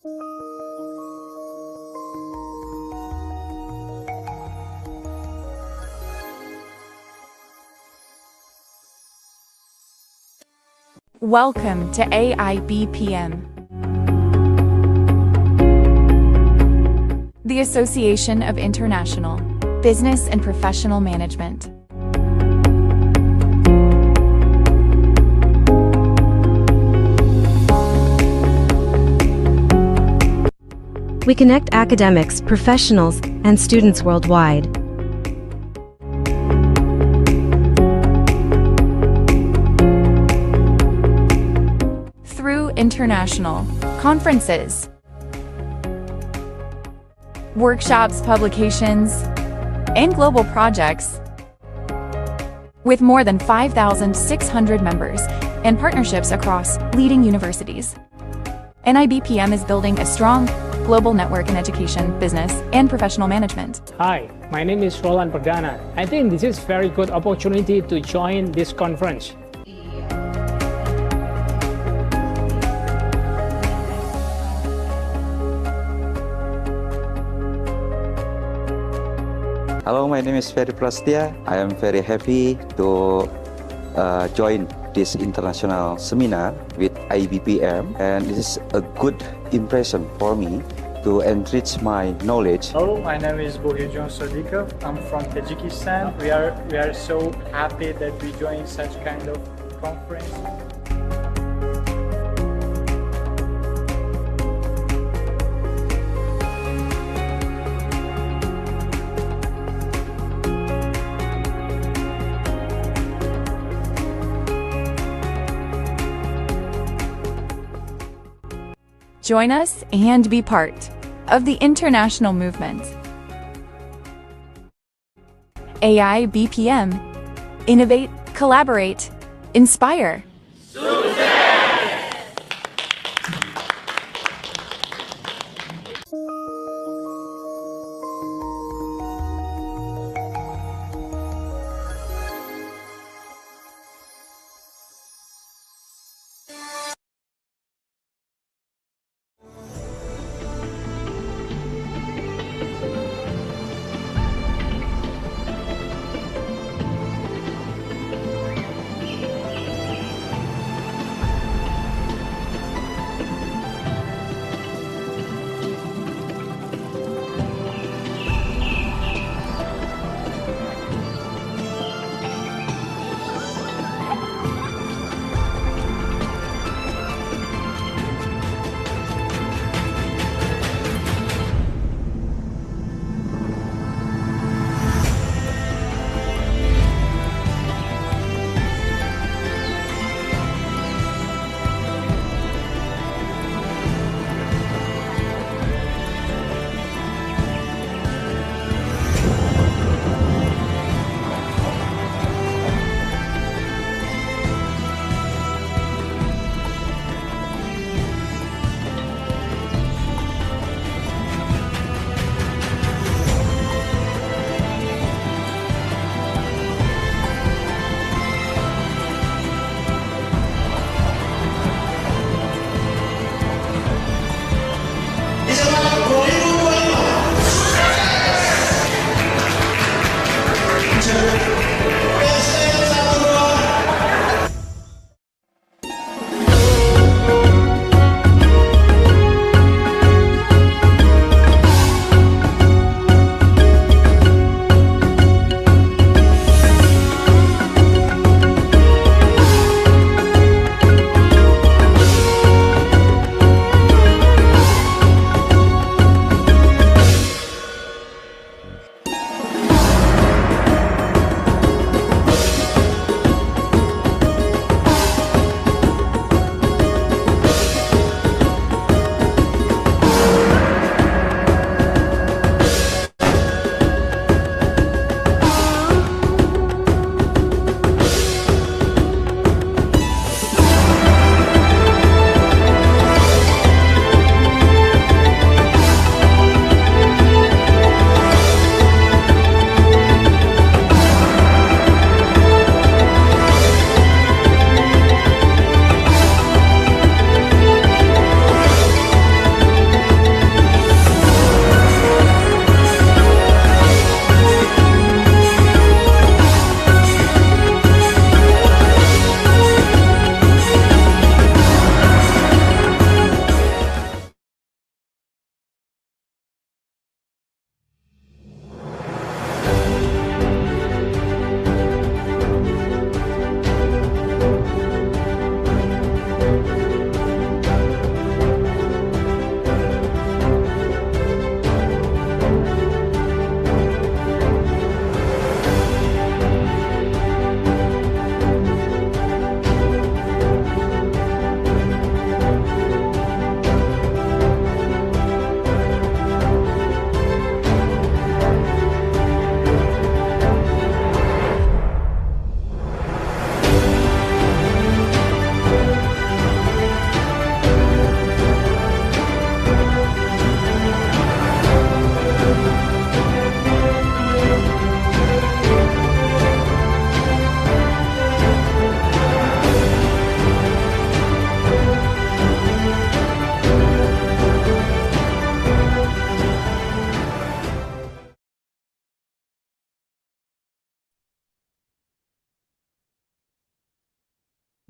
Welcome to AIBPM, the Association of International Business and Professional Management. We connect academics, professionals, and students worldwide. Through international conferences, workshops, publications, and global projects, with more than 5,600 members and partnerships across leading universities. AIBPM is building a strong global network in education, business, and professional management. Hi, my name is Roland Perdana. I think this is a very good opportunity to join this conference. Hello, my name is Ferry Prastia. I am very happy to join this international seminar with AIBPM, and this is a good impression for me to enrich my knowledge. Hello, my name is Bohirjon Sodikov. I'm from Tajikistan. We are so happy that we join such kind of conference. Join us and be part of the international movement. AIBPM. Innovate, collaborate, inspire.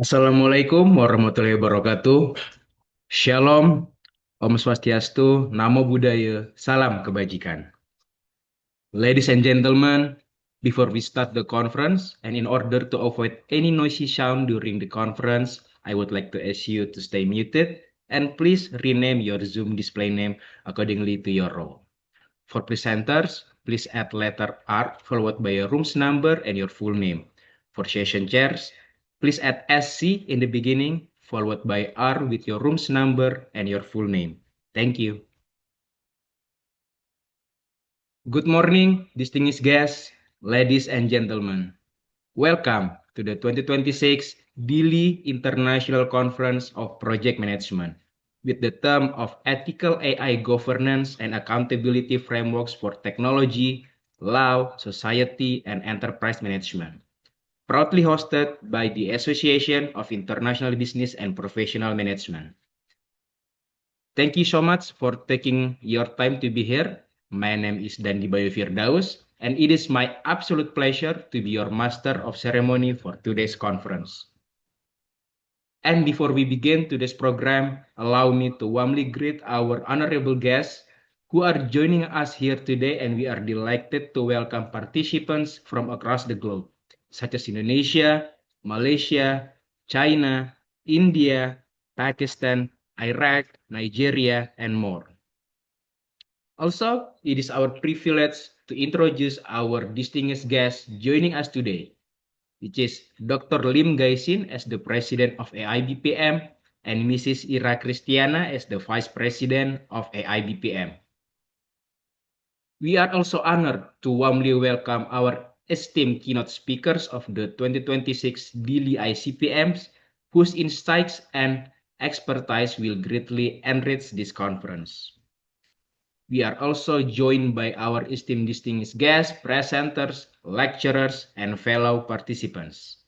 Assalamualaikum warahmatullahi wabarakatuh. Shalom, Om Swastiastu, Namo Buddhaya, Salam Kebajikan. Ladies and gentlemen, before we start the conference, and in order to avoid any noisy sound during the conference, I would like to ask you to stay muted and please rename your Zoom display name accordingly to your role. For presenters, please add letter R followed by your room's number and your full name. For session chairs, please add SC in the beginning, followed by R with your room's number and your full name. Thank you. Good morning, distinguished guests, ladies and gentlemen. Welcome to the 2026 Dili International Conference of Project Management with the theme of Ethical AI Governance and Accountability Frameworks for Technology, Law, Society, and Enterprise Management. Proudly hosted by the Association of International Business and Professional Management. Thank you so much for taking your time to be here. My name is Dandi Bayu Firdaus, and it is my absolute pleasure to be your master of ceremony for today's conference. And before we begin today's program, allow me to warmly greet our honorable guests who are joining us here today, and we are delighted to welcome participants from across the globe, such as Indonesia, Malaysia, China, India, Pakistan, Iraq, Nigeria, and more. Also, it is our privilege to introduce our distinguished guest joining us today, which is Dr. Lim Gaisin as the President of AIBPM and Mrs. Ira Christiana as the Vice President of AIBPM. We are also honored to warmly welcome our esteemed keynote speakers of the 2026 Dili ICPMs, whose insights and expertise will greatly enrich this conference. We are also joined by our esteemed distinguished guests, presenters, lecturers, and fellow participants.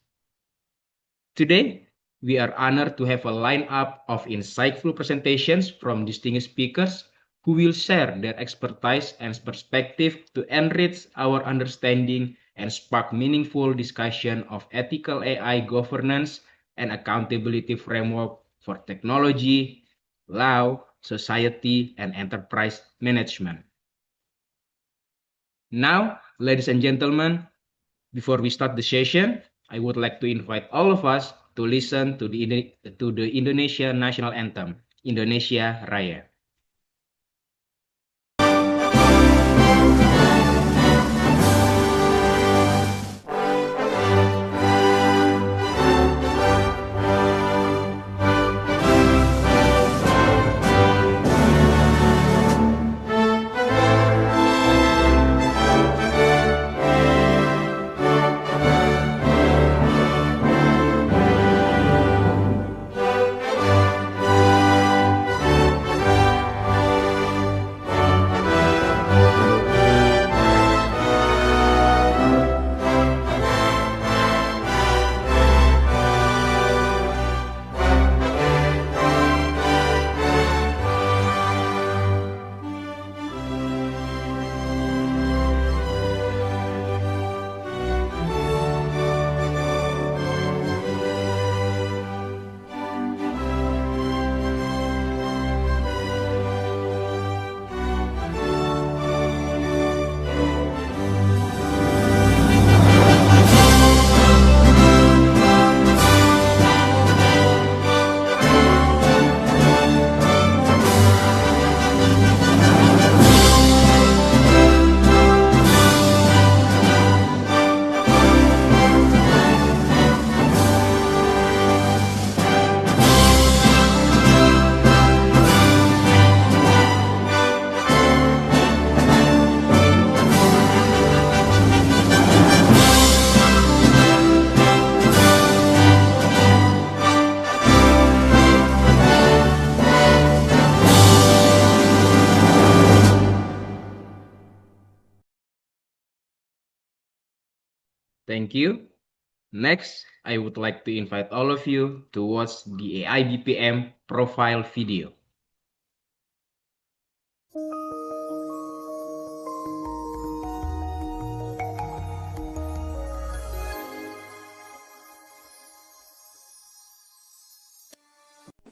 Today, we are honored to have a lineup of insightful presentations from distinguished speakers who will share their expertise and perspective to enrich our understanding and spark meaningful discussion of ethical AI governance and accountability framework for technology, law, society, and enterprise management. Now, ladies and gentlemen, before we start the session, I would like to invite all of us to listen to the Indonesia National Anthem, Indonesia Raya. Thank you. Next, I would like to invite all of you to watch the AIBPM profile video.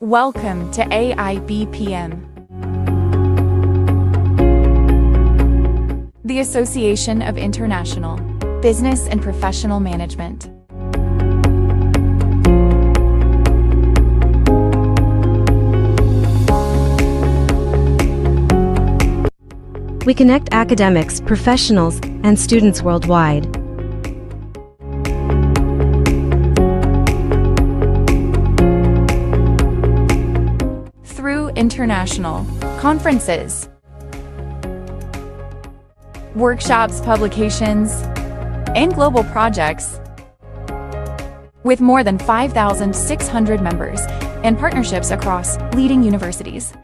Welcome to AIBPM, the Association of International Business and Professional Management. We connect academics, professionals, and students worldwide. Through international conferences, workshops, publications, and global projects, with more than 5,600 members and partnerships across leading universities.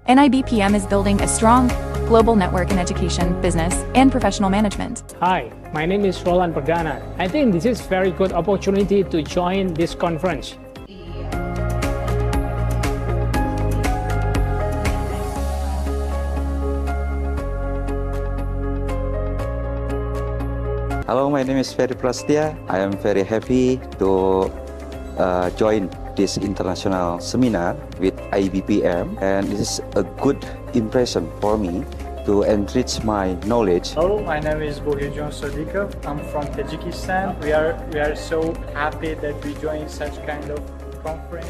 AIBPM is building a strong global network in education, business, and professional management. Hi, my name is Roland Perdana. I think this is very good opportunity to join this conference. Hello, my name is Ferry Prastia. I am very happy to join this international seminar with AIBPM, and this is a good impression for me to enrich my knowledge. Hello, my name is Vijayakumar. I'm from Tajikistan. We are so happy that we join such kind of conference.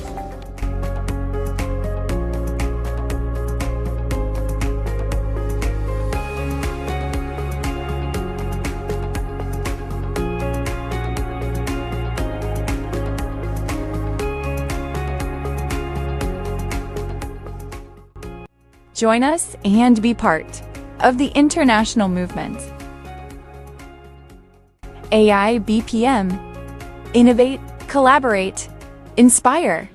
Join us and be part of the international movement. AIBPM. Innovate, collaborate, inspire.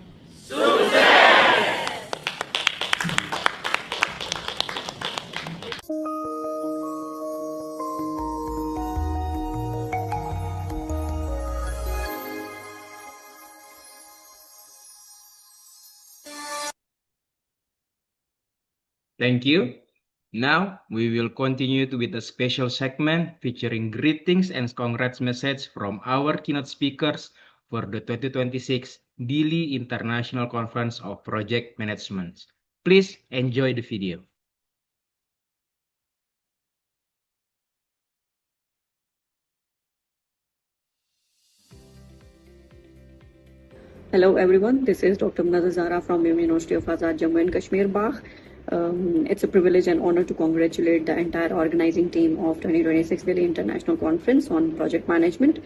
Thank you. Now we will continue with a special segment featuring greetings and congrats message from our keynote speakers for the 2026 Dili International Conference of Project Management. Please enjoy the video. Hello everyone, this is Dr. Munazza Zahra from University of Azad, Jammu and Kashmir. It's a privilege and honor to congratulate the entire organizing team of 2026 Dili International Conference on Project Management.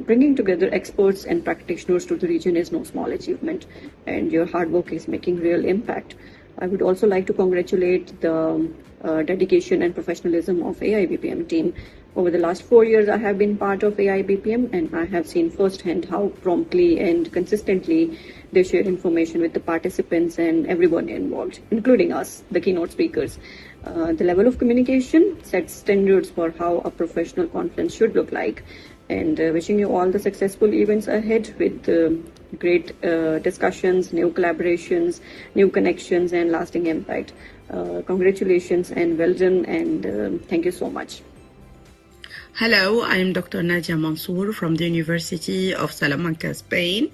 Bringing together experts and practitioners to the region is no small achievement, and your hard work is making real impact. I would also like to congratulate the dedication and professionalism of AIBPM team. Over the last 4 years, I have been part of AIBPM, and I have seen firsthand how promptly and consistently they share information with the participants and everyone involved, including us, the keynote speakers. The level of communication sets standards for how a professional conference should look like. And wishing you all the successful events ahead with great discussions, new collaborations, new connections, and lasting impact. Congratulations and well done, and thank you so much. Hello, I am Dr. Nadia Mansour from the University of Salamanca, Spain.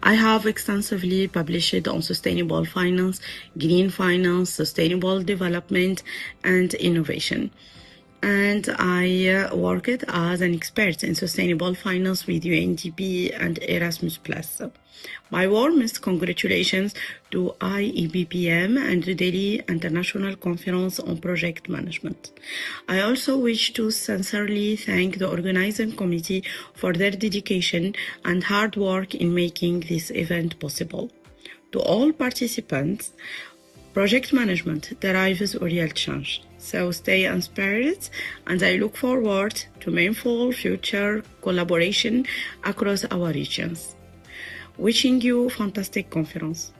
I have extensively published on sustainable finance, green finance, sustainable development, and innovation. And I worked as an expert in sustainable finance with UNDP and Erasmus+. My warmest congratulations to AIBPM and the Delhi International Conference on Project Management. I also wish to sincerely thank the organizing committee for their dedication and hard work in making this event possible. To all participants, project management derives real change. So stay inspired, and I look forward to meaningful future collaboration across our regions. Wishing you a fantastic conference.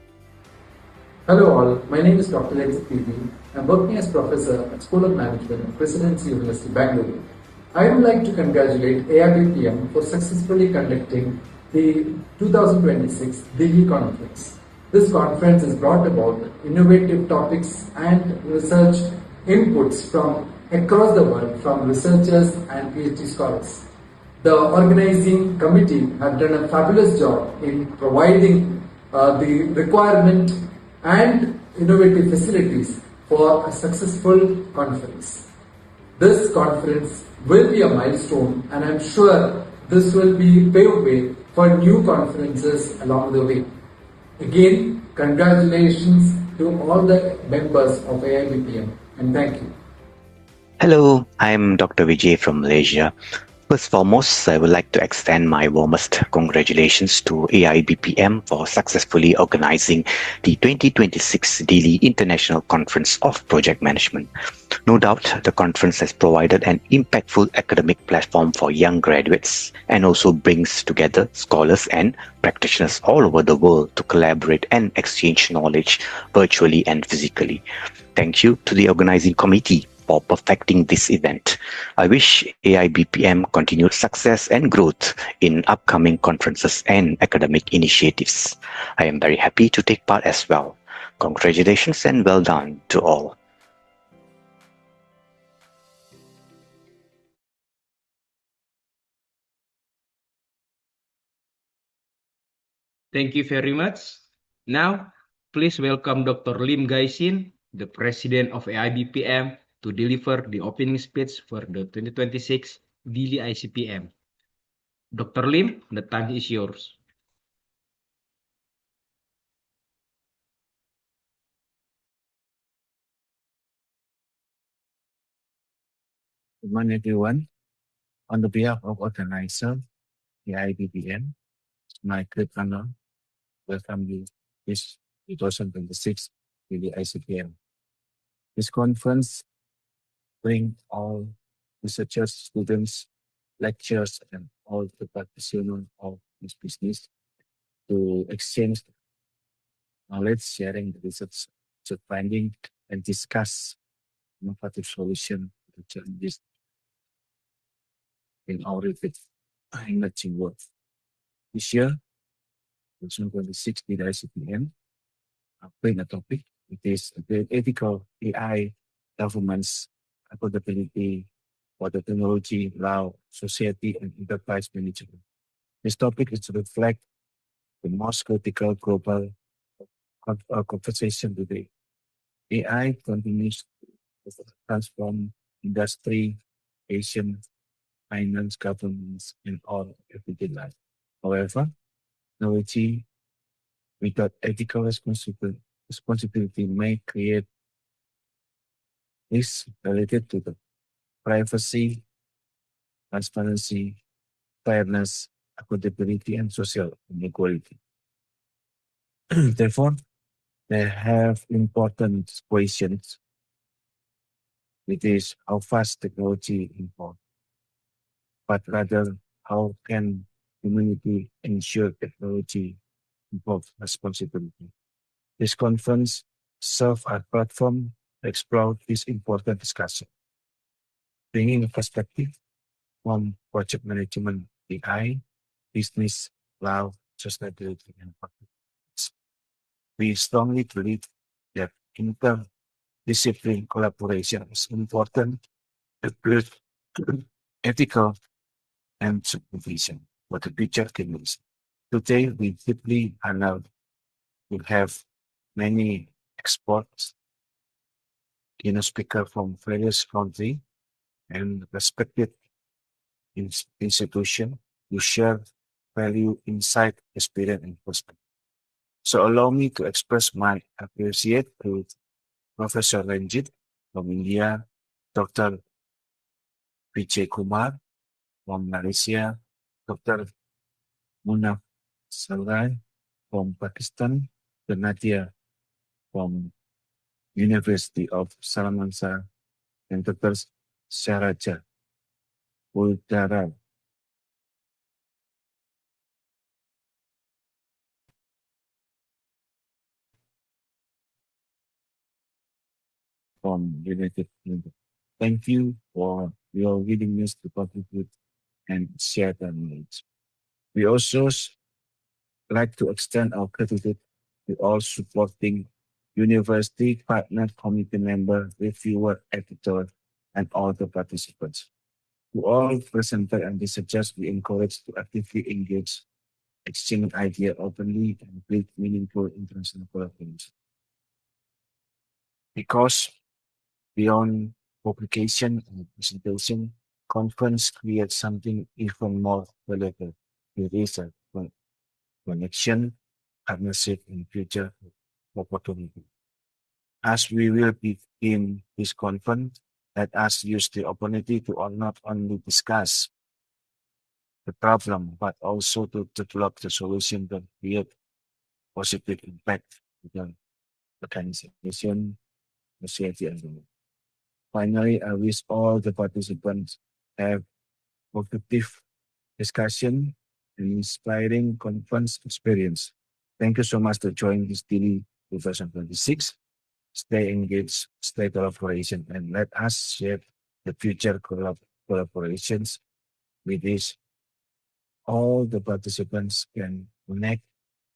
Hello all, my name is Dr. Azad. I'm working as professor at School of Management at Presidency University, Bangalore. I would like to congratulate AIBPM for successfully conducting the 2026 Dili Conference. This conference has brought about innovative topics and research inputs from across the world from researchers and PhD scholars. The organizing committee have done a fabulous job in providing the requirement and innovative facilities for a successful conference. This conference will be a milestone, and I'm sure this will be pave way for new conferences along the way. Again, congratulations to all the members of AIBPM, and thank you. Hello, I'm Dr. Vijay from Malaysia. First and foremost, I would like to extend my warmest congratulations to AIBPM for successfully organizing the 2026 Dili International Conference of Project Management. No doubt, the conference has provided an impactful academic platform for young graduates and also brings together scholars and practitioners all over the world to collaborate and exchange knowledge virtually and physically. Thank you to the organizing committee for perfecting this event. I wish AIBPM continued success and growth in upcoming conferences and academic initiatives. I am very happy to take part as well. Congratulations and well done to all. Thank you very much. Now, please welcome Dr. Lim Gaisin, the President of AIBPM, to deliver the opening speech for the 2026 Dili ICPM. Dr. Lim, the time is yours. Good morning, everyone. On the behalf of organizer, the AIBPM, it's my great honor to welcome you this 2026 Dili ICPM. This conference brings all researchers, students, lecturers, and all the practitioners of this business to exchange knowledge, sharing the research finding, and discuss innovative solutions to challenges in our emerging world. This year, 2026 Dili ICPM, bring a topic. It is the ethical AI governance accountability for the technology, law, society, and enterprise management. This topic is to reflect the most critical global conversation today. AI continues to transform industry, education, finance, governance, and all everyday life. However, technology without ethical responsibility may create risks related to the privacy, transparency, fairness, accountability, and social inequality. Therefore, they have important questions, which is how fast technology evolves, but rather how can humanity ensure technology involves responsibility. This conference serves as a platform to explore this important discussion, bringing a perspective from project management, AI, business, law, sustainability, and public. We strongly believe that interdisciplinary collaboration is important to build ethical and supervision for the future technology. Today, we deeply honored to have many experts, keynote speakers from various countries and respected institutions who share value, insight, experience, and perspective. So allow me to express my appreciation to Professor Ranjit from India, Dr. Vijayakumar from Malaysia, Dr. Munazza Zahra from Pakistan, and Nadia from University of Salamanca, and Dr. Sharaja Udara from United Kingdom. Thank you for your willingness to contribute and share the knowledge. We also like to extend our gratitude to all supporting university, partner, committee member, reviewer, editor, and all the participants. To all presenters and researchers, we encourage to actively engage exchange ideas openly, and build meaningful international collaboration. Because beyond publication and presentation, conference creates something even more valuable. It is a connection, partnership, and future opportunity. As we will begin this conference, let us use the opportunity to not only discuss the problem, but also to develop the solution that create positive impact to the organization, society, and the world. Finally, I wish all the participants have productive discussion and inspiring conference experience. Thank you so much to join this Dili 2026. Stay engaged, stay collaboration, and let us shape the future collaborations with this. All the participants can connect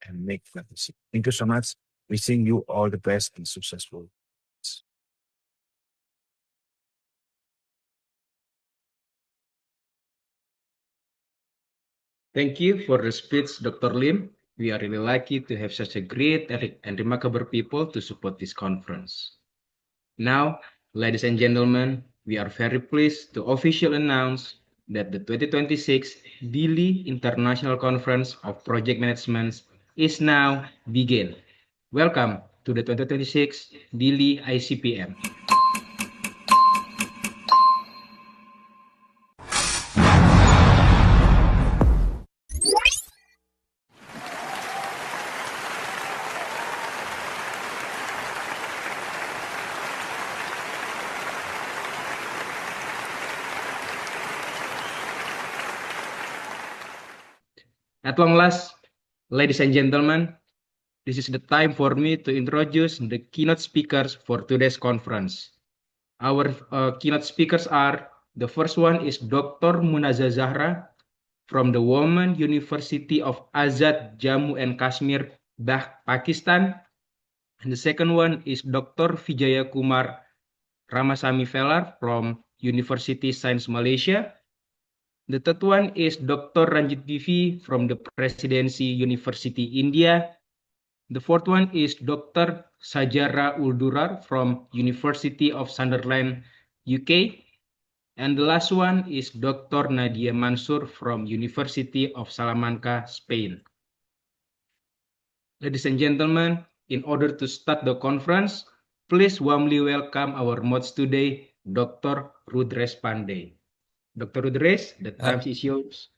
and make partnership. Thank you so much. Wishing you all the best and successful. Thank you for the speech, Dr. Lim. We are really lucky to have such a great and remarkable people to support this conference. Now, ladies and gentlemen, we are very pleased to officially announce that the 2026 Dili International Conference of Project Management is now begin. Welcome to the 2026 Dili ICPM. At long last, ladies and gentlemen, this is the time for me to introduce the keynote speakers for today's conference. Our keynote speakers are, the first one is Dr. Munazza Zahra from the Women University of Azad, Jammu and Kashmir, Pakistan. And the second one is Dr. Vijayakumar Ramasamy Velar from University Sains, Malaysia. The third one is Dr. Ranjit Divi from the Presidency University, India. The fourth one is Dr. Sajara Uldurar from University of Sunderland, UK. And the last one is Dr. Nadia Mansur from University of Salamanca, Spain. Ladies and gentlemen, in order to start the conference, please warmly welcome our mods today, Dr. Rudresh Pandey. Dr. Rudresh, the time is yours.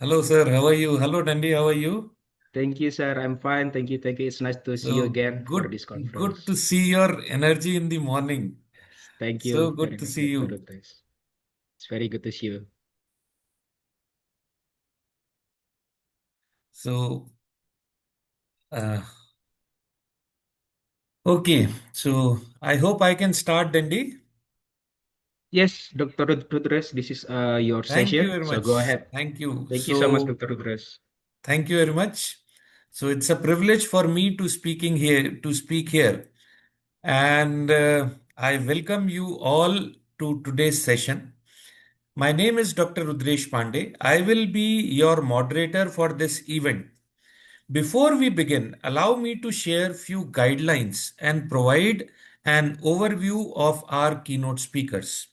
Hello, sir. How are you? Hello, Dandy. How are you? Thank you, sir. I'm fine. Thank you. Thank you. It's nice to see you again for this conference. Good to see your energy in the morning. Thank you. So good to see you. It's very good to see you. So, okay. So I hope I can start, Dandy. Yes, Dr. Rudresh, this is your Thank session. you very much. So go ahead. Thank you. Thank you so much, Dr. Rudresh. Thank you very much. So it's a privilege for me to speak here, and I welcome you all to today's session. My name is Dr. Rudresh Pandey. I will be your moderator for this event. Before we begin, allow me to share few guidelines and provide an overview of our keynote speakers.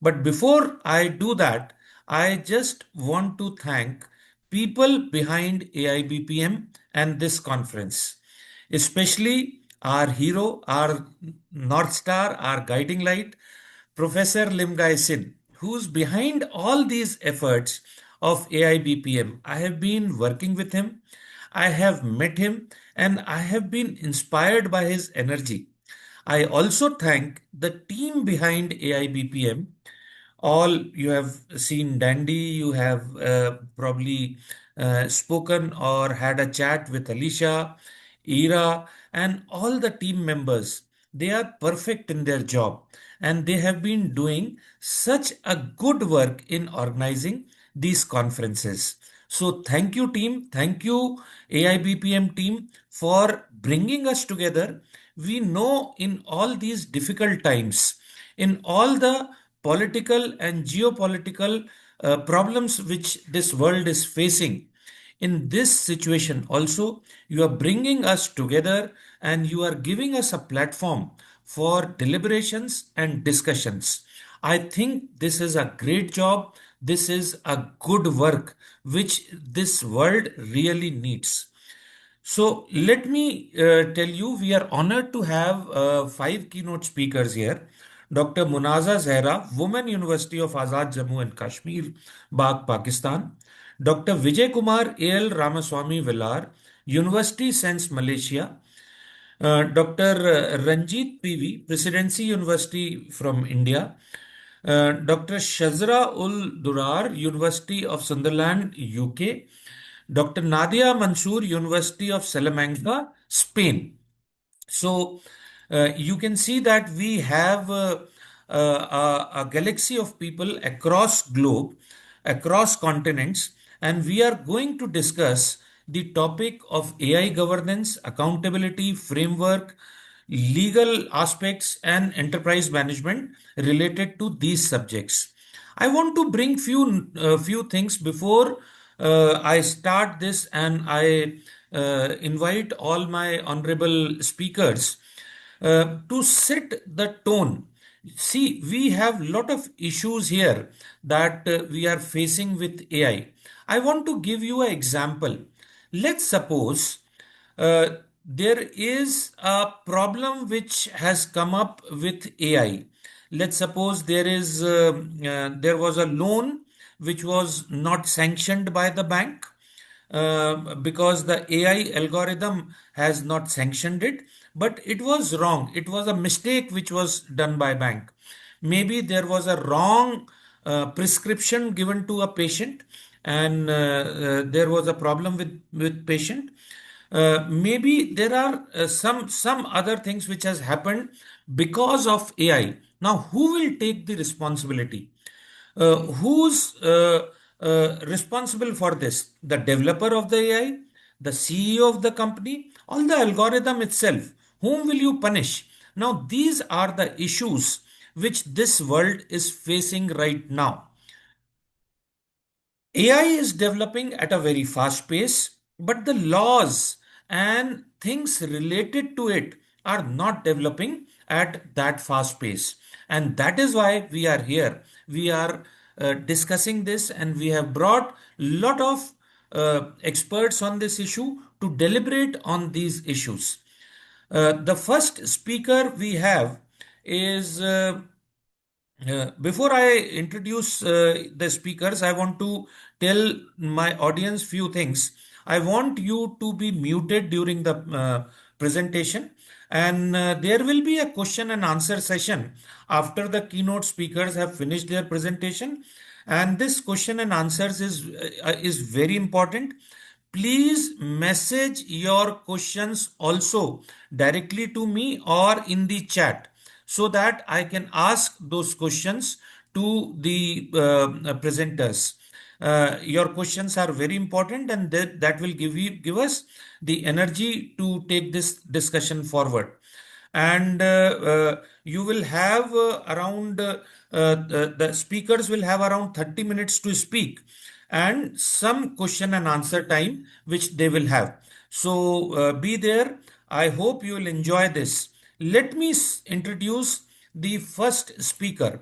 But before I do that, I just want to thank people behind AIBPM and this conference, especially our hero, our North Star, our guiding light, Professor Limgai Sin, who's behind all these efforts of AIBPM. I have been working with him, I have met him, and I have been inspired by his energy. I also thank the team behind AIBPM. All you have seen Dandy, you have probably spoken or had a chat with Alicia, Ira, and all the team members. They are perfect in their job and they have been doing such a good work in organizing these conferences. So thank you team, thank you AIBPM team for bringing us together. We know in all these difficult times, in all the political and geopolitical problems which this world is facing, In this situation also, you are bringing us together and you are giving us a platform for deliberations and discussions. I think this is a great job. This is a good work which this world really needs. So let me tell you, we are honored to have five keynote speakers here. Dr. Munazza Zahra, Women University of Azad, Jammu and Kashmir, Bagh, Pakistan. Dr. Vijayakumar A.L. Ramasamy Velar, Universiti Sains, Malaysia. Dr. Ranjit P.V., Presidency University from India. Dr. Shazra ul Durar, University of Sunderland, UK. Dr. Nadia Mansoor, University of Salamanca, Spain. So you can see that we have a galaxy of people across globe, across continents, and we are going to discuss the topic of AI governance, accountability, framework, legal aspects, and enterprise management related to these subjects. I want to bring few things before I start this, and I invite all my honorable speakers to set the tone. See, we have a lot of issues here that we are facing with AI. I want to give you an example. Let's suppose there is a problem which has come up with AI. Let's suppose there was a loan which was not sanctioned by the bank because the AI algorithm has not sanctioned it, but it was wrong. It was a mistake which was done by bank. Maybe there was a wrong prescription given to a patient, and there was a problem with patient. Maybe there are some other things which has happened because of AI. Now, who will take the responsibility? Who's responsible for this? The developer of the AI, the CEO of the company, or the algorithm itself? Whom will you punish? Now, these are the issues which this world is facing right now. AI is developing at a very fast pace, but the laws and things related to it are not developing at that fast pace. And that is why we are here. We are discussing this, and we have brought a lot of experts on this issue to deliberate on these issues. The first speaker we have is before I introduce the speakers, I want to tell my audience few things. I want you to be muted during the presentation, and there will be a question and answer session after the keynote speakers have finished their presentation. And this question and answers is very important. Please message your questions also directly to me or in the chat, so that I can ask those questions to the presenters. Your questions are very important, and that will give us the energy to take this discussion forward. And you will have the speakers will have around 30 minutes to speak, and some question and answer time which they will have. So be there. I hope you will enjoy this. Let me introduce the first speaker.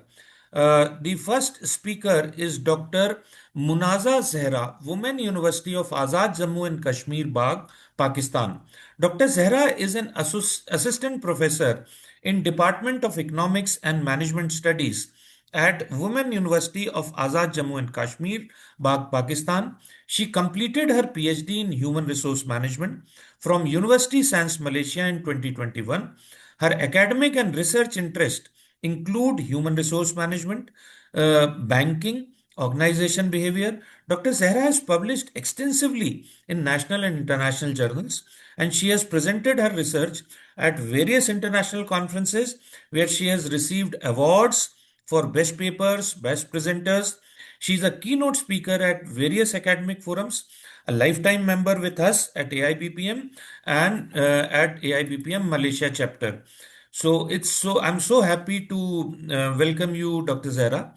The first speaker is Dr. Munazza Zahra, Women University of Azad, Jammu and Kashmir, Bagh, Pakistan. Dr. Zahra is an assistant professor in Department of Economics and Management Studies at Women University of Azad, Jammu and Kashmir, Bagh, Pakistan. She completed her PhD in Human Resource Management from Universiti Sains, Malaysia in 2021. Her academic and research interests include human resource management, banking, organization behavior. Dr. Zahra has published extensively in national and international journals, and she has presented her research at various international conferences where she has received awards for best papers, best presenters. She's a keynote speaker at various academic forums, a lifetime member with us at AIBPM and at AIBPM Malaysia chapter. So I'm so happy to welcome you, Dr. Zahra.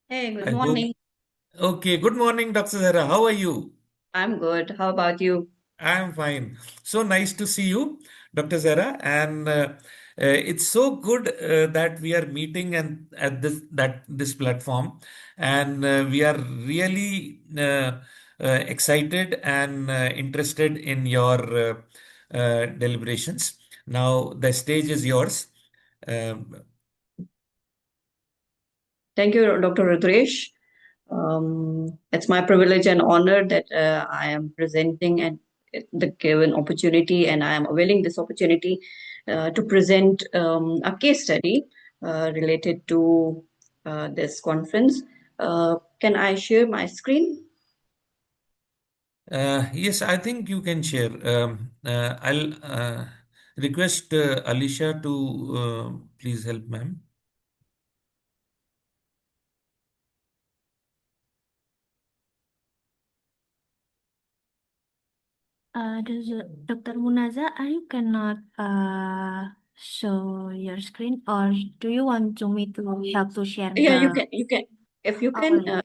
Hey, good I hope morning. Okay, good morning, Dr. Zahra. How are you? I'm good. How about you? I'm fine. So nice to see you, Dr. Zahra, and it's so good that we are meeting and at this platform, and we are really excited and interested in your deliberations. Now the stage is yours. Um, Thank you, Dr. Rudresh. It's my privilege and honor that I am presenting and the given opportunity, and I am availing this opportunity to present a case study related to this conference. Can I share my screen? Yes, I think you can share. I'll request Alicia to please help, ma'am. Dr. Munazza, are you cannot show your screen, or do you want to me to help to share Yeah, you the? can. You can. If you Oh, can. yeah.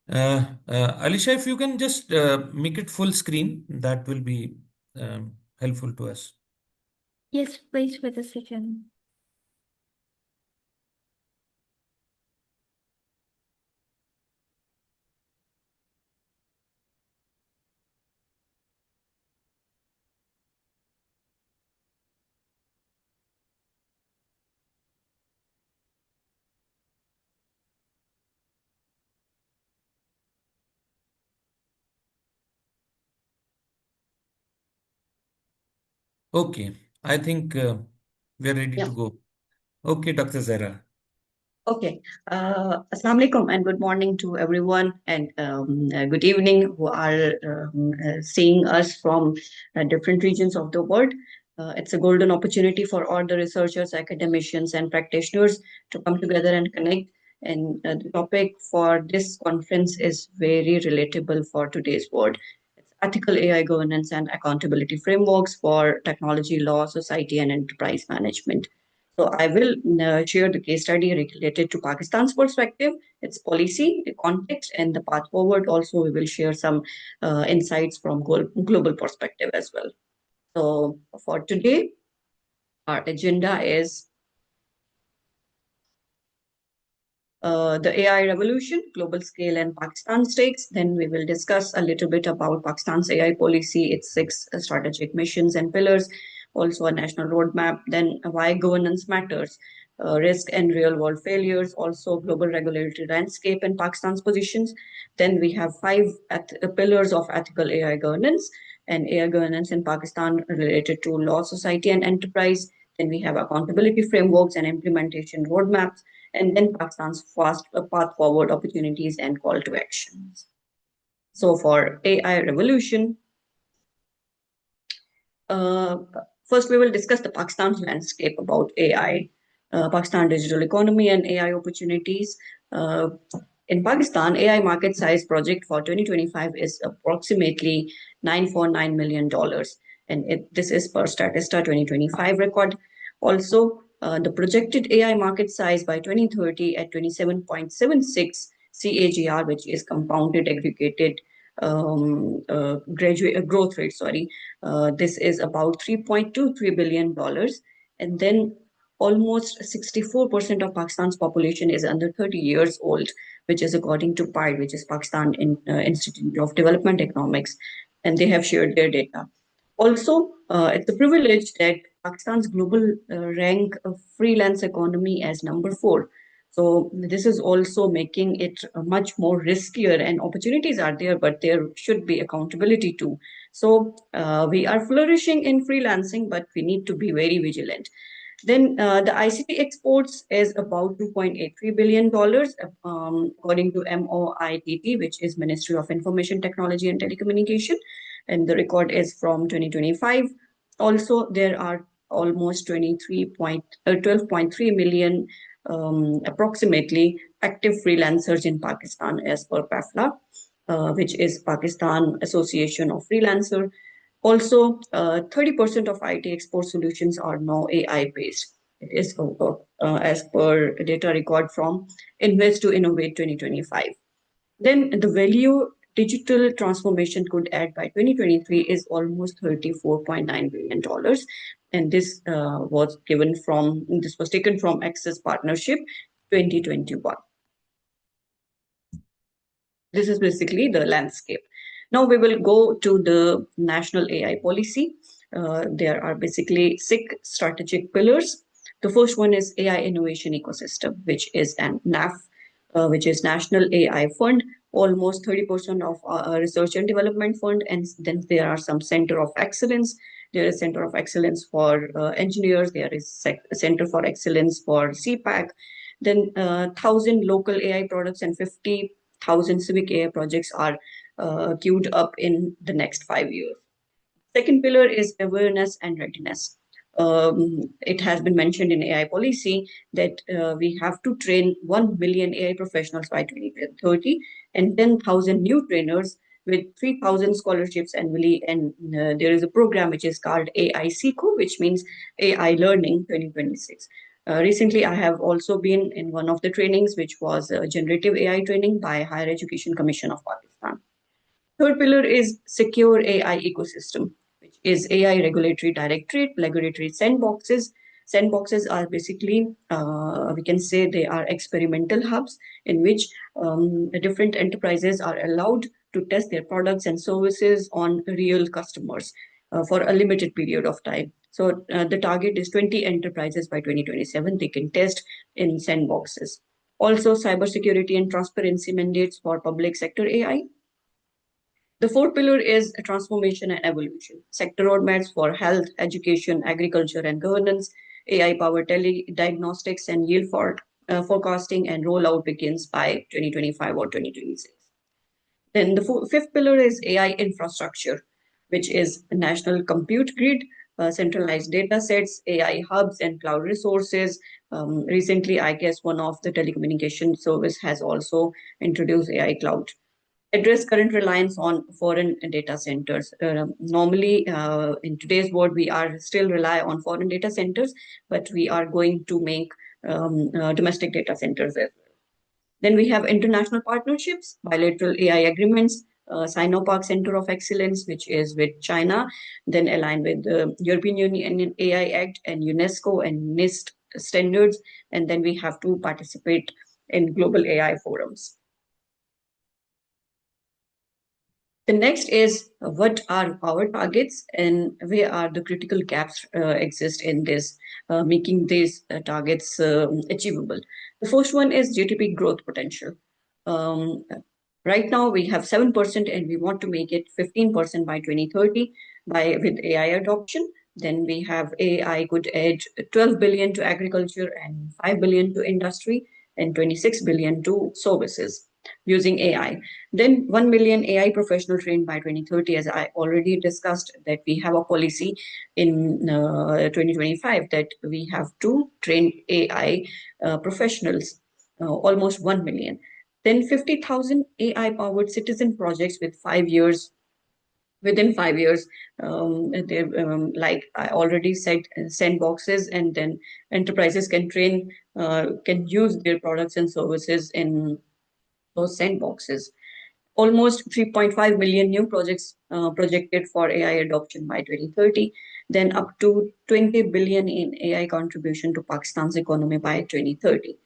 Alicia, if you can just make it full screen, that will be helpful to us. Yes, please wait a second. Okay, I think we're ready Yeah. to go. Okay, Dr. Zahra. Okay. Assalamu alaikum and good morning to everyone, and good evening who are seeing us from different regions of the world. It's a golden opportunity for all the researchers, academicians, and practitioners to come together and connect. And the topic for this conference is very relatable for today's world. It's ethical AI governance and accountability frameworks for technology, law, society, and enterprise management. So I will share the case study related to Pakistan's perspective, its policy, the context, and the path forward. Also, we will share some insights from global perspective as well. So for today, our agenda is the AI revolution, global scale, and Pakistan stakes. Then we will discuss a little bit about Pakistan's AI policy, its six strategic missions and pillars, also a national roadmap. Then why governance matters, risk and real world failures, also global regulatory landscape and Pakistan's positions. Then we have five pillars of ethical AI governance and AI governance in Pakistan related to law, society, and enterprise. Then we have accountability frameworks and implementation roadmaps, and then Pakistan's fast path forward opportunities and call to actions. So for AI revolution, uh, first we will discuss the Pakistan's landscape about AI, Pakistan digital economy and AI opportunities. In Pakistan, AI market size project for 2025 is approximately $949 million. And this is per Statista 2025 record. Also, the projected AI market size by 2030 at 27.76 CAGR, which is compounded aggregated growth rate, sorry. This is about $3.23 billion. And then almost 64% of Pakistan's population is under 30 years old, which is according to PIDE, which is Pakistan Institute of Development Economics, and they have shared their data. Also, it's a privilege that Pakistan's global rank of freelance economy as number 4. So this is also making it much more riskier, and opportunities are there, but there should be accountability too. So we are flourishing in freelancing, but we need to be very vigilant. Then the ICT exports is about $2.83 billion, according to MOITT, which is Ministry of Information Technology and Telecommunication. And the record is from 2025. Also, there are almost 12.3 million approximately active freelancers in Pakistan as per PAFLA, which is Pakistan Association of Freelancer. Also, 30% of IT export solutions are now AI based. It is as per data record from Invest to Innovate 2025. Then the value digital transformation could add by 2023 is almost $34.9 billion. And this was taken from Access Partnership 2021. This is basically the landscape. Now we will go to the national AI policy. There are basically 6 strategic pillars. The first one is AI innovation ecosystem, which is an NAF, which is National AI Fund, almost 30% of research and development fund. And then there are some center of excellence. There is center of excellence for engineers. There is center for excellence for CPAC. Then 1,000 local AI products and 50,000 civic AI projects are queued up in the next 5 years. Second pillar is awareness and readiness. It has been mentioned in AI policy that we have to train 1 million AI professionals by 2030 and 10,000 new trainers with 3,000 scholarships annually. And there is a program which is called AI SECO, which means AI Learning 2026. Recently, I have also been in one of the trainings, which was generative AI training by Higher Education Commission of Pakistan. Third pillar is secure AI ecosystem, which is AI regulatory directorate, regulatory sandboxes. Sandboxes are basically, we can say they are experimental hubs in which different enterprises are allowed to test their products and services on real customers for a limited period of time. So the target is 20 enterprises by 2027. They can test in sandboxes. Also, cybersecurity and transparency mandates for public sector AI. The fourth pillar is transformation and evolution. Sector roadmaps for health, education, agriculture, and governance, AI-powered diagnostics and yield forecasting and rollout begins by 2025 or 2026. Then the fifth pillar is AI infrastructure, which is a national compute grid, centralized data sets, AI hubs, and cloud resources. Recently, I guess one of the telecommunication service has also introduced AI cloud. Address current reliance on foreign data centers. Normally, in today's world, we are still rely on foreign data centers, but we are going to make domestic data centers as well. Then we have international partnerships, bilateral AI agreements, Sinopark Center of Excellence, which is with China, then aligned with the European Union AI Act and UNESCO and NIST standards. And then we have to participate in global AI forums. The next is what are our targets and where are the critical gaps exist in this, making these targets achievable. The first one is GDP growth potential. Right now we have 7% and we want to make it 15% by 2030 with AI adoption. Then we have AI could add 12 billion to agriculture and 5 billion to industry and 26 billion to services using AI. Then 1 million AI professional trained by 2030, as I already discussed, that we have a policy in 2025 that we have to train AI professionals, almost 1 million. Then 50,000 AI-powered citizen projects with 5 years. Within 5 years, like I already said, sandboxes, and then enterprises can use their products and services in those sandboxes. Almost 3.5 million new projects projected for AI adoption by 2030, then up to 20 billion in AI contribution to Pakistan's economy by 2030.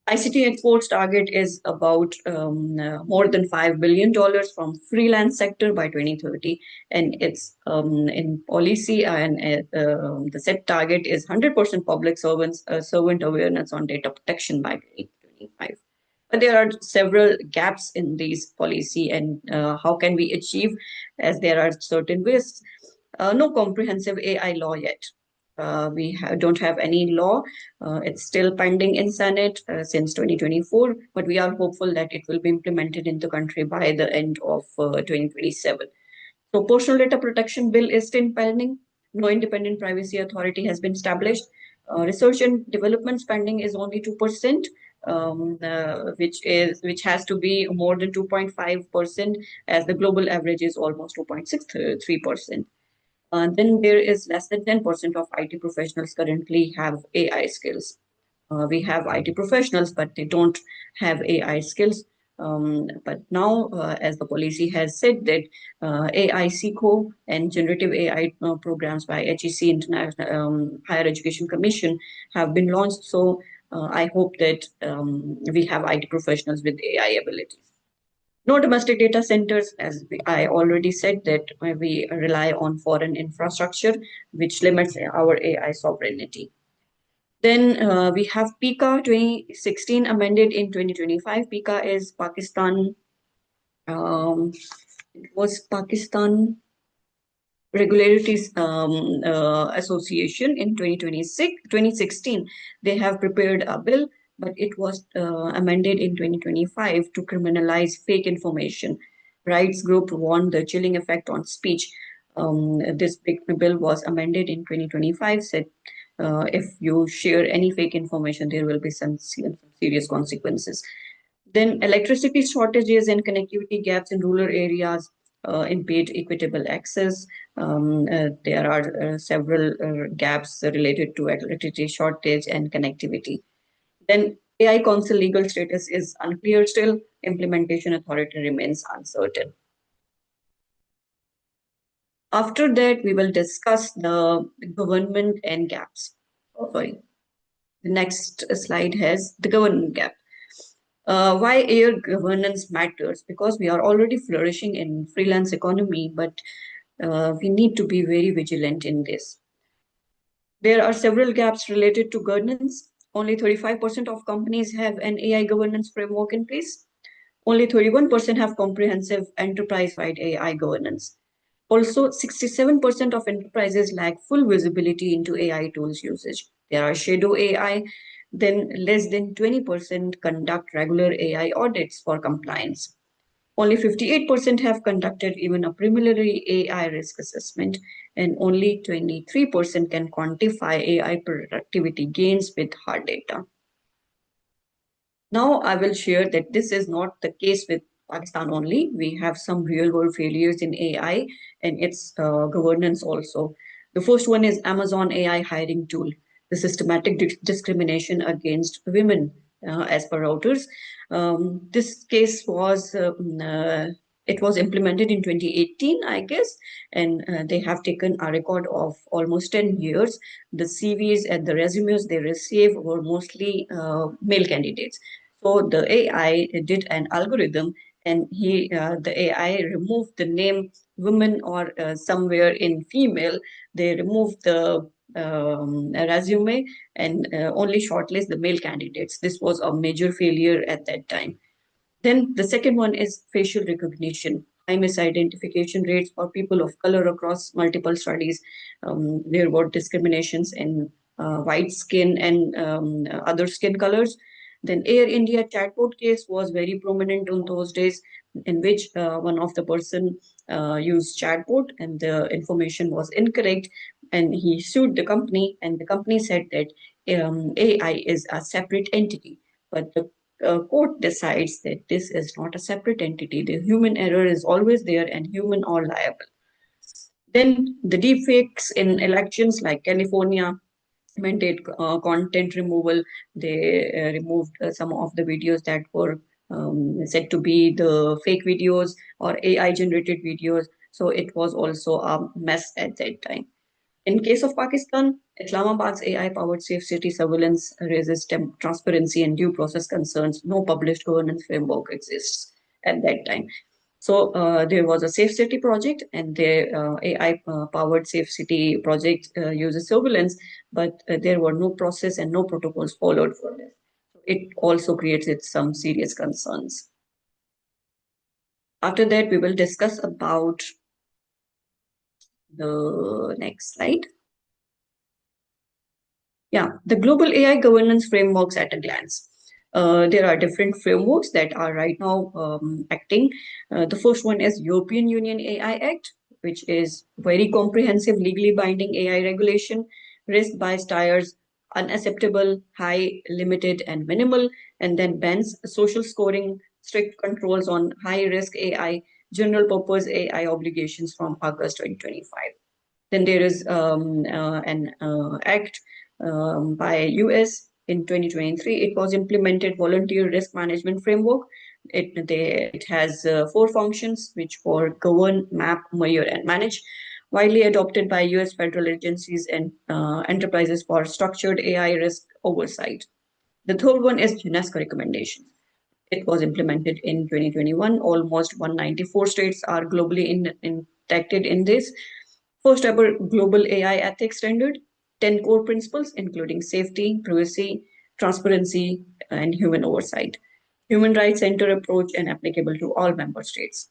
ICT exports target is about more than $5 billion from freelance sector by 2030, and it's in policy, and the set target is 100% public servant awareness on data protection by 2025. But there are several gaps in these policy, and how can we achieve, as there are certain risks. No comprehensive AI law yet. We don't have any law. It's still pending in Senate since 2024, but we are hopeful that it will be implemented in the country by the end of 2027. So personal data protection bill is still pending. No independent privacy authority has been established. Research and development spending is only 2%, which has to be more than 2.5%, as the global average is almost 2.63%. Then there is less than 10% of IT professionals currently have AI skills. We have IT professionals, but they don't have AI skills. But now, as the policy has said that AI CCO and generative AI programs by HEC International Higher Education Commission have been launched. So I hope that we have IT professionals with AI abilities. No domestic data centers, as I already said, that we rely on foreign infrastructure, which limits our AI sovereignty. Then we have PICA 2016 amended in 2025. PICA is Pakistan. It was Pakistan Regulatory Association in 2016. They have prepared a bill, but it was amended in 2025 to criminalize fake information. Rights group warned the chilling effect on speech. This big bill was amended in 2025, said if you share any fake information, there will be some serious consequences. Then electricity shortages and connectivity gaps in rural areas impede equitable access. There are several gaps related to electricity shortage and connectivity. Then AI Council legal status is unclear still. Implementation authority remains uncertain. After that, we will discuss the government and gaps. Oh, sorry. The next slide has the government gap. Why AI governance matters? Because we are already flourishing in freelance economy, but we need to be very vigilant in this. There are several gaps related to governance. Only 35% of companies have an AI governance framework in place. Only 31% have comprehensive enterprise-wide AI governance. Also, 67% of enterprises lack full visibility into AI tools usage. There are shadow AI. Then less than 20% conduct regular AI audits for compliance. Only 58% have conducted even a preliminary AI risk assessment, and only 23% can quantify AI productivity gains with hard data. Now I will share that this is not the case with Pakistan only. We have some real world failures in AI and its governance also. The first one is Amazon AI hiring tool, the systematic discrimination against women as per Reuters. This case was it was implemented in 2018, I guess, and they have taken a record of almost 10 years. The CVs and the resumes they received were mostly male candidates. So the AI did an algorithm, and the AI removed the name women or somewhere in female. They removed the resume and only shortlist the male candidates. This was a major failure at that time. Then the second one is facial recognition. High misidentification rates for people of color across multiple studies. There were discriminations in white skin and other skin colors. Then Air India chatbot case was very prominent on those days, in which one of the person used chatbot and the information was incorrect, and he sued the company, and the company said that AI is a separate entity, but the court decides that this is not a separate entity. The human error is always there, and human are liable. Then the deepfakes in elections like California mandate content removal. They removed some of the videos that were said to be the fake videos or AI generated videos. So it was also a mess at that time. In case of Pakistan, Islamabad's AI-powered safe city surveillance raises transparency and due process concerns. No published governance framework exists at that time. So there was a safe city project, and the AI-powered safe city project uses surveillance, but there were no process and no protocols followed for this. So it also creates some serious concerns. After that, we will discuss about the next slide. Yeah, the global AI governance frameworks at a glance. There are different frameworks that are right now acting. The first one is European Union AI Act, which is very comprehensive, legally binding AI regulation, risk bias tiers, unacceptable, high, limited, and minimal, and then bans social scoring, strict controls on high risk AI, general purpose AI obligations from August 2025. Then there is an act by US in 2023. It was implemented volunteer risk management framework. It has 4 functions, which were govern, map, measure, and manage, widely adopted by US federal agencies and enterprises for structured AI risk oversight. The third one is UNESCO recommendations. It was implemented in 2021. Almost 194 states are globally impacted in this. First ever global AI ethics standard, 10 core principles, including safety, privacy, transparency, and human oversight. Human rights center approach and applicable to all member states.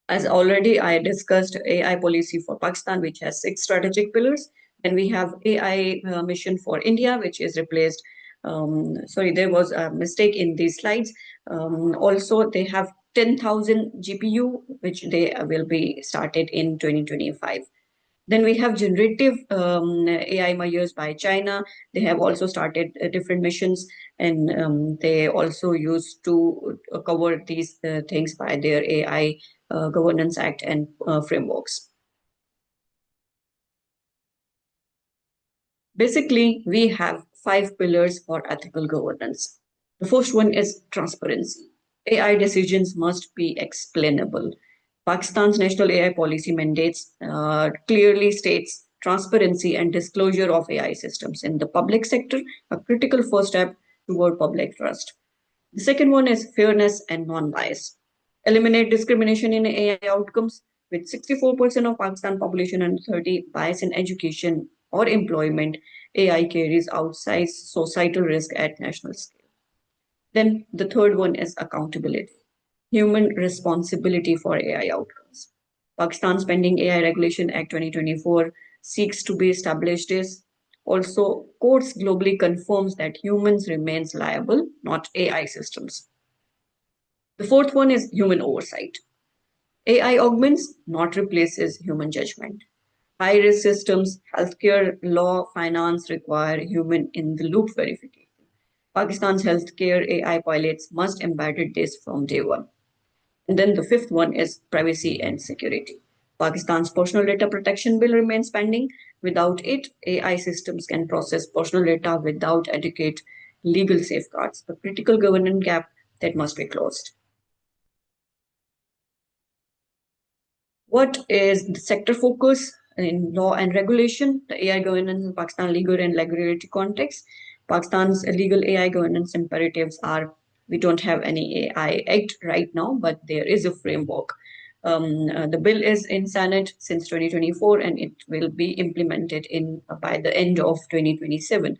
As already I discussed, AI policy for Pakistan, which has 6 strategic pillars. Then we have AI mission for India, which is replaced. Sorry, there was a mistake in these slides. Also, they have 10,000 GPU, which they will be started in 2025. Then we have generative AI measures by China. They have also started different missions, and they also used to cover these things by their AI Governance Act and frameworks. Basically, we have 5 pillars for ethical governance. The first one is transparency. AI decisions must be explainable. Pakistan's national AI policy mandates clearly states transparency and disclosure of AI systems in the public sector, a critical first step toward public trust. The second one is fairness and non-bias. Eliminate discrimination in AI outcomes. With 64% of Pakistan population under 30 bias in education or employment, AI carries outsized societal risk at national scale. Then the third one is accountability. Human responsibility for AI outcomes. Pakistan's pending AI Regulation Act 2024 seeks to be established is also courts globally confirms that humans remains liable, not AI systems. The fourth one is human oversight. AI augments, not replaces human judgment. High-risk systems, healthcare, law, finance require human in-the-loop verification. Pakistan's healthcare AI pilots must embed this from day one. And then the fifth one is privacy and security. Pakistan's personal data protection bill remains pending. Without it, AI systems can process personal data without adequate legal safeguards, a critical governance gap that must be closed. What is the sector focus in law and regulation? The AI governance in Pakistan legal and regulatory context. Pakistan's legal AI governance imperatives are, we don't have any AI Act right now, but there is a framework. The bill is in Senate since 2024, and it will be implemented by the end of 2027.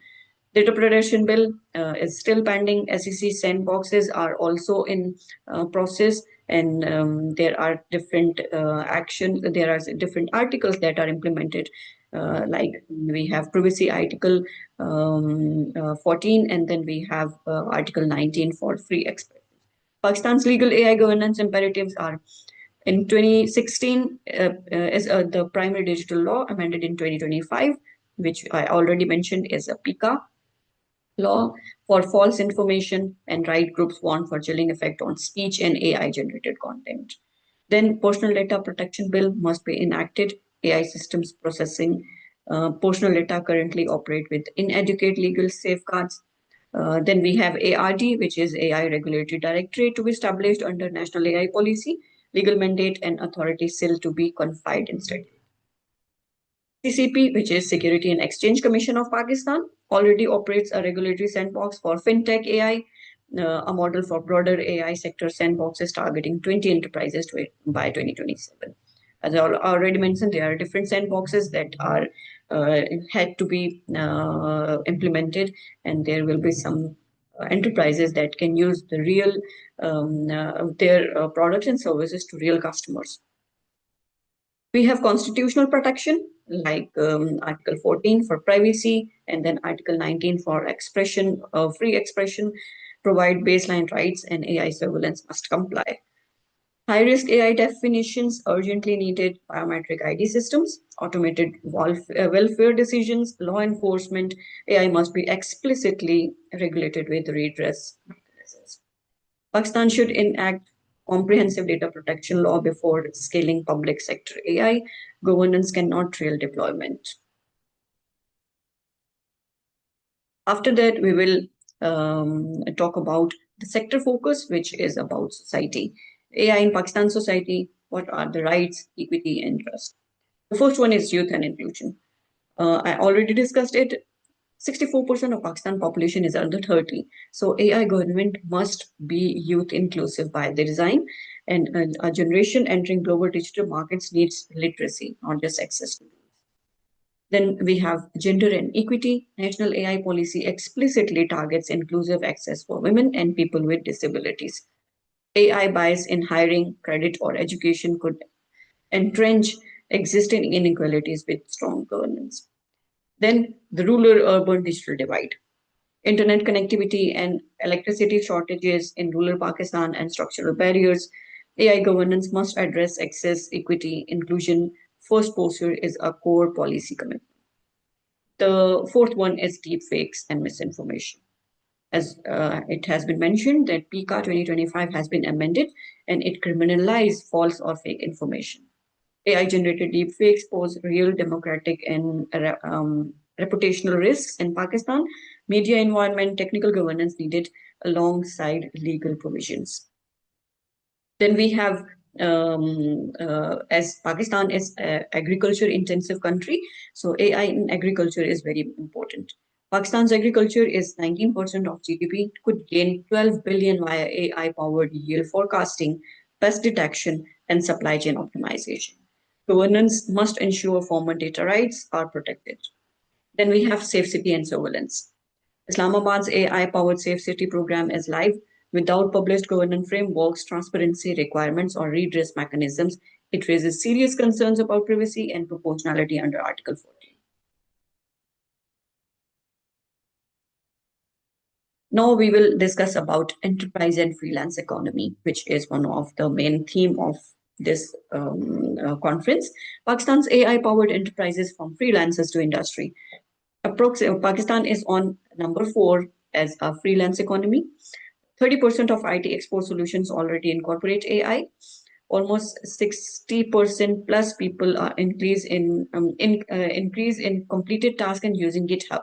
Data protection bill is still pending. SEC sandboxes are also in process, and there are different actions. There are different articles that are implemented. Like we have privacy article 14, and then we have article 19 for free expression. Pakistan's legal AI governance imperatives are in 2016 is the primary digital law amended in 2025, which I already mentioned is a PICA law for false information and right groups want for chilling effect on speech and AI generated content. Then personal data protection bill must be enacted. AI systems processing personal data currently operate with inadequate legal safeguards. Then we have ARD, which is AI Regulatory Directorate to be established under National AI Policy, legal mandate and authority still to be confined instead. CCP, which is Security and Exchange Commission of Pakistan, already operates a regulatory sandbox for fintech AI, a model for broader AI sector sandboxes targeting 20 enterprises by 2027. As I already mentioned, there are different sandboxes that are had to be implemented, and there will be some enterprises that can use the real their products and services to real customers. We have constitutional protection like Article 14 for privacy and then Article 19 for expression, free expression, provide baseline rights and AI surveillance must comply. High-risk AI definitions urgently needed biometric ID systems, automated welfare decisions, law enforcement. AI must be explicitly regulated with redress mechanisms. Pakistan should enact comprehensive data protection law before scaling public sector AI. Governance cannot trail deployment. After that, we will talk about the sector focus, which is about society. AI in Pakistan society, what are the rights, equity, and trust? The first one is youth and inclusion. I already discussed it. 64% of Pakistan population is under 30. So AI government must be youth inclusive by the design, and a generation entering global digital markets needs literacy, not just access to tools. Then we have gender and equity. National AI policy explicitly targets inclusive access for women and people with disabilities. AI bias in hiring, credit, or education could entrench existing inequalities with strong governance. Then the rural-urban digital divide. Internet connectivity and electricity shortages in rural Pakistan and structural barriers. AI governance must address access, equity, inclusion. First posture is a core policy commitment. The fourth one is deepfakes and misinformation. As it has been mentioned that PICA 2025 has been amended and it criminalized false or fake information. AI-generated deepfakes pose real democratic and reputational risks in Pakistan. Media environment, technical governance needed alongside legal provisions. Then we have, as Pakistan is an agriculture-intensive country, so AI in agriculture is very important. Pakistan's agriculture is 19% of GDP, could gain 12 billion via AI-powered yield forecasting, pest detection, and supply chain optimization. Governance must ensure farmer data rights are protected. Then we have safe city and surveillance. Islamabad's AI-powered safe city program is live. Without published governance frameworks, transparency requirements, or redress mechanisms, it raises serious concerns about privacy and proportionality under Article 14. Now we will discuss about enterprise and freelance economy, which is one of the main theme of this conference. Pakistan's AI-powered enterprises from freelancers to industry. Pakistan is on number 4 as a freelance economy. 30% of IT export solutions already incorporate AI. Almost 60% plus people are increase in completed tasks and using GitHub.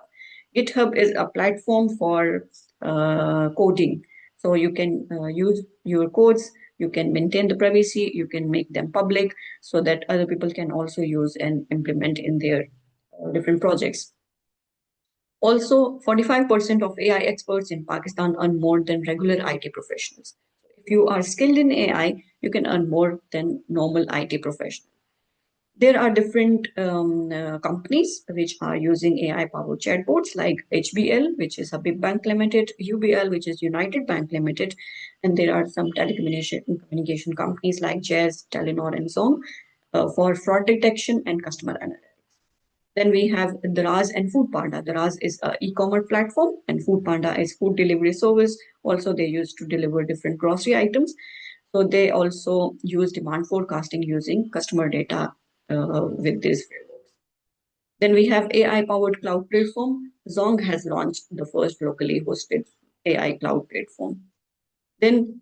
GitHub is a platform for coding. So you can use your codes, you can maintain the privacy, you can make them public so that other people can also use and implement in their different projects. Also, 45% of AI experts in Pakistan earn more than regular IT professionals. If you are skilled in AI, you can earn more than normal IT professionals. There are different companies which are using AI-powered chatbots like HBL, which is Habib Bank Limited, UBL, which is United Bank Limited, and there are some telecommunication companies like Jazz, Telenor, and so on for fraud detection and customer analytics. Then we have Daraz and Food Panda. Daraz is an e-commerce platform and Food Panda is food delivery service. Also, they use to deliver different grocery items. So they also use demand forecasting using customer data with these frameworks. Then we have AI-powered cloud platform. Zong has launched the first locally hosted AI cloud platform. Then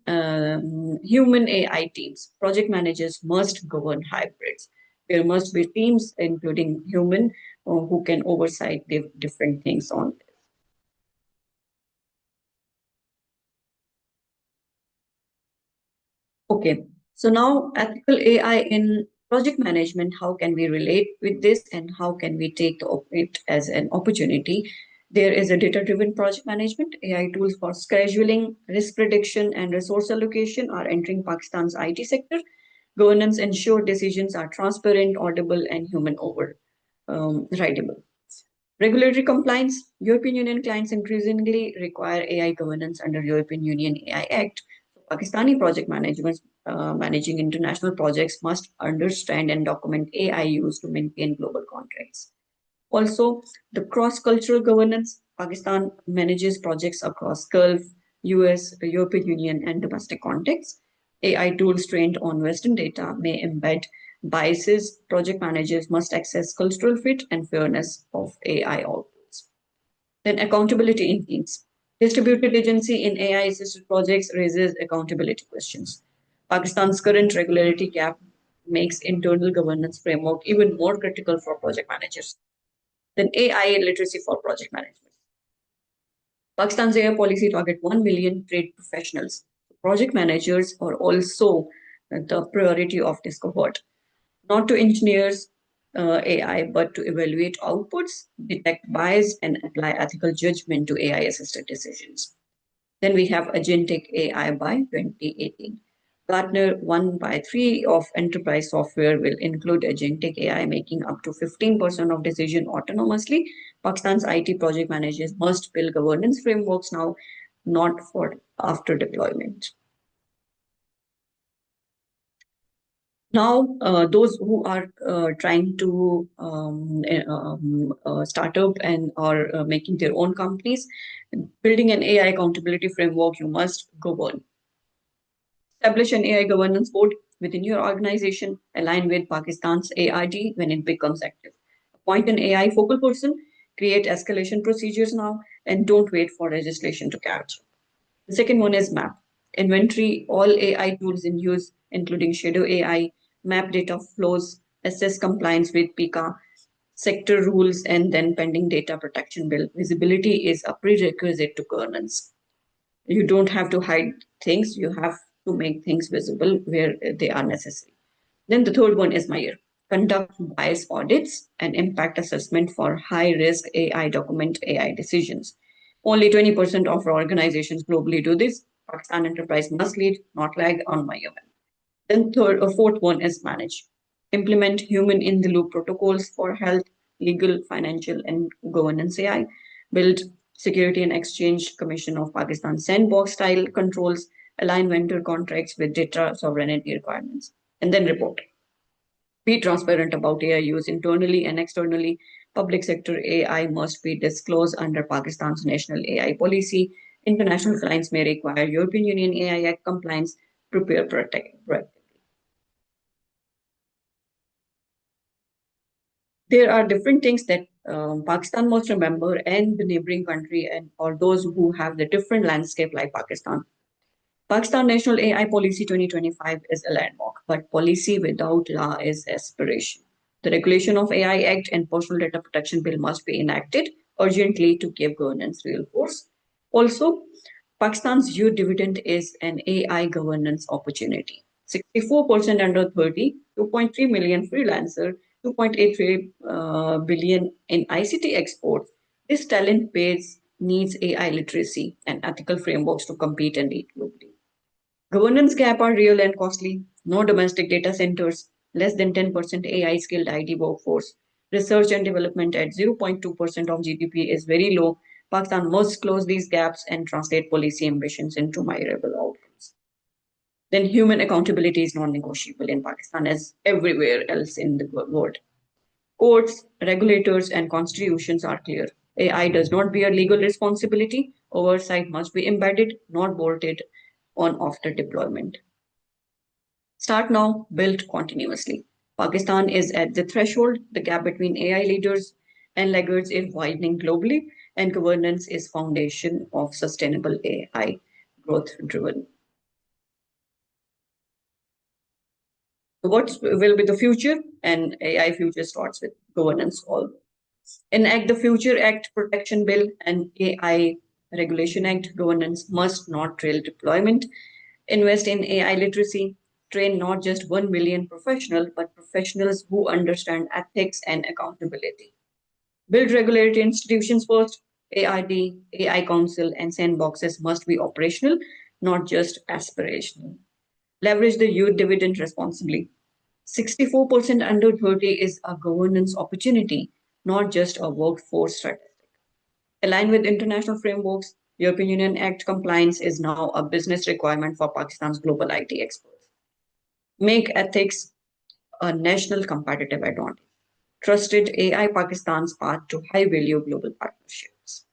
human AI teams. Project managers must govern hybrids. There must be teams, including human, who can oversight the different things on this. Okay, so now ethical AI in project management, how can we relate with this and how can we take it as an opportunity? There is a data-driven project management. AI tools for scheduling, risk prediction, and resource allocation are entering Pakistan's IT sector. Governance ensure decisions are transparent, audible, and human overridable. Regulatory compliance. European Union clients increasingly require AI governance under European Union AI Act. Pakistani project managers managing international projects must understand and document AI use to maintain global contracts. Also, the cross-cultural governance. Pakistan manages projects across Gulf, US, the European Union, and domestic contexts. AI tools trained on Western data may embed biases. Project managers must access cultural fit and fairness of AI outputs. Then accountability in teams. Distributed agency in AI-assisted projects raises accountability questions. Pakistan's current regulatory gap makes internal governance framework even more critical for project managers. Then AI literacy for project management. Pakistan's AI policy target 1 million trained professionals. Project managers are also the priority of this cohort, not to engineers AI, but to evaluate outputs, detect bias, and apply ethical judgment to AI-assisted decisions. Then we have Agentic AI by 2018. Gartner 1 by 3 of enterprise software will include agentic AI, making up to 15% of decision autonomously. Pakistan's IT project managers must build governance frameworks now, not for after deployment. Now, those who are trying to start up and are making their own companies, building an AI accountability framework, you must govern. Establish an AI governance board within your organization, align with Pakistan's ARD when it becomes active. Appoint an AI focal person, create escalation procedures now, and don't wait for legislation to catch. The second one is map. Inventory all AI tools in use, including shadow AI, map data flows, assess compliance with PICA, sector rules, and then pending data protection bill. Visibility is a prerequisite to governance. You don't have to hide things, you have to make things visible where they are necessary. Then the third one is MIRE. Conduct bias audits and impact assessment for high-risk AI document AI decisions. Only 20% of our organizations globally do this. Pakistan enterprise must lead, not lag on MIRE. Then fourth one is manage. Implement human-in-the-loop protocols for health, legal, financial, and governance AI. Build Security and Exchange Commission of Pakistan sandbox-style controls, align vendor contracts with data sovereignty requirements, and then report. Be transparent about AI use internally and externally. Public sector AI must be disclosed under Pakistan's national AI policy. International clients may require European Union AI Act compliance. Prepare proactively. There are different things that Pakistan must remember, and the neighboring country, and or those who have the different landscape like Pakistan. Pakistan National AI Policy 2025 is a landmark, but policy without law is aspiration. The Regulation of AI Act and Personal Data Protection Bill must be enacted urgently to give governance real force. Also, Pakistan's youth dividend is an AI governance opportunity. 64% under 30, 2.3 million freelancer, 2.83 billion in ICT exports. This talent base needs AI literacy and ethical frameworks to compete and lead globally. Governance gap are real and costly. No domestic data centers, less than 10% AI skilled IT workforce. Research and development at 0.2% of GDP is very low. Pakistan must close these gaps and translate policy ambitions into measurable outcomes. Then human accountability is non-negotiable in Pakistan as everywhere else in the world. Courts, regulators, and constitutions are clear. AI does not bear legal responsibility. Oversight must be embedded, not bolted on after deployment. Start now, build continuously. Pakistan is at the threshold. The gap between AI leaders and laggards is widening globally, and governance is foundation of sustainable AI growth driven. What will be the future? And AI future starts with governance all. Enact the Future Act Protection Bill and AI Regulation Act. Governance must not trail deployment. Invest in AI literacy. Train not just 1 million professionals, but professionals who understand ethics and accountability. Build regulatory institutions first. ARD, AI Council, and sandboxes must be operational, not just aspirational. Leverage the youth dividend responsibly. 64% under 30 is a governance opportunity. not just a workforce statistic. Aligned with international frameworks, European Union Act compliance is now a business requirement for Pakistan's global IT experts. Make ethics a national competitive advantage. Trusted AI Pakistan's path to high value global partnerships.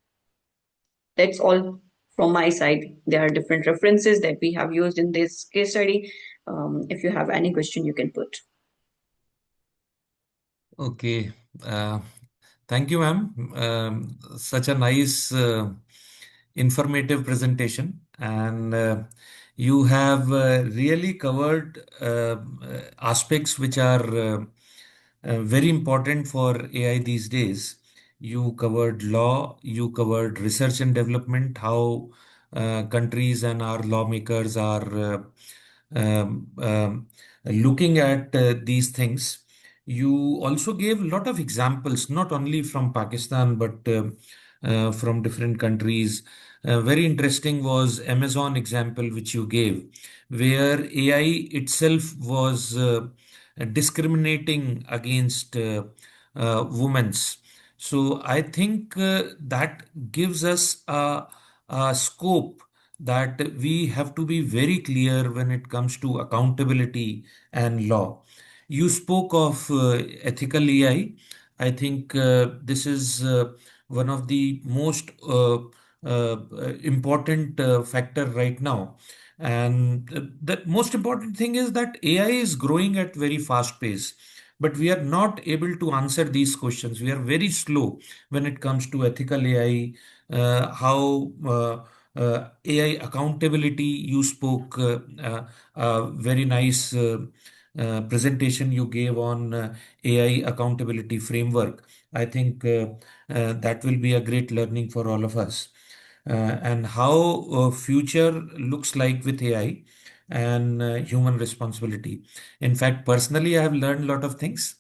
That's all from my side. There are different references that we have used in this case study. If you have any question, you can put. Okay. Thank you, ma'am. Such a nice, informative presentation, and you have really covered aspects which are very important for AI these days. You covered law, you covered research and development, how countries and our lawmakers are looking at these things. You also gave a lot of examples, not only from Pakistan, but from different countries. Very interesting was Amazon example, which you gave, where AI itself was discriminating against women's. So I think that gives us a scope that we have to be very clear when it comes to accountability and law. You spoke of ethical AI. I think this is one of the most important factor right now. And the most important thing is that AI is growing at very fast pace, but we are not able to answer these questions. We are very slow when it comes to ethical AI, how AI accountability. You spoke very nice presentation you gave on AI accountability framework. I think that will be a great learning for all of us. And how future looks like with AI and human responsibility. In fact, personally, I have learned a lot of things.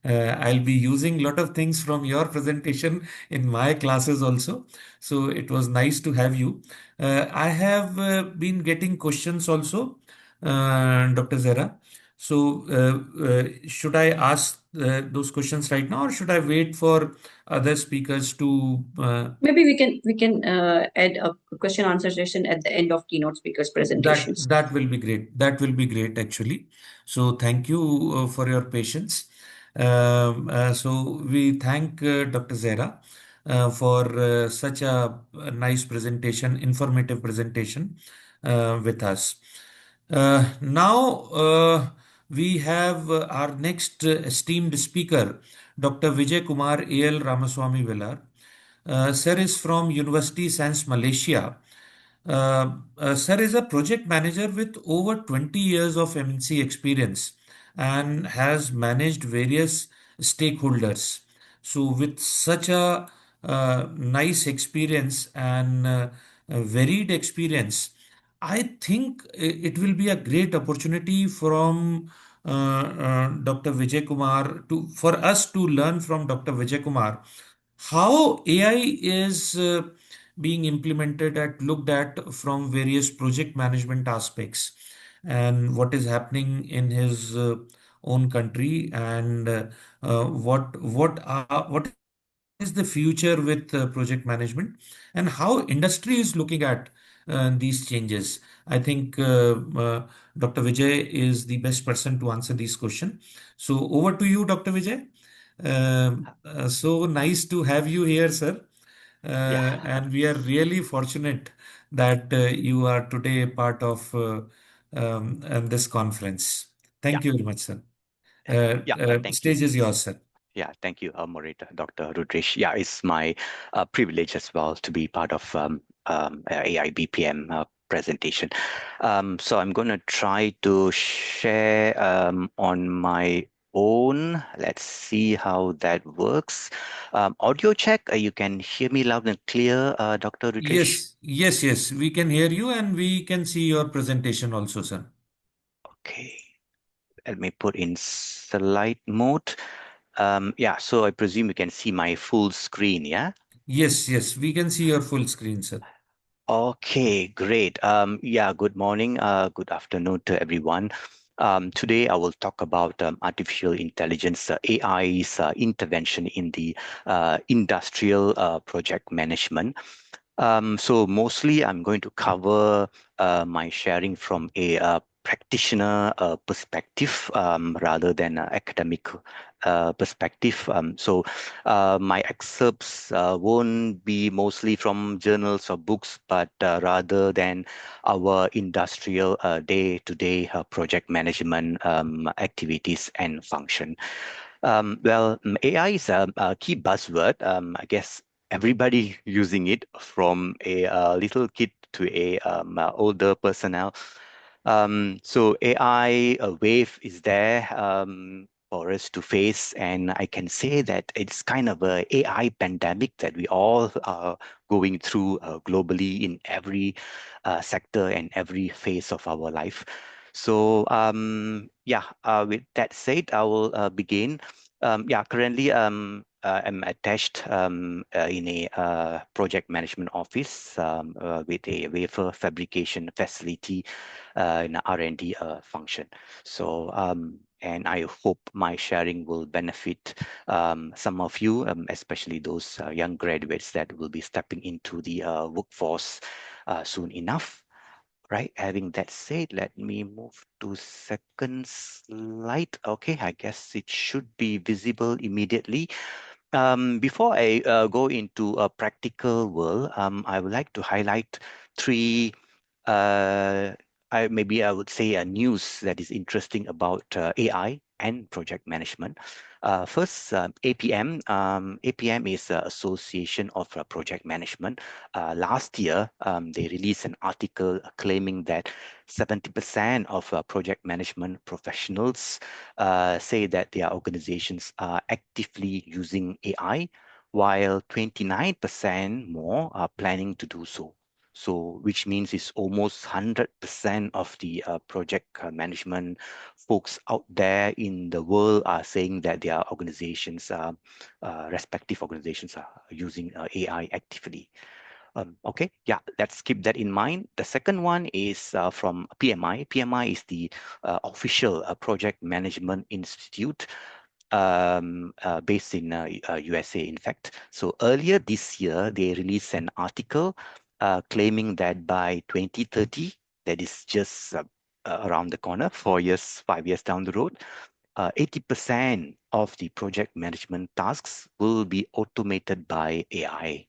I'll be using a lot of things from your presentation in my classes also. So it was nice to have you. I have been getting questions also, Dr. Zahra. So should I ask those questions right now, or should I wait for other speakers to? Maybe we can add a question answer session at the end of keynote speakers presentations. That will be great. That will be great, actually. So thank you for your patience. So we thank Dr. Zahra for such a nice presentation, informative presentation with us. Now we have our next esteemed speaker, Dr. Vijayakumar A.L. Ramasamy Velar. Sir is from Universiti Sains, Malaysia. Sir is a project manager with over 20 years of MNC experience and has managed various stakeholders. So, with such a nice experience and a varied experience, I think it will be a great opportunity from Dr. Vijay Kumar for us to learn from Dr. Vijay Kumar how AI is being implemented at looked at from various project management aspects, and what is happening in his own country, and what is the future with project management, and how industry is looking at these changes. I think Dr. Vijay is the best person to answer these questions. So over to you, Dr. Vijay. So nice to have you here, sir. And we are really fortunate that you are today part of this conference. Thank you very much, sir. Thank Stage you. is yours, sir. Yeah, thank you, moderator, Dr. Rudresh. Yeah, it's my privilege as well to be part of AIBPM presentation. So I'm going to try to share on my own. Let's see how that works. Audio check. You can hear me loud and clear, Dr. Rudresh? Yes. We can hear you and we can see your presentation also, sir. Okay. Let me put in slide mode. Yeah, so I presume you can see my full screen, yeah? Yes, we can see your full screen, sir. Okay, great. Yeah, good morning, good afternoon to everyone. Today, I will talk about artificial intelligence, AI's intervention in the industrial project management. So mostly I'm going to cover my sharing from a practitioner perspective rather than an academic perspective. My excerpts won't be mostly from journals or books, but rather than our industrial day-to-day project management activities and function. AI is a key buzzword. I guess everybody using it from a little kid to a older personnel. So AI wave is there for us to face, and I can say that it's kind of a AI pandemic that we all are going through globally in every sector and every phase of our life. So with that said, I will begin. Currently I'm attached in a project management office with a wafer fabrication facility in a R&D function. So and I hope my sharing will benefit some of you, especially those young graduates that will be stepping into the workforce soon enough. Right, having that said, let me move to second slide. Okay, I guess it should be visible immediately. Before I go into a practical world, I would like to highlight three, maybe I would say a news that is interesting about AI and project management. First, APM. APM is the Association of Project Management. Last year, they released an article claiming that 70% of project management professionals say that their organizations are actively using AI, while 29% more are planning to do so. So, which means it's almost 100% of the project management folks out there in the world are saying that their organizations, respective organizations, are using AI actively. Okay, yeah, let's keep that in mind. The second one is from PMI. PMI is the official project management institute based in USA, in fact. So earlier this year, they released an article claiming that by 2030, that is just around the corner, 4 years, 5 years down the road, 80% of the project management tasks will be automated by AI.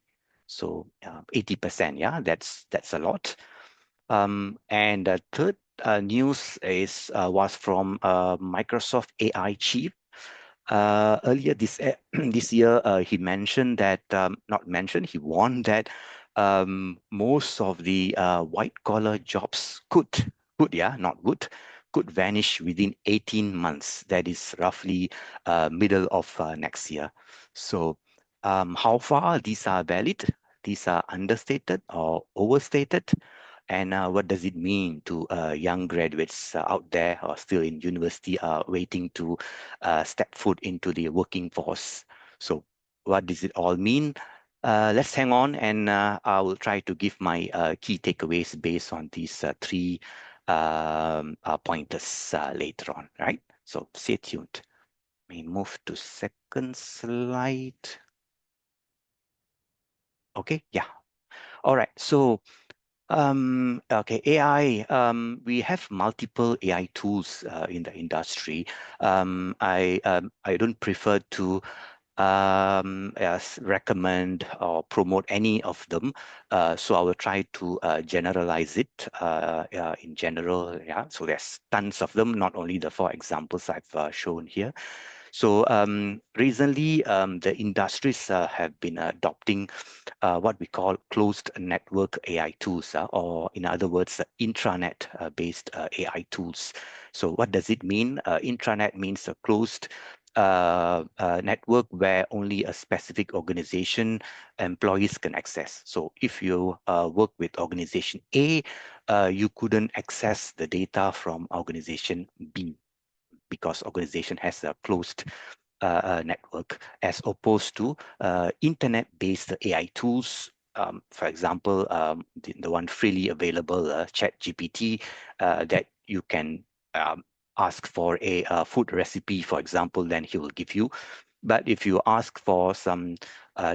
So 80%, yeah, that's a lot. And the third news was from Microsoft AI chief. Earlier this year, he mentioned that, not mentioned, he warned that most of the white collar jobs could vanish within 18 months. That is roughly middle of next year. So how far these are valid? These are understated or overstated? And what does it mean to young graduates out there or still in university waiting to step foot into the working force? So what does it all mean? Let's hang on, and I will try to give my key takeaways based on these three pointers later on, right? So stay tuned. Let me move to second slide. Okay, yeah. All right, so okay, AI. We have multiple AI tools in the industry. I don't prefer to recommend or promote any of them. So I will try to generalize it in general. Yeah. So there's tons of them, not only the four examples I've shown here. So recently, the industries have been adopting what we call closed network AI tools, or in other words, intranet-based AI tools. So what does it mean? Intranet means a closed network where only a specific organization employees can access. So if you work with organization A, you couldn't access the data from organization B, because organization has a closed network, as opposed to internet-based AI tools. For example, the one freely available, ChatGPT, that you can ask for a food recipe, for example, then he will give you. But if you ask for some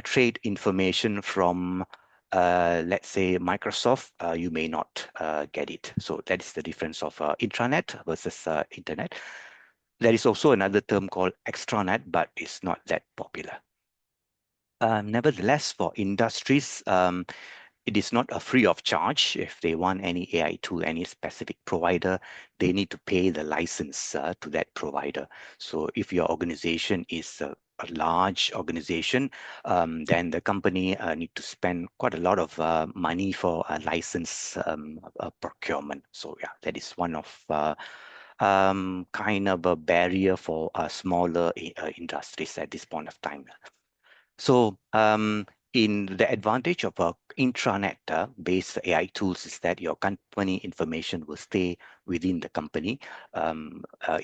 trade information from, let's say, Microsoft, you may not get it. So that is the difference of intranet versus internet. There is also another term called extranet, but it's not that popular. Nevertheless, for industries, it is not a free of charge. If they want any AI tool, any specific provider, they need to pay the license to that provider. So if your organization is a large organization, then the company need to spend quite a lot of money for a license procurement. So yeah, that is one of kind of a barrier for smaller industries at this point of time. So in the advantage of a intranet-based AI tools is that your company information will stay within the company.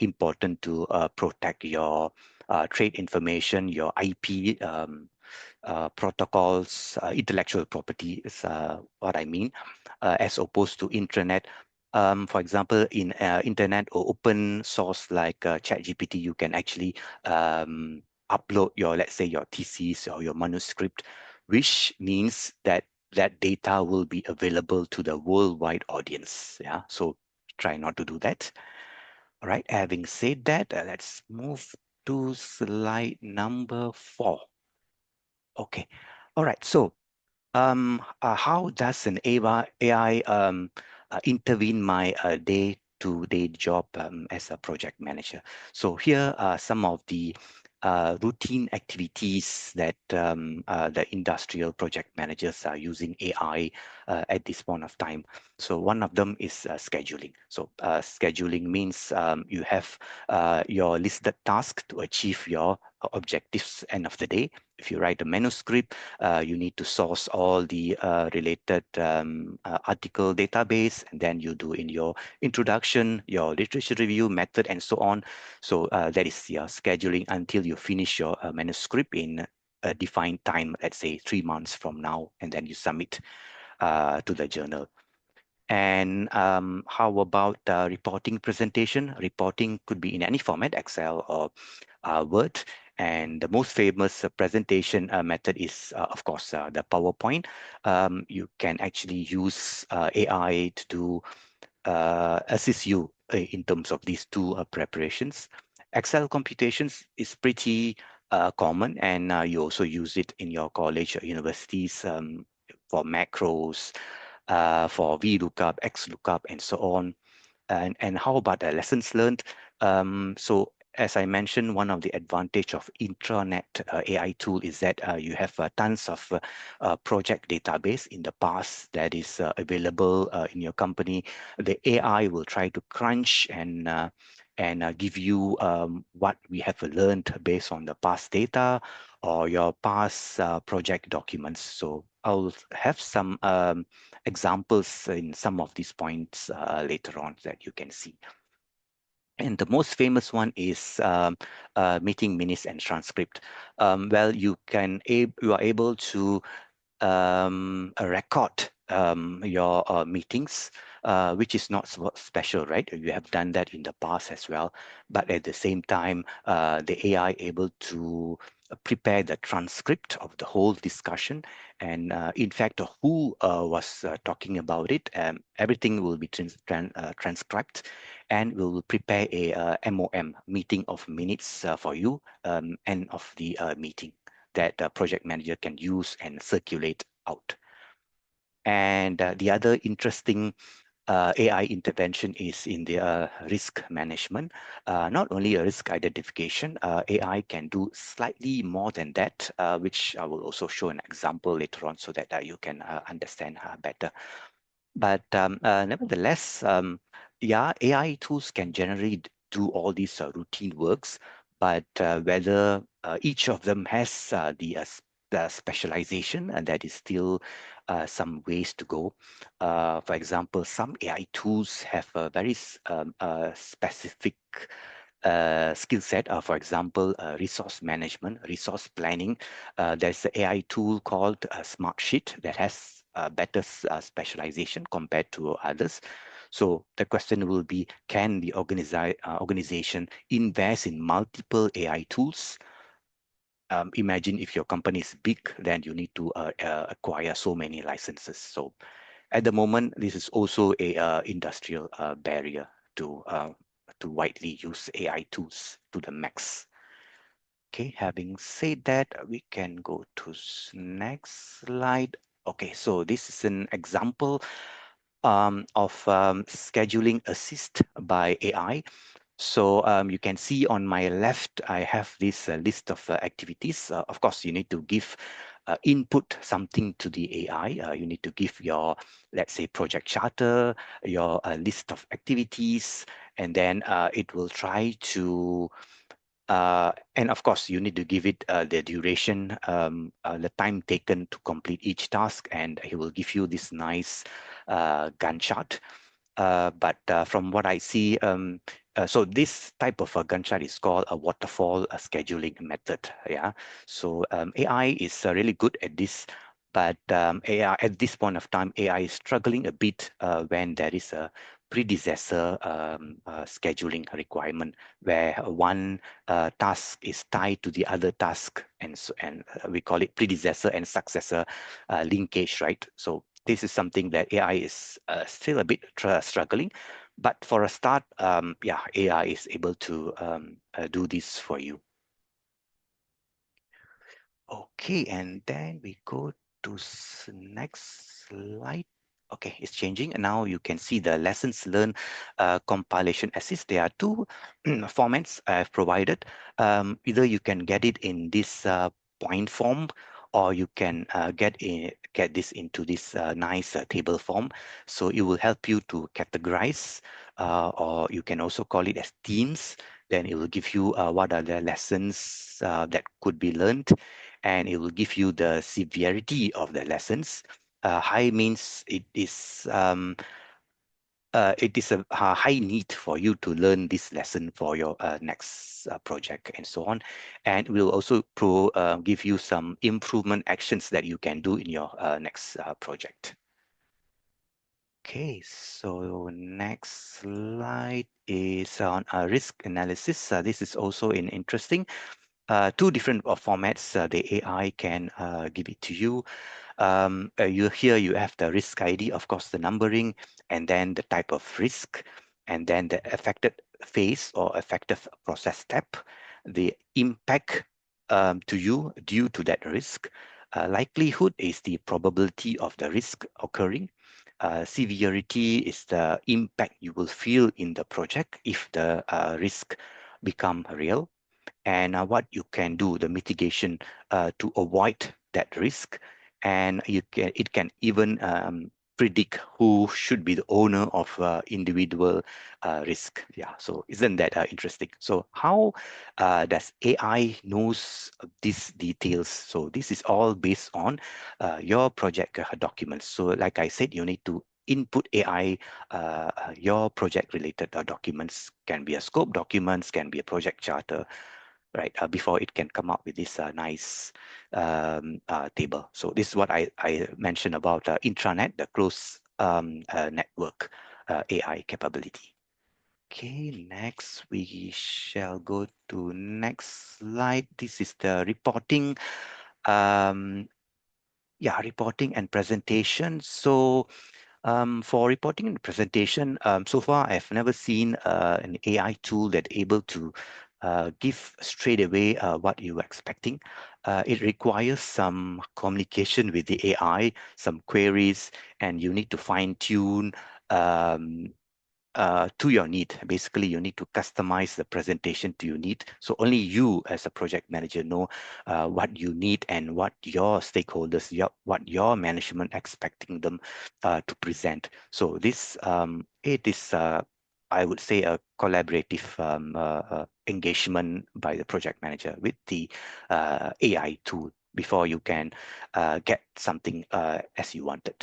Important to protect your trade information, your IP protocols, intellectual property is what I mean, as opposed to intranet. For example, in internet or open source like ChatGPT, you can actually upload your, let's say, your thesis or your manuscript, which means that that data will be available to the worldwide audience. Yeah, so try not to do that. All right, having said that, let's move to slide number 4. Okay, all right, so how does an AI intervene my day-to-day job as a project manager? So here are some of the routine activities that the industrial project managers are using AI at this point of time. So one of them is scheduling. So scheduling means you have your listed task to achieve your objectives end of the day. If you write a manuscript, you need to source all the related article database, and then you do in your introduction, your literature review method, and so on. So that is your scheduling until you finish your manuscript in a defined time, let's say 3 months from now, and then you submit to the journal. And how about reporting presentation? Reporting could be in any format, Excel or Word. And the most famous presentation method is, of course, the PowerPoint. You can actually use AI to assist you in terms of these two preparations. Excel computations is pretty common, and you also use it in your college or universities for macros, for VLOOKUP, XLOOKUP, and so on. And how about the lessons learned? So as I mentioned, one of the advantage of intranet AI tool is that you have tons of project database in the past that is available in your company. The AI will try to crunch and give you what we have learned based on the past data or your past project documents. So I'll have some examples in some of these points later on that you can see. And the most famous one is meeting minutes and transcript. Well, you are able to record your meetings, which is not so special, right? You have done that in the past as well. But at the same time, the AI able to prepare the transcript of the whole discussion. And in fact, who was talking about it, everything will be transcribed, and we'll prepare a MOM, meeting of minutes for you, end of the meeting, that the project manager can use and circulate out. And the other interesting AI intervention is in the risk management. Not only a risk identification, AI can do slightly more than that, which I will also show an example later on so that you can understand better. But nevertheless, yeah, AI tools can generally do all these routine works, but whether each of them has the specialization, and that is still some ways to go. For example, some AI tools have a very specific skill set. For example, resource management, resource planning. There's an AI tool called Smartsheet that has better specialization compared to others. So the question will be, can the organization invest in multiple AI tools? Imagine if your company is big, then you need to acquire so many licenses. So at the moment, this is also a industrial barrier to widely use AI tools to the max. Okay, having said that, we can go to next slide. Okay, so this is an example of scheduling assist by AI. So you can see on my left, I have this list of activities. Of course, you need to give input something to the AI. You need to give your, let's say, project charter, your list of activities, and then it will try to and of course, you need to give it the duration, the time taken to complete each task, and he will give you this nice Gantt chart. But from what I see, so this type of a Gantt chart is called a waterfall scheduling method. Yeah. So AI is really good at this, but AI at this point of time, AI is struggling a bit when there is a predecessor scheduling requirement where one task is tied to the other task, and so, we call it predecessor and successor linkage, right? So this is something that AI is still a bit struggling, but for a start, yeah, AI is able to do this for you. Okay, and then we go to next slide. Okay, it's changing. And now you can see the lessons learned compilation assist. There are two formats I've provided. Either you can get it in this point form, or you can get this into this nice table form. So it will help you to categorize, or you can also call it as themes. Then it will give you what are the lessons that could be learned, and it will give you the severity of the lessons. High means it is a high need for you to learn this lesson for your next project and so on. And we'll also give you some improvement actions that you can do in your next project. Okay, so next slide is on risk analysis. This is also interesting. Two different formats the AI can give it to you. Here you have the risk ID, of course, the numbering, and then the type of risk, and then the affected phase or affected process step, the impact to you due to that risk. Likelihood is the probability of the risk occurring. Severity is the impact you will feel in the project if the risk become real, and what you can do, the mitigation to avoid that risk. And it can even predict who should be the owner of individual risk. Yeah, so isn't that interesting? So how does AI knows these details? So this is all based on your project documents. So like I said, you need to input AI, your project related documents, can be a scope documents, can be a project charter, right? Before it can come up with this nice table. So this is what I mentioned about intranet, the closed network AI capability. Okay, next we shall go to next slide. This is the reporting. Yeah, reporting and presentation. So for reporting and presentation, so far I've never seen an AI tool that able to give straight away what you were expecting. It requires some communication with the AI, some queries, and you need to fine tune to your need. Basically, you need to customize the presentation to your need. So only you as a project manager know what you need and what your stakeholders, what your management expecting them to present. So this, it is, I would say, a collaborative engagement by the project manager with the AI tool before you can get something as you wanted.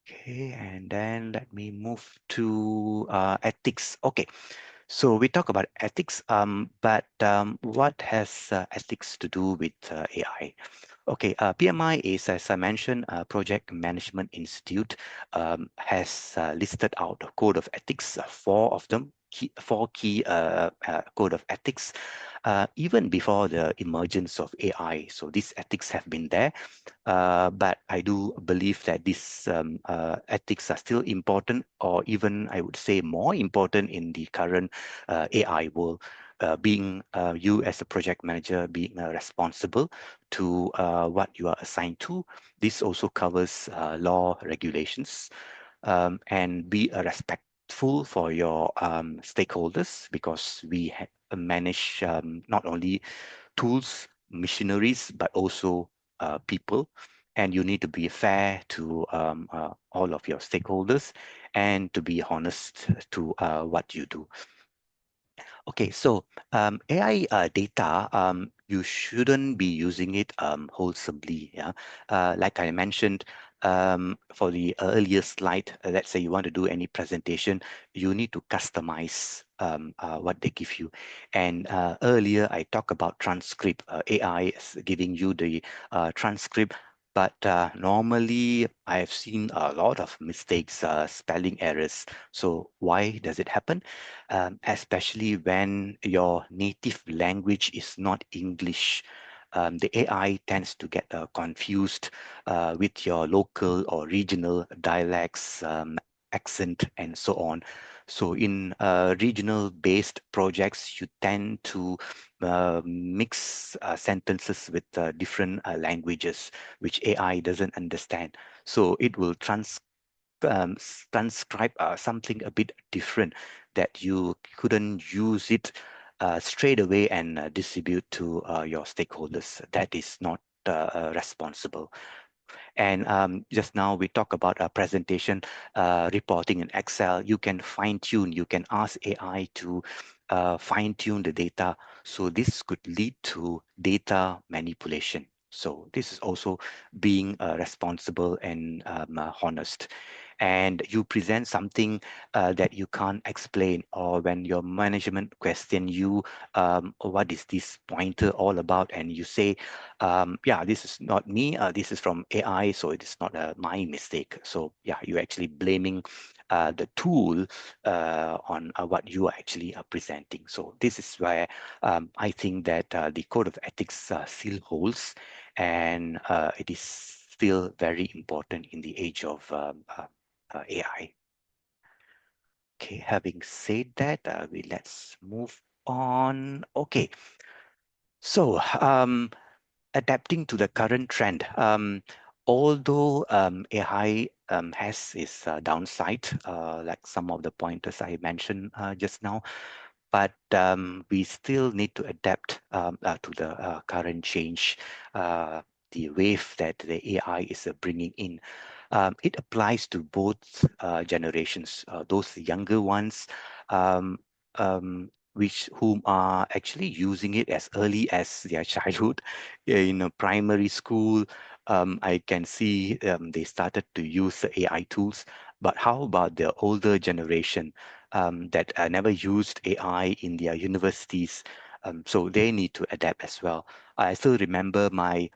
Okay, and then let me move to ethics. Okay, So we talk about ethics, but what has ethics to do with AI? Okay, PMI is, as I mentioned, Project Management Institute has listed out a code of ethics, four of them, four key code of ethics, even before the emergence of AI. So these ethics have been there, but I do believe that these ethics are still important, or even I would say more important in the current AI world. Being you as a project manager, being responsible to what you are assigned to. This also covers law regulations, and be respectful for your stakeholders, because we manage not only tools, machineries, but also people. And you need to be fair to all of your stakeholders, and to be honest to what you do. Okay, so AI data, you shouldn't be using it wholesomely. Yeah, like I mentioned for the earlier slide, let's say you want to do any presentation, you need to customize what they give you. And earlier I talked about transcript. AI is giving you the transcript. But normally, I've seen a lot of mistakes, spelling errors. So why does it happen? Especially when your native language is not English. The AI tends to get confused with your local or regional dialects, accent, and so on. So in regional based projects, you tend to mix sentences with different languages, which AI doesn't understand. So it will transcribe something a bit different, that you couldn't use it straight away and distribute to your stakeholders. That is not responsible. And just now we talk about a presentation reporting in Excel. You can fine tune, you can ask AI to fine tune the data. So this could lead to data manipulation. So this is also being responsible and honest. And you present something that you can't explain, or when your management question you, what is this pointer all about? And you say, yeah, this is not me, this is from AI, so it is not my mistake. So yeah, you're actually blaming the tool on what you are actually presenting. So this is where I think that the code of ethics still holds, and it is still very important in the age of AI. Okay, having said that, let's move on. Okay, so adapting to the current trend. Although AI has its downside, like some of the pointers I mentioned just now, but we still need to adapt to the current change, the wave that the AI is bringing in. It applies to both generations, those younger ones, um, which whom are actually using it as early as their childhood. In a primary school, I can see they started to use the AI tools. But how about the older generation that never used AI in their universities? So they need to adapt as well. I still remember my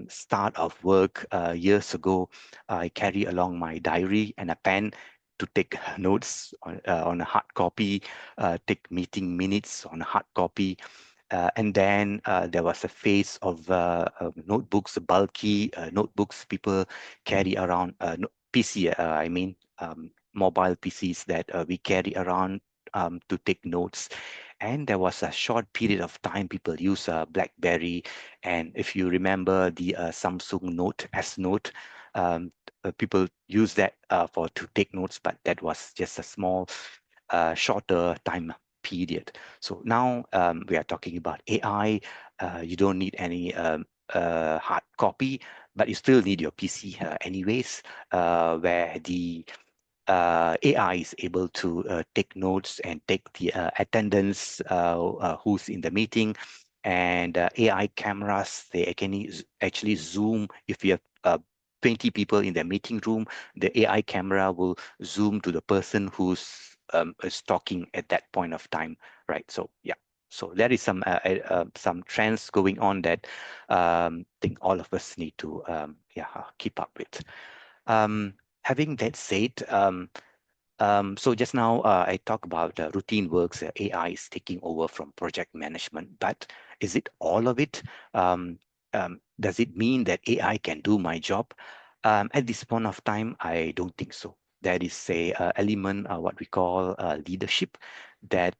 start of work years ago. I carry along my diary and a pen to take notes on a hard copy, take meeting minutes on a hard copy. And then there was a phase of notebooks, bulky notebooks people carry around, PC, I mean, mobile PCs that we carry around to take notes. And there was a short period of time people use BlackBerry. And if you remember the Samsung Note, S Note, people use that for to take notes, but that was just a small, shorter time period. So now we are talking about AI. You don't need any hard copy, but you still need your PC anyways, where the AI is able to take notes and take the attendance, who's in the meeting, and AI cameras, they can actually zoom. If you have 20 people in the meeting room, the AI camera will zoom to the person who's is talking at that point of time, right? So yeah, so there is some trends going on that think all of us need to keep up with. Having that said, so just now I talked about routine works. AI is taking over from project management, but is it all of it? Does it mean that AI can do my job? At this point of time, I don't think so. There is a element, what we call leadership, that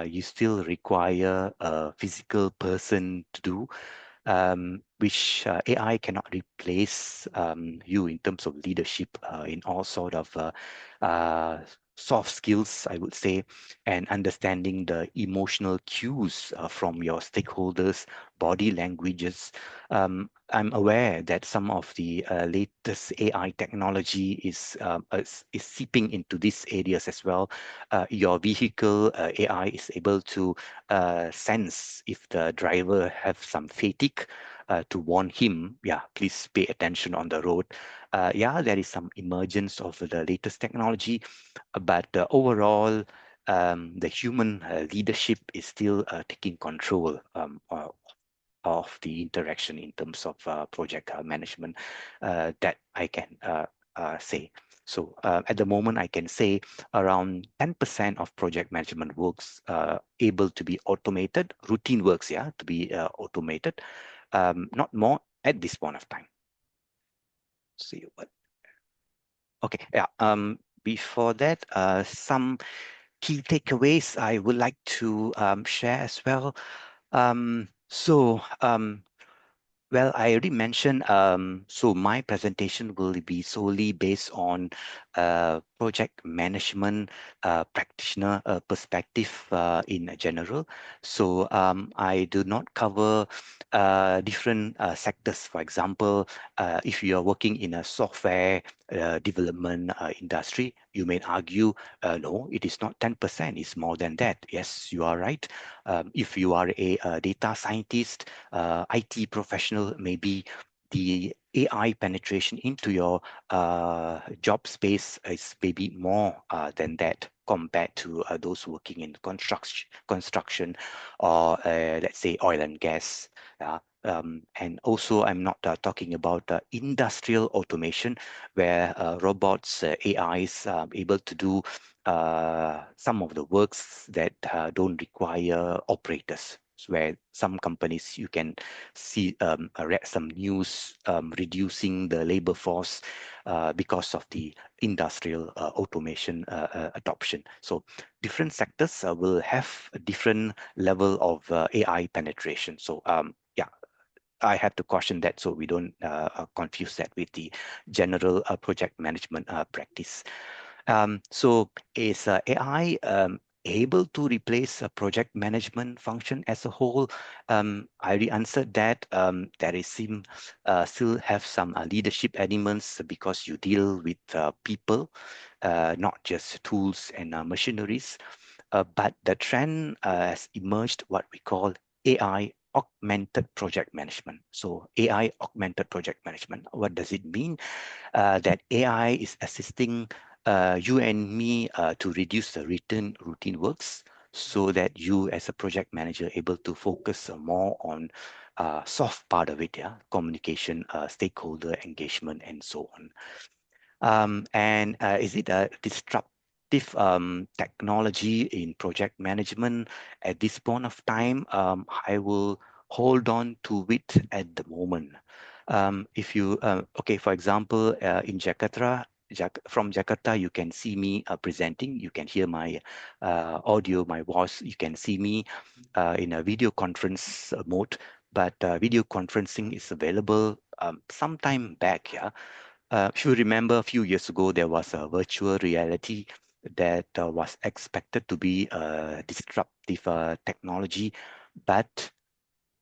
you still require a physical person to do, which AI cannot replace you in terms of leadership in all sort of soft skills, I would say, and understanding the emotional cues from your stakeholders, body languages. I'm aware that some of the latest AI technology is seeping into these areas as well. Your vehicle AI is able to sense if the driver have some fatigue to warn him, yeah, please pay attention on the road. Yeah, there is some emergence of the latest technology, but overall, the human leadership is still taking control of the interaction in terms of project management that I can say. So at the moment, I can say around 10% of project management works able to be automated, routine works, yeah, to be automated, not more at this point of time. See what? Okay, yeah. Before that, some key takeaways I would like to share as well. Well, I already mentioned, so my presentation will be solely based on project management practitioner perspective in general. So I do not cover different sectors. For example, if you are working in a software development industry, you may argue, no, it is not 10%, it's more than that. Yes, you are right. If you are a data scientist, IT professional, maybe the AI penetration into your job space is maybe more than that compared to those working in construction or let's say oil and gas. And also, I'm not talking about industrial automation, where robots, AIs able to do some of the works that don't require operators. Where some companies you can see read some news reducing the labor force because of the industrial automation adoption. So different sectors will have a different level of AI penetration. So yeah, I have to caution that so we don't confuse that with the general project management practice. So is AI able to replace a project management function as a whole? I already answered that. There is still have some leadership elements because you deal with people, not just tools and machineries. But the trend has emerged what we call AI augmented project management. So AI augmented project management, what does it mean? That AI is assisting you and me to reduce the routine works so that you as a project manager able to focus more on soft part of it, yeah, communication, stakeholder engagement, and so on. And is it a disruptive technology in project management at this point of time? I will hold on to it at the moment. If you, okay, for example, in Jakarta, from Jakarta, you can see me presenting. You can hear my audio, my voice. You can see me in a video conference mode. But video conferencing is available sometime back, yeah. If you remember, a few years ago, there was a virtual reality that was expected to be a disruptive technology, but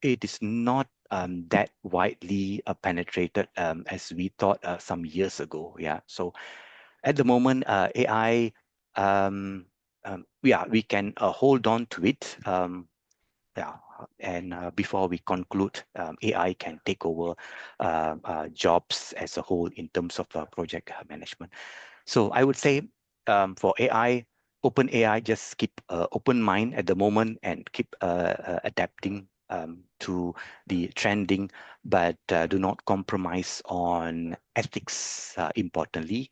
it is not that widely penetrated as we thought some years ago. Yeah. So at the moment, AI, yeah, we can hold on to it. Yeah, and before we conclude, AI can take over jobs as a whole in terms of project management. So I would say for AI, OpenAI just keep open mind at the moment and keep adapting to the trending, but do not compromise on ethics, importantly.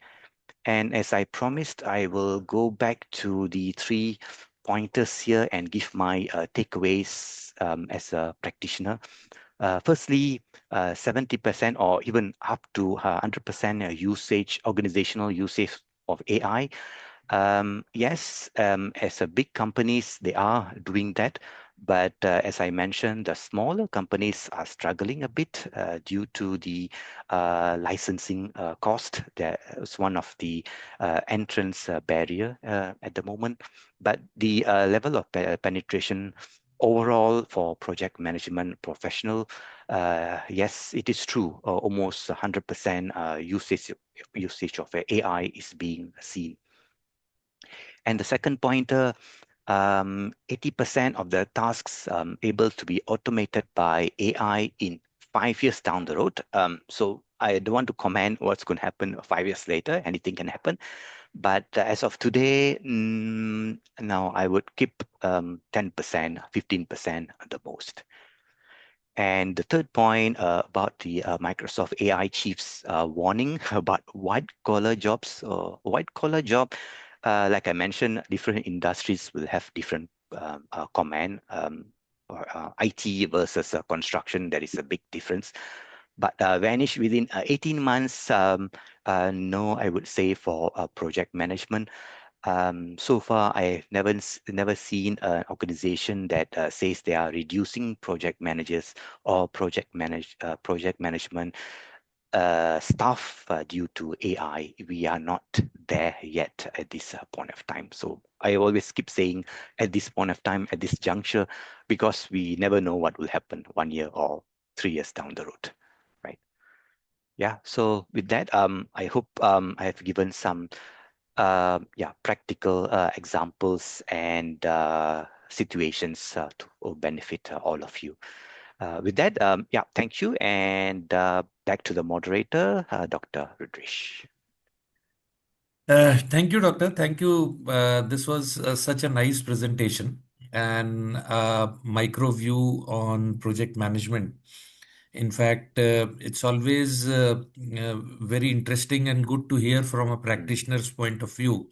And as I promised, I will go back to the 3 pointers here and give my takeaways as a practitioner. Firstly, 70% or even up to 100% usage, organizational usage of AI. Yes, as a big companies, they are doing that. But as I mentioned, the smaller companies are struggling a bit due to the licensing cost. That is one of the entrance barrier at the moment. But the level of penetration overall for project management professional, yes, it is true. Almost 100% usage of AI is being seen. And the second pointer, 80% of the tasks able to be automated by AI in 5 years down the road. So I don't want to comment what's going to happen 5 years later. Anything can happen. But as of today, now I would keep 10%, 15% the most. And the third point about the Microsoft AI chief's warning about white-collar jobs. White-collar job, like I mentioned, different industries will have different comment. IT versus construction, there is a big difference. But vanish within 18 months, no, I would say for project management. So far, I've never seen an organization that says they are reducing project managers or project management staff due to AI. We are not there yet at this point of time. So I always keep saying at this point of time, at this juncture, because we never know what will happen 1 year or 3 years down the road, right? Yeah. So with that, I hope I have given some practical examples and situations to benefit all of you. With that, thank you. And back to the moderator, Dr. Rudrish. Thank you, Doctor. Thank you. This was such a nice presentation and micro view on project management. In fact, it's always very interesting and good to hear from a practitioner's point of view.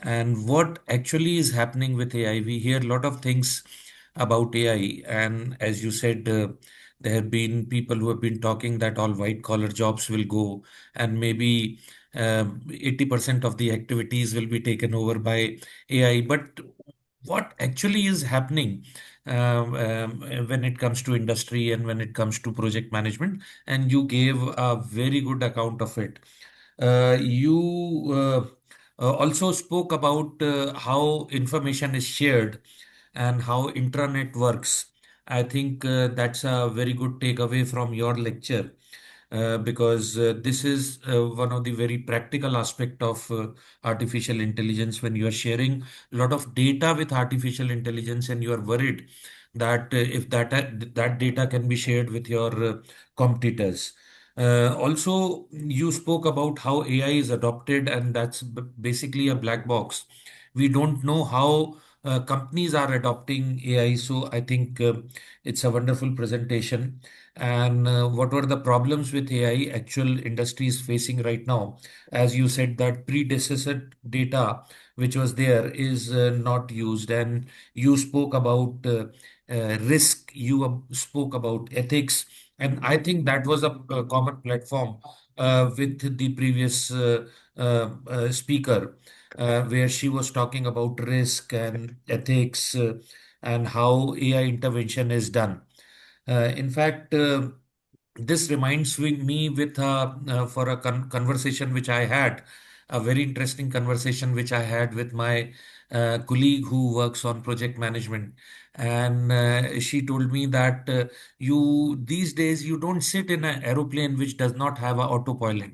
And what actually is happening with AI, we hear a lot of things about AI. And as you said, there have been people who have been talking that all white collar jobs will go, and maybe 80% of the activities will be taken over by AI. But what actually is happening when it comes to industry and when it comes to project management? And you gave a very good account of it. You also spoke about how information is shared and how intranet works. I think that's a very good takeaway from your lecture. Because this is one of the very practical aspect of artificial intelligence. When you are sharing a lot of data with artificial intelligence and you are worried that if that data can be shared with your competitors. Also, you spoke about how AI is adopted, and that's basically a black box. We don't know how companies are adopting AI. So I think it's a wonderful presentation. And what were the problems with AI actual industry is facing right now? As you said, that predecessor data which was there is not used, and you spoke about risk, you spoke about ethics, and I think that was a common platform with the previous speaker, where she was talking about risk and ethics and how AI intervention is done. In fact, this reminds me with for a conversation which I had, a very interesting conversation which I had with my colleague who works on project management, and she told me that you these days you don't sit in an aeroplane which does not have a autopilot.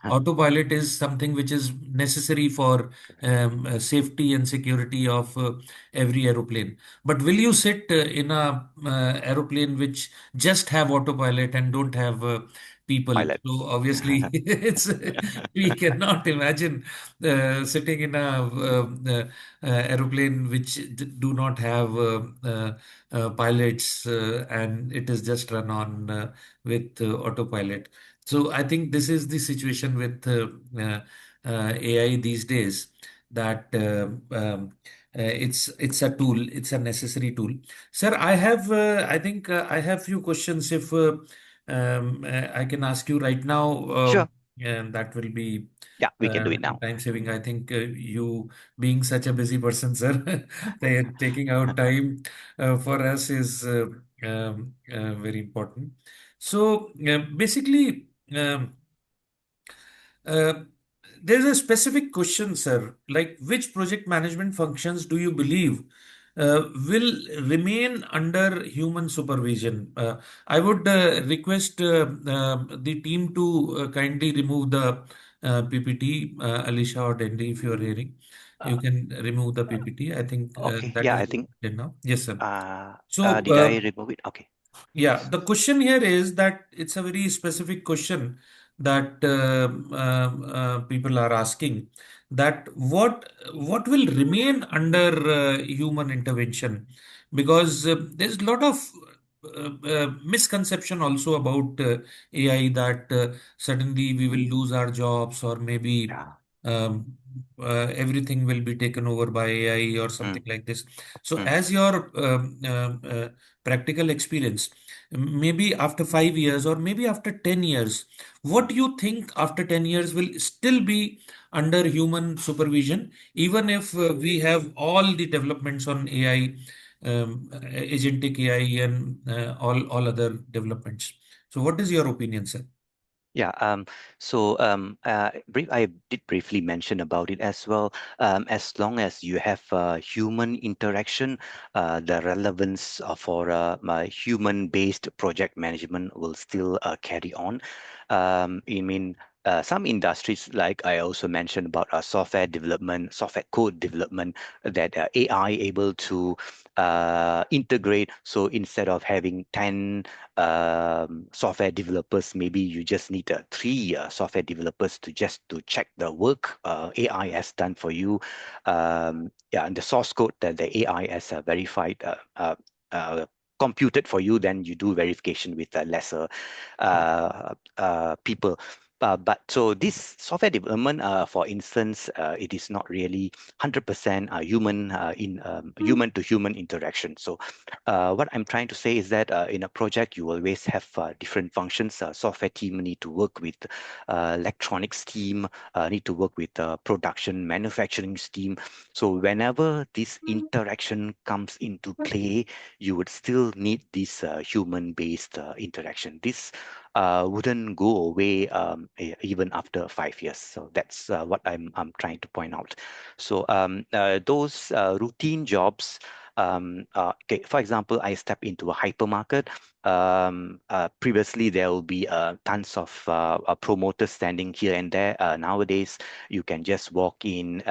Autopilot is something which is necessary for safety and security of every aeroplane. But will you sit in a aeroplane which just have autopilot and don't have people. Pilot. So obviously, we cannot imagine sitting in a aeroplane which do not have pilots, and it is just run on with autopilot. So I think this is the situation with AI these days, that it's a tool, it's a necessary tool. Sir, I think I have few questions. If I can ask you right now, Sure. and that will be Yeah, we can do it now. time saving. I think you being such a busy person, sir, taking out time for us is very important. So basically, uh, there's a specific question, sir, like which project management functions do you believe will remain under human supervision? I would request the team to kindly remove the PPT, Alicia or Dendi, if you are hearing. You can remove the PPT. I think Okay. that Yeah, is I think. done now. Yes, sir. So, Did I remove it? Okay. yeah, the question here is that it's a very specific question that people are asking, that what will remain under human intervention, because there's a lot of misconception also about AI, that suddenly we will lose our jobs, or maybe Yeah. everything will be taken over by AI or something Mm, like this. So, mm. as your practical experience, maybe after 5 years or maybe after 10 years, what do you think after 10 years will still be under human supervision, even if we have all the developments on AI, agentic AI, and all other developments? So, what is your opinion, sir? Yeah, I did briefly mention about it as well. As long as you have human interaction, the relevance for my human-based project management will still carry on. I mean, some industries, like I also mentioned about software development, software code development, that AI able to integrate. So instead of having 10 software developers, maybe you just need three software developers to check the work AI has done for you. Yeah, and the source code that the AI has verified, computed for you, then you do verification with lesser people. But so this software development, for instance, it is not really 100% human in human to human interaction. So what I'm trying to say is that in a project, you always have different functions. Software team need to work with electronics team, need to work with production, manufacturing team. So whenever this interaction comes into play, you would still need this human-based interaction. This wouldn't go away even after 5 years. So that's what I'm trying to point out. So those routine jobs, okay, for example, I step into a hypermarket. Previously, there will be tons of promoters standing here and there. Nowadays, you can just walk in,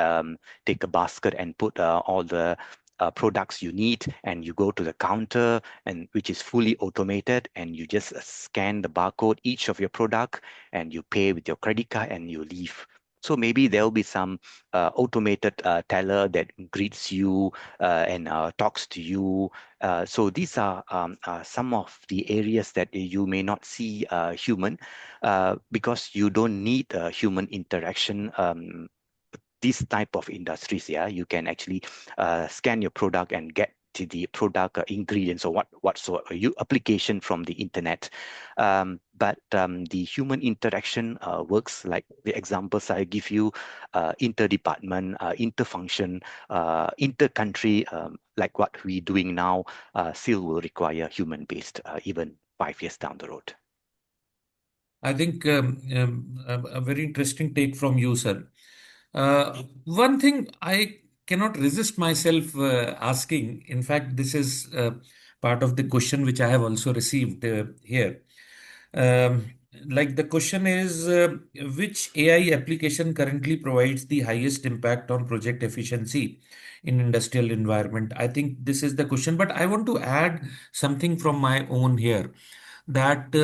take a basket, and put all the products you need, and you go to the counter, and which is fully automated, and you just scan the barcode each of your product, and you pay with your credit card, and you leave. So maybe there will be some automated teller that greets you and talks to you. So these are some of the areas that you may not see human because you don't need human interaction. These type of industries, yeah, you can actually scan your product and get to the product ingredients or whatsoever you application from the internet. But the human interaction works like the examples I give you, interdepartment, interfunction, intercountry, like what we're doing now, still will require human-based, even 5 years down the road. I think a very interesting take from you, sir. One thing I cannot resist myself asking, in fact, this is part of the question which I have also received here. Um, like the question is, which AI application currently provides the highest impact on project efficiency in industrial environment? I think this is the question, but I want to add something from my own here. that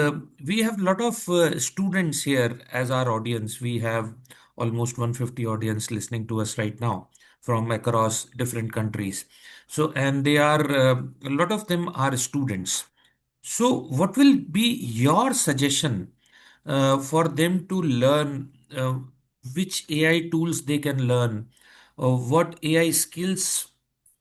we have a lot of students here as our audience. We have almost 150 audience listening to us right now from across different countries. So, and they are, a lot of them are students. So, what will be your suggestion for them to learn which AI tools they can learn, what AI skills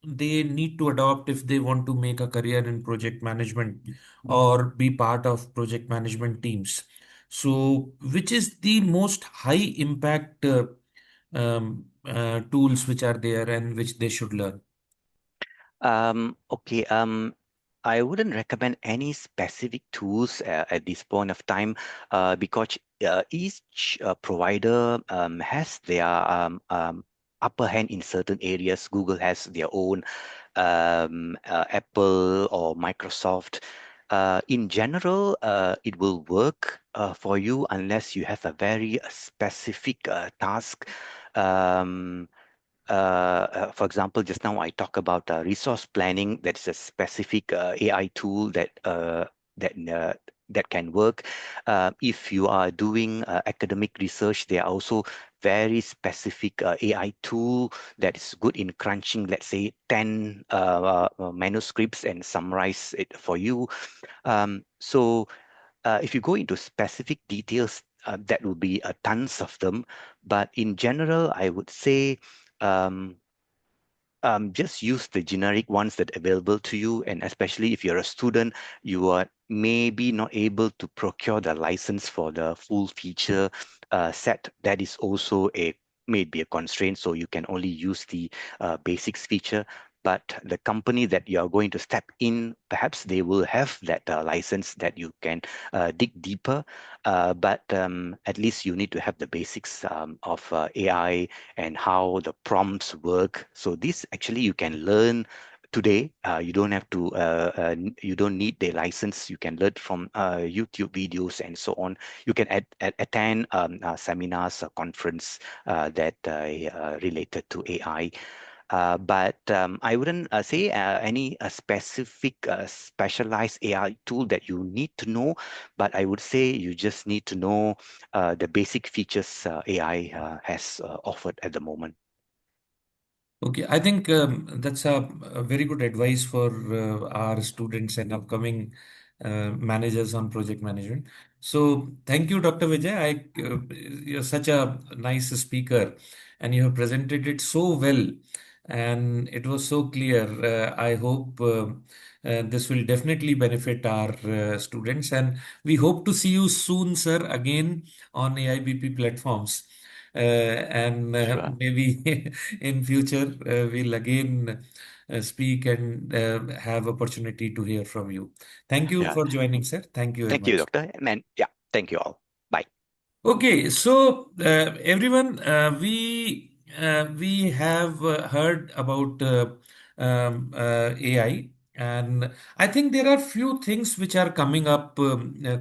they need to adopt if they want to make a career in project management or be part of project management teams? So, which is the most high impact tools which are there and which they should learn? Okay. I wouldn't recommend any specific tools at this point of time because each provider has their upper hand in certain areas. Google has their own, Apple or Microsoft. In general, it will work for you unless you have a very specific task. Um, for example, just now I talk about resource planning. That is a specific AI tool that that can work. If you are doing academic research, there are also very specific AI tool that is good in crunching, let's say, 10 manuscripts and summarize it for you. So if you go into specific details, that will be tons of them. But in general, I would say um, just use the generic ones that are available to you. And especially if you're a student, you are maybe not able to procure the license for the full feature set. That is also maybe a constraint. So you can only use the basics feature. But the company that you are going to step in, perhaps they will have that license that you can dig deeper. But at least you need to have the basics of AI and how the prompts work. So this actually you can learn today. You don't have to, you don't need the license. You can learn from YouTube videos and so on. You can attend seminars, conference that related to AI. But I wouldn't say any specific specialized AI tool that you need to know, but I would say you just need to know the basic features AI has offered at the moment. Okay, I think that's a very good advice for our students and upcoming managers on project management. So, thank you, Dr. Vijay. You're such a nice speaker, and you have presented it so well, and it was so clear. I hope this will definitely benefit our students, and we hope to see you soon, sir, again on AIBP platforms. And Sure. maybe in future we'll again speak and have opportunity to hear from you. Thank you Yeah. for joining, sir. Thank you very Thank you, much. Doctor. And yeah, thank you all. Bye. Okay, so everyone, we have heard about AI, and I think there are few things which are coming up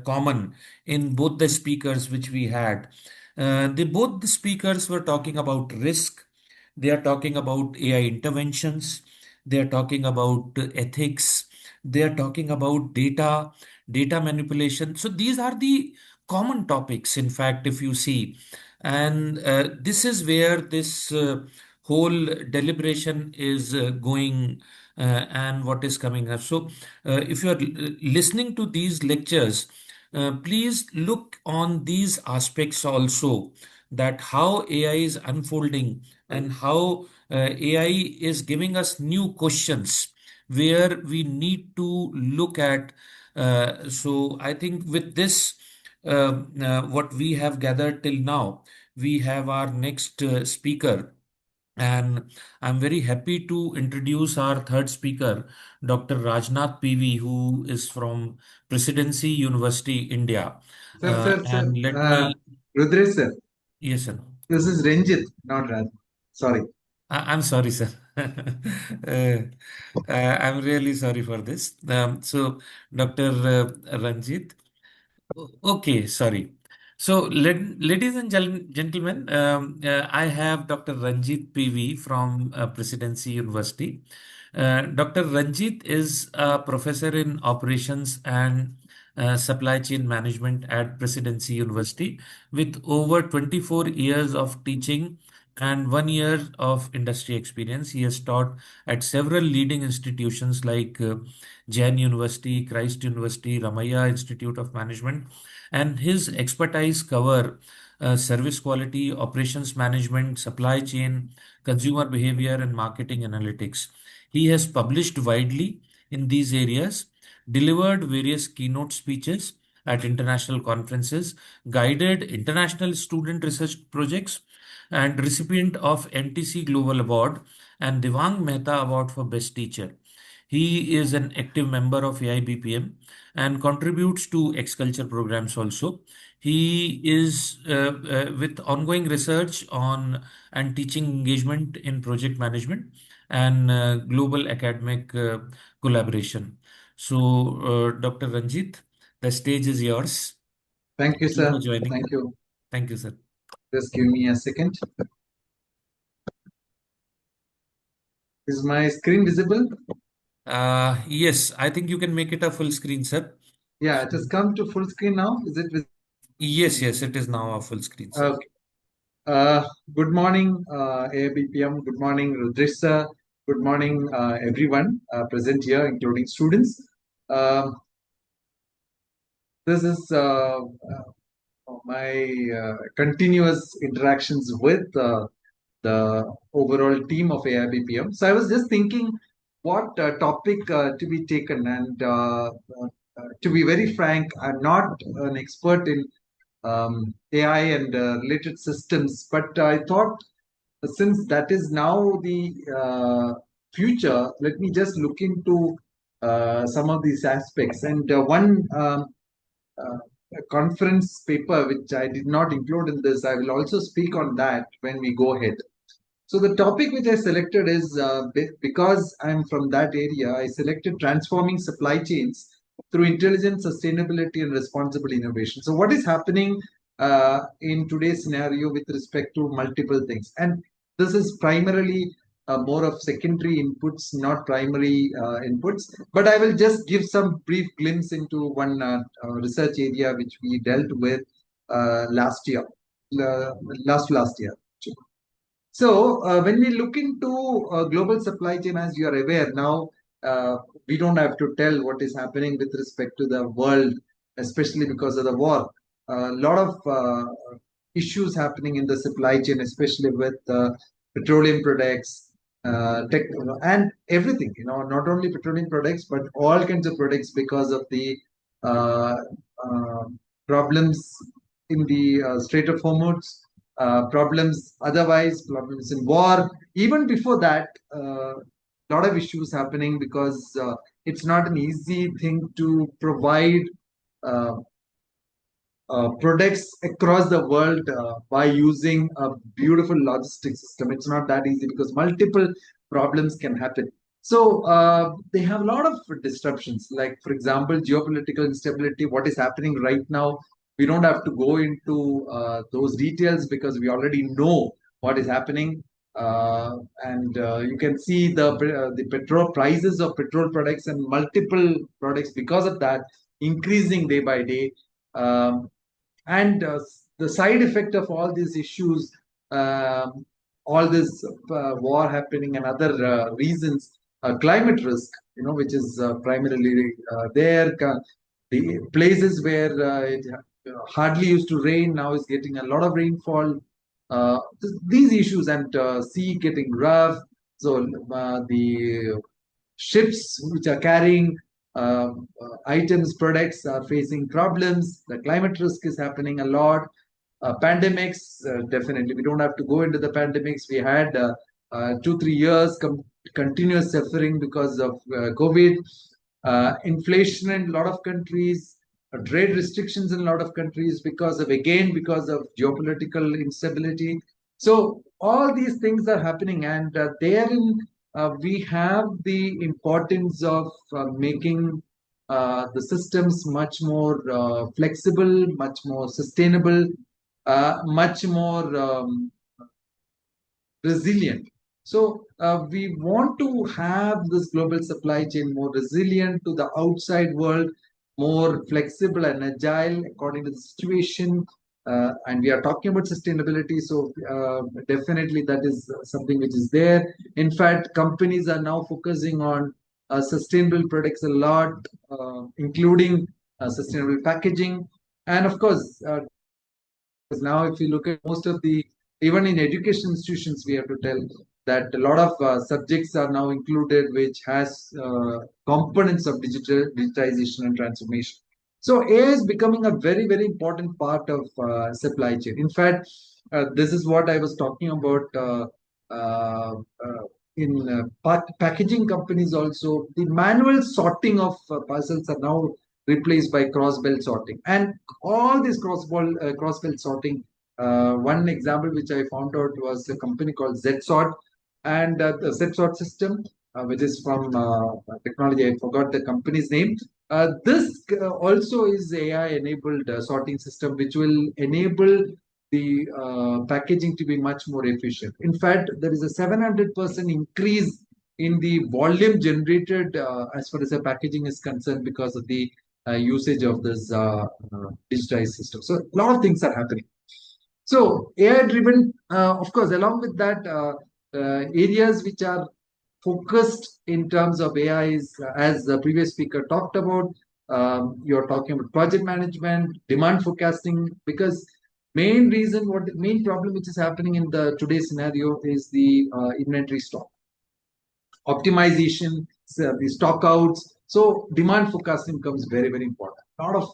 common in both the speakers which we had. Both the speakers were talking about risk. They are talking about AI interventions. They are talking about ethics. They are talking about data manipulation. So these are the common topics, in fact, if you see. And this is where this whole deliberation is going and what is coming up. So, if you are listening to these lectures, please look on these aspects also, that how AI is unfolding and how AI is giving us new questions where we need to look at. So I think with this, what we have gathered till now, we have our next speaker. And I'm very happy to introduce our third speaker, Dr. Rajnath PV, who is from Presidency University, India. Sir. And let me, Rudresh, sir. yes, sir. This is Ranjit, not Raj. Sorry. I'm sorry, sir. I'm really sorry for this. So, Dr. Ranjit. Okay, sorry. So, ladies and gentlemen, I have Dr. Ranjit PV from Presidency University. Dr. Ranjit is a professor in operations and Supply Chain Management at Presidency University with over 24 years of teaching and 1 year of industry experience. He has taught at several leading institutions like Jain University, Christ University, Ramaiah Institute of Management, and his expertise cover service quality, operations management, supply chain, consumer behavior, and marketing analytics. He has published widely in these areas, delivered various keynote speeches at international conferences, guided international student research projects, and recipient of NTC Global Award and Devang Mehta Award for Best Teacher. He is an active member of AIBPM and contributes to X-Culture programs also. He is with ongoing research on and teaching engagement in project management and global academic collaboration. So, Dr. Ranjit, the stage is yours. Thank you, sir. For joining. Thank you. Thank you, sir. Just give me a second. Is my screen visible? Yes, I think you can make it a full screen, sir. Yeah, it has come to full screen now. Is it visible? Yes, yes, it is now a full screen, sir. Okay. Good morning, AIBPM. Good morning, Rudresh sir. Good morning, everyone present here, including students. This is my continuous interactions with the overall team of AIBPM. So I was just thinking what topic to be taken, and to be very frank, I'm not an expert in AI and related systems, but I thought since that is now the future, let me just look into some of these aspects. And one conference paper which I did not include in this, I will also speak on that when we go ahead. So the topic which I selected is because I'm from that area, I selected transforming supply chains through intelligent sustainability and responsible innovation. So what is happening in today's scenario with respect to multiple things? And this is primarily more of secondary inputs, not primary inputs. But I will just give some brief glimpse into one research area which we dealt with last year. So when we look into global supply chain, as you are aware now, we don't have to tell what is happening with respect to the world, especially because of the war. A lot of issues happening in the supply chain, especially with petroleum products, tech, and everything. Not only petroleum products, but all kinds of products because of the problems in the Strait of Hormuz. Problems otherwise, problems in war. Even before that, a lot of issues happening because it's not an easy thing to provide products across the world by using a beautiful logistics system. It's not that easy because multiple problems can happen. So they have a lot of disruptions, like, for example, geopolitical instability, what is happening right now. We don't have to go into those details because we already know what is happening. And you can see the petrol prices of petrol products and multiple products because of that increasing day by day. And the side effect of all these issues, all this war happening and other reasons, climate risk, which is primarily there. The places where it hardly used to rain now is getting a lot of rainfall. These issues, and sea getting rough. So the ships which are carrying items, products are facing problems. The climate risk is happening a lot. Pandemics, definitely. We don't have to go into the pandemics. We had 2-3 years continuous suffering because of COVID. Inflation in a lot of countries, trade restrictions in a lot of countries because of geopolitical instability. So all these things are happening, and therein we have the importance of making the systems much more flexible, much more sustainable, much more resilient. So we want to have this global supply chain more resilient to the outside world, more flexible and agile according to the situation. And we are talking about sustainability, so definitely that is something which is there. In fact, companies are now focusing on sustainable products a lot, including sustainable packaging. And of course, now if you look at most of the, even in education institutions, we have to tell that a lot of subjects are now included which has components of digitization and transformation. So AI is becoming a very, very important part of supply chain. In fact, this is what I was talking about in packaging companies also. The manual sorting of parcels are now replaced by cross-belt sorting. And all this cross-belt sorting, one example which I found out was a company called ZSort, and the ZSort system, which is from technology, I forgot the company's name. This also is AI-enabled sorting system, which will enable the packaging to be much more efficient. In fact, there is a 700% increase in the volume generated as far as the packaging is concerned because of the usage of this digitized system. So a lot of things are happening. So AI-driven, of course, along with that, areas which are focused in terms of AI is, as the previous speaker talked about, you're talking about project management, demand forecasting, because main reason, what the main problem which is happening in the today's scenario is the inventory stock optimization, the stock outs. So demand forecasting becomes very, very important. A lot of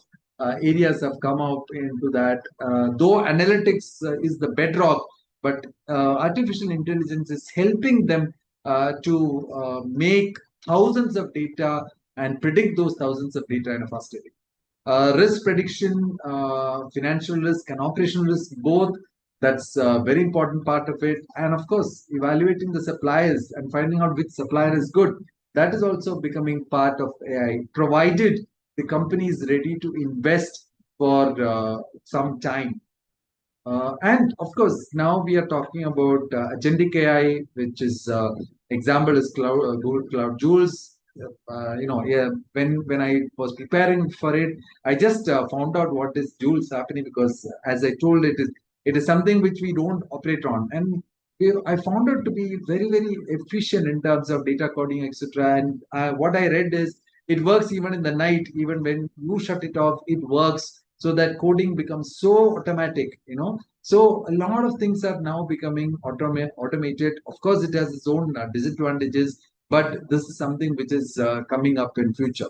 areas have come out into that. Though analytics is the bedrock, but artificial intelligence is helping them to make thousands of data and predict those thousands of data in a faster way. Risk prediction, financial risk and operational risk, both, that's a very important part of it. And of course, evaluating the suppliers and finding out which supplier is good, that is also becoming part of AI, provided the company is ready to invest for some time. And of course, now we are talking about agentic AI, which is example is Google Cloud Jules. When I was preparing for it, I just found out what is Jules happening, because as I told, it is something which we don't operate on, and I found it to be very, very efficient in terms of data coding, etc. And what I read is it works even in the night, even when you shut it off, it works. So that coding becomes so automatic, So a lot of things are now becoming automated. Of course, it has its own disadvantages, but this is something which is coming up in future.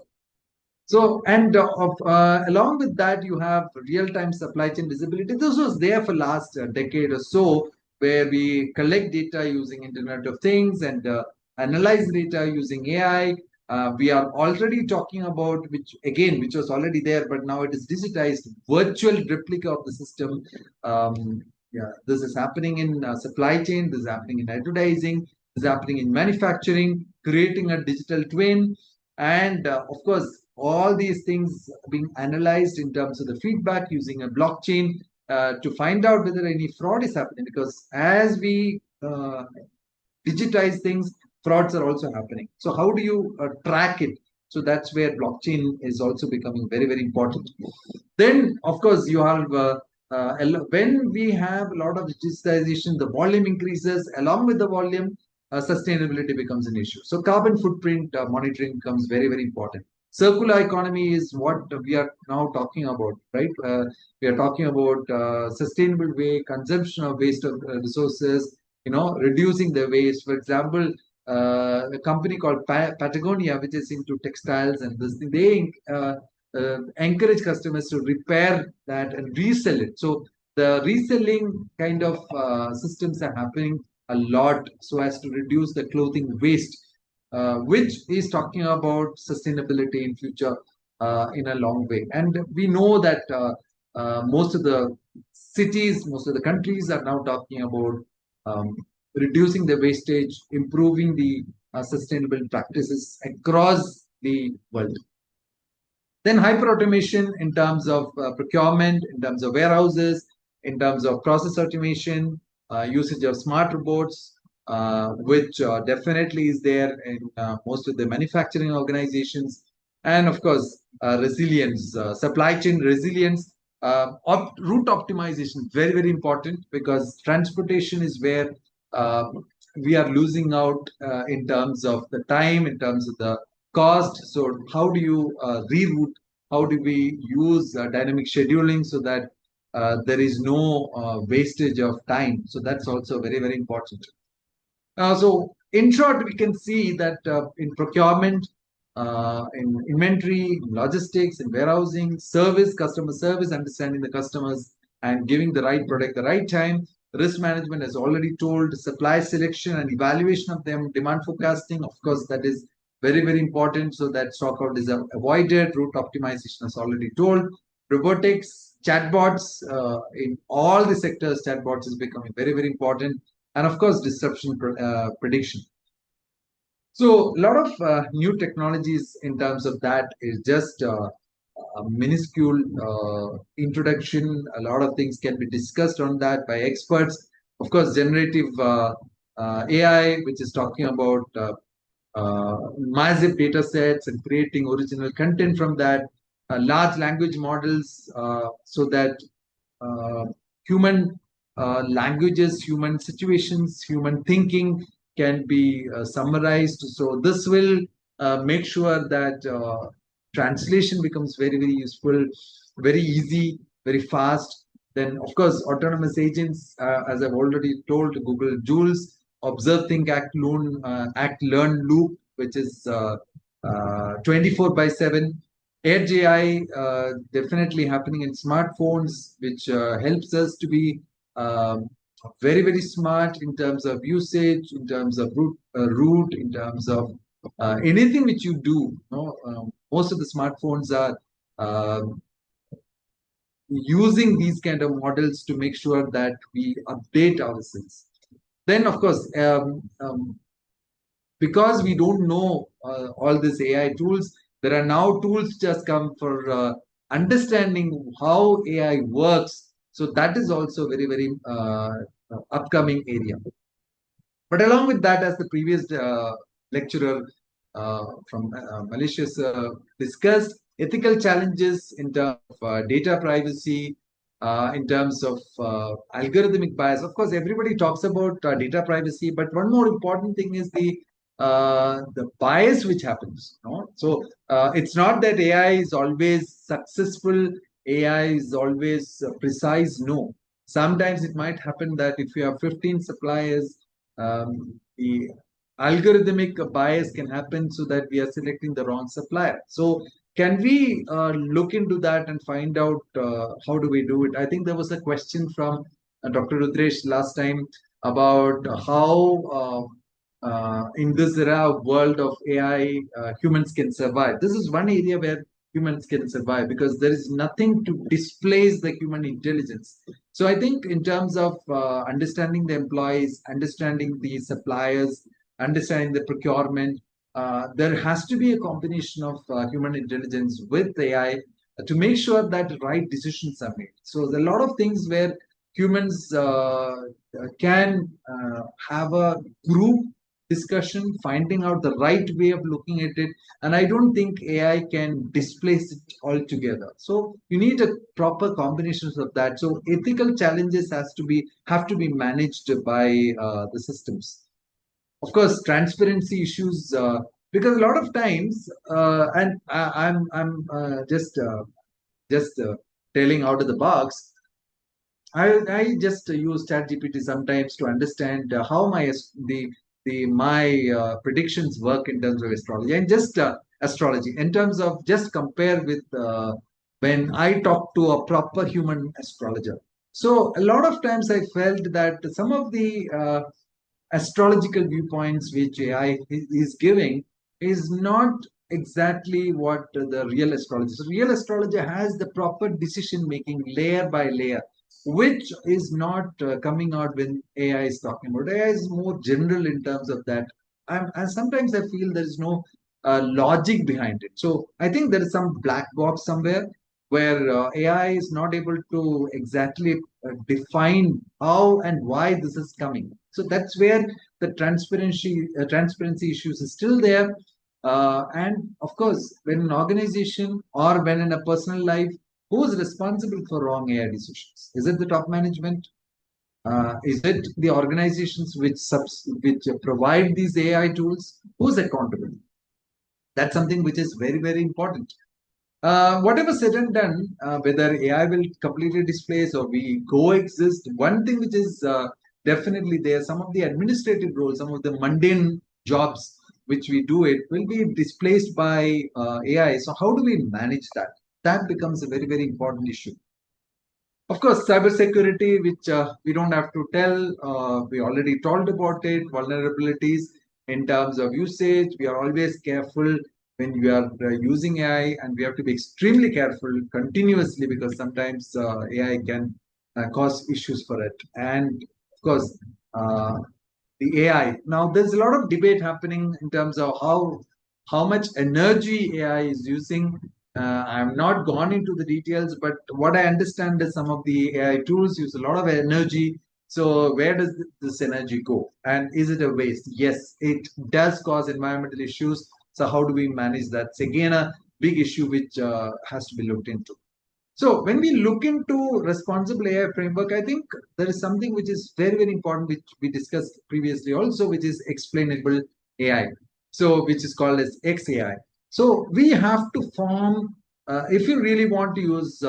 So, and along with that, you have real-time supply chain visibility. This was there for last decade or so, where we collect data using Internet of Things and analyze data using AI. We are already talking about, which was already there, but now it is digitized, virtual replica of the system. This is happening in supply chain, this is happening in advertising, this is happening in manufacturing, creating a digital twin. And of course, all these things being analyzed in terms of the feedback using a blockchain to find out whether any fraud is happening. Because as we digitize things, frauds are also happening. So how do you track it? So that's where blockchain is also becoming very, very important. Then, of course, you have when we have a lot of digitization, the volume increases. Along with the volume, sustainability becomes an issue. So carbon footprint monitoring becomes very, very important. Circular economy is what we are now talking about, right? We are talking about sustainable way, consumption of waste of resources, reducing the waste. For example, a company called Patagonia, which is into textiles and this thing, they encourage customers to repair that and resell it. So the reselling kind of systems are happening a lot so as to reduce the clothing waste, which is talking about sustainability in future in a long way. And we know that most of the cities, most of the countries are now talking about reducing the wastage, improving the sustainable practices across the world. Then hyper-automation in terms of procurement, in terms of warehouses, in terms of process automation, usage of smart robots, which definitely is there in most of the manufacturing organizations. And of course, resilience, supply chain resilience, route optimization, very, very important, because transportation is where we are losing out in terms of the time, in terms of the cost. So how do you reroute? How do we use dynamic scheduling so that there is no wastage of time? So that's also very, very important. So in short, we can see that in procurement, in inventory, in logistics, in warehousing, service, customer service, understanding the customers and giving the right product at the right time. Risk management, as already told, supply selection and evaluation of them, demand forecasting, of course, that is very, very important so that stockout is avoided. Route optimization, as already told. Robotics, chatbots, in all the sectors, chatbots is becoming very, very important. And of course, disruption prediction. So a lot of new technologies in terms of that is just a minuscule introduction. A lot of things can be discussed on that by experts. Of course, generative AI, which is talking about massive data sets and creating original content from that. Large language models so that human languages, human situations, human thinking can be summarized. So this will make sure that translation becomes very, very useful, very easy, very fast. Then, of course, autonomous agents, as I've already told, Google Jules, observe, think, act, learn loop, which is 24/7. Edge AI definitely happening in smartphones, which helps us to be very, very smart in terms of usage, in terms of route, in terms of anything which you do. Most of the smartphones are using these kind of models to make sure that we update ourselves. Then, of course, because we don't know all these AI tools, there are now tools just come for understanding how AI works. So that is also very, very upcoming area. But along with that, as the previous lecturer from Malaysia discussed, ethical challenges in terms of data privacy, in terms of algorithmic bias. Of course, everybody talks about data privacy, but one more important thing is the bias which happens. So it's not that AI is always successful, AI is always precise. No, sometimes it might happen that if you have 15 suppliers, the algorithmic bias can happen so that we are selecting the wrong supplier. So can we look into that and find out how do we do it? I think there was a question from Dr. Rudresh last time about how in this era world of AI, humans can survive. This is one area where humans can survive because there is nothing to displace the human intelligence. So I think in terms of understanding the employees, understanding the suppliers, understanding the procurement, there has to be a combination of human intelligence with AI to make sure that right decisions are made. So there are a lot of things where humans can have a group discussion, finding out the right way of looking at it. And I don't think AI can displace it altogether. So you need a proper combinations of that. So ethical challenges have to be managed by the systems. Of course, transparency issues, because a lot of times, and I'm just telling out of the box. I just use ChatGPT sometimes to understand how my predictions work in terms of astrology, and just astrology in terms of just compare with when I talk to a proper human astrologer. So a lot of times I felt that some of the astrological viewpoints which AI is giving is not exactly what the real astrologer. So real astrologer has the proper decision making layer by layer, which is not coming out when AI is talking about. AI is more general in terms of that. And sometimes I feel there is no logic behind it. So I think there is some black box somewhere where AI is not able to exactly define how and why this is coming. So that's where the transparency issues is still there. And of course, when an organization or when in a personal life, who's responsible for wrong AI decisions? Is it the top management? Is it the organizations which provide these AI tools? Who's accountable? That's something which is very, very important. Whatever said and done, whether AI will completely displace or we coexist, one thing which is definitely there, some of the administrative roles, some of the mundane jobs which we do it will be displaced by AI. So how do we manage that? That becomes a very, very important issue. Of course, cybersecurity, which we don't have to tell, we already told about it, vulnerabilities in terms of usage. We are always careful when we are using AI, and we have to be extremely careful continuously because sometimes AI can cause issues for it. And of course, the AI. Now, there's a lot of debate happening in terms of how much energy AI is using. I'm not gone into the details, but what I understand is some of the AI tools use a lot of energy. So where does this energy go? And is it a waste? Yes, it does cause environmental issues. So how do we manage that? It's again a big issue which has to be looked into. So when we look into responsible AI framework, I think there is something which is very, very important, which we discussed previously also, which is explainable AI. So which is called as XAI. So we have to form, if you really want to use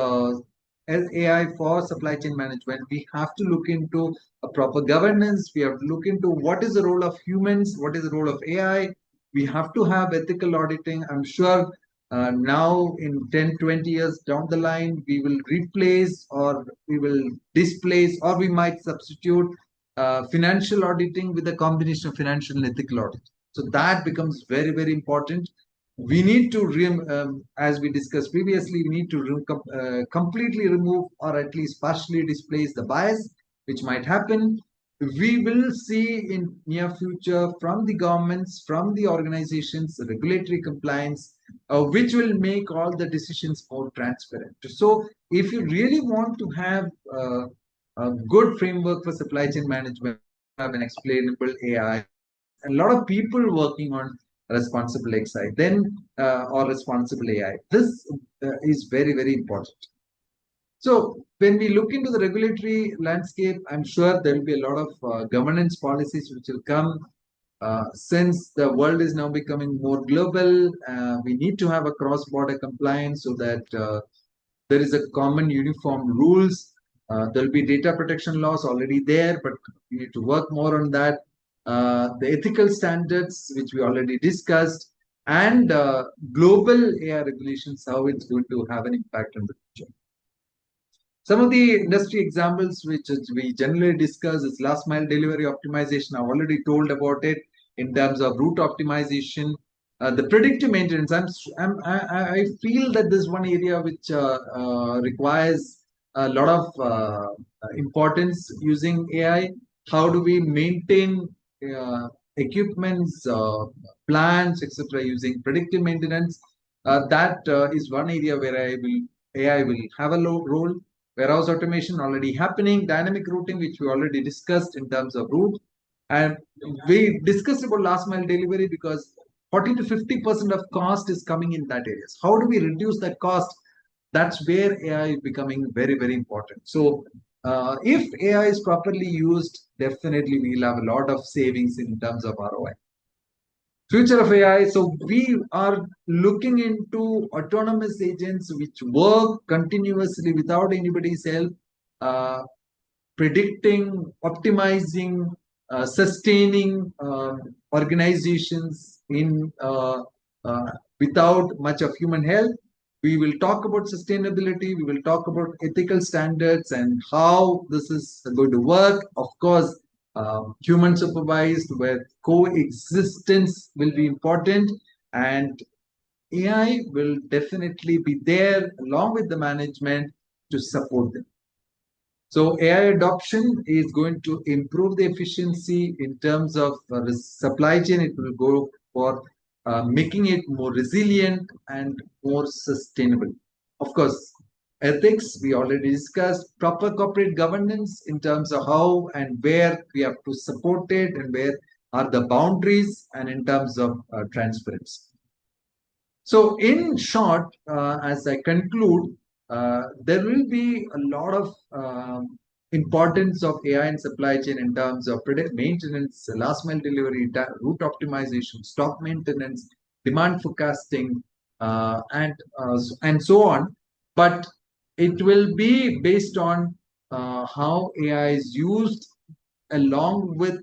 AI for supply chain management, we have to look into a proper governance. We have to look into what is the role of humans, what is the role of AI. We have to have ethical auditing. I'm sure now in 10, 20 years down the line, we will replace or we will displace or we might substitute financial auditing with a combination of financial and ethical audit. So that becomes very, very important. We need to, as we discussed previously, we need to completely remove or at least partially displace the bias, which might happen. We will see in near future from the governments, from the organizations, regulatory compliance, which will make all the decisions more transparent. So if you really want to have a good framework for supply chain management, have an explainable AI, a lot of people working on responsible XI, then or responsible AI. This is very, very important. So when we look into the regulatory landscape, I'm sure there will be a lot of governance policies which will come. Since the world is now becoming more global, we need to have a cross-border compliance so that there is a common uniform rules. There'll be data protection laws already there, but we need to work more on that. The ethical standards, which we already discussed, and global AI regulations, how it's going to have an impact on the future. Some of the industry examples which we generally discuss is last mile delivery optimization. I've already told about it in terms of route optimization. The predictive maintenance, I feel that this is one area which requires a lot of importance using AI. How do we maintain equipments, plants, etc. using predictive maintenance? That is one area where AI will have a role. Warehouse automation already happening, dynamic routing, which we already discussed in terms of route. And we discussed about last mile delivery because 40 to 50% of cost is coming in that areas. How do we reduce that cost? That's where AI is becoming very, very important. So if AI is properly used, definitely we'll have a lot of savings in terms of ROI. Future of AI. So we are looking into autonomous agents which work continuously without anybody's help, predicting, optimizing, sustaining organizations in without much of human help. We will talk about sustainability. We will talk about ethical standards and how this is going to work. Of course, human supervised where coexistence will be important, and AI will definitely be there along with the management to support them. So AI adoption is going to improve the efficiency in terms of supply chain. It will go for making it more resilient and more sustainable. Of course, ethics, we already discussed, proper corporate governance in terms of how and where we have to support it and where are the boundaries, and in terms of transparency. So in short, as I conclude, there will be a lot of importance of AI in supply chain in terms of maintenance, last mile delivery, route optimization, stock maintenance, demand forecasting, and so on. But it will be based on how AI is used along with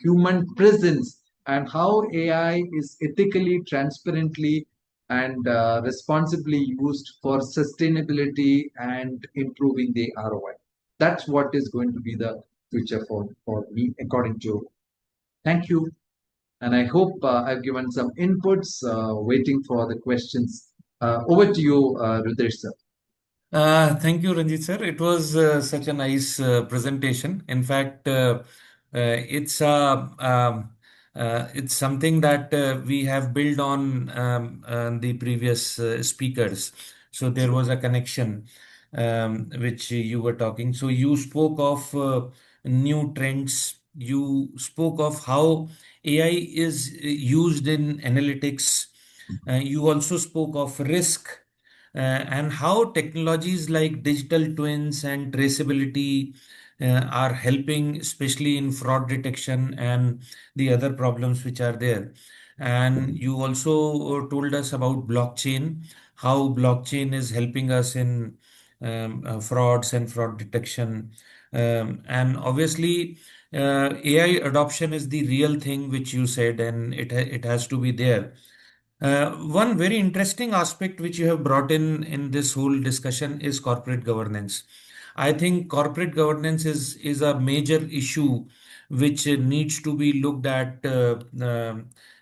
human presence, and how AI is ethically, transparently, and responsibly used for sustainability and improving the ROI. That's what is going to be the future for me, according to. Thank you. And I hope I've given some inputs, waiting for the questions. Over to you, Ritesh sir. Thank you, Ranjit sir. It was such a nice presentation. In fact, it's it's something that we have built on the previous speakers. So there was a connection which you were talking. So you spoke of new trends. You spoke of how AI is used in analytics. You also spoke of risk and how technologies like digital twins and traceability are helping, especially in fraud detection and the other problems which are there. And you also told us about blockchain, how blockchain is helping us in frauds and fraud detection. And obviously, AI adoption is the real thing which you said, and it has to be there. One very interesting aspect which you have brought in this whole discussion is corporate governance. I think corporate governance is a major issue which needs to be looked at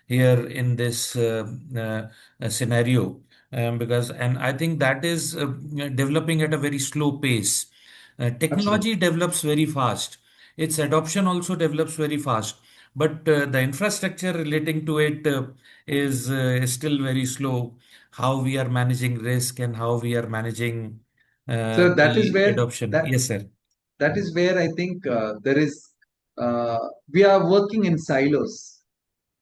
here in this scenario, because and I think that is developing at a very slow pace. Technology develops very fast. Its adoption also develops very fast, but the infrastructure relating to it is still very slow. How we are managing risk and how we are managing So that is the where adoption. that Yes, sir. that is where I think there is we are working in silos.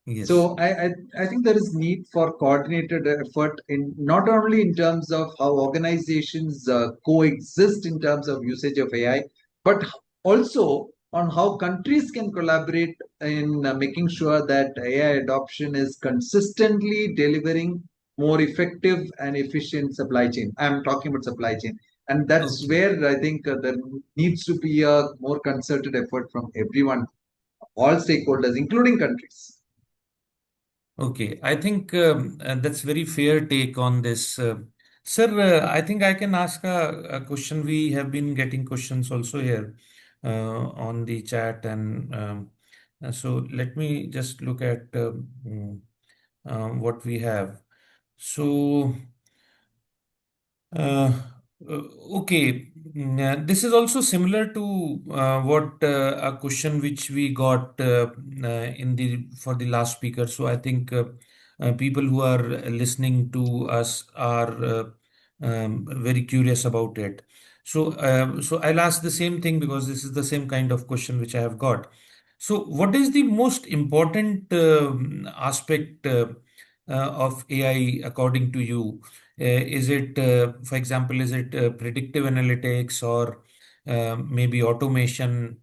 Yes. So I think there is need for coordinated effort, in not only in terms of how organizations coexist in terms of usage of AI, but also on how countries can collaborate in making sure that AI adoption is consistently delivering more effective and efficient supply chain. I'm talking about supply chain. And that's Okay. where I think there needs to be a more concerted effort from everyone, all stakeholders, including countries. Okay, I think that's very fair take on this. Sir, I think I can ask a question. We have been getting questions also here on the chat, and so let me just look at what we have. So, uh, okay, this is also similar to what a question which we got in the for the last speaker. So I think people who are listening to us are very curious about it. So, so I'll ask the same thing because this is the same kind of question which I have got. So, what is the most important aspect of AI according to you? Is it, for example, is it predictive analytics or maybe automation?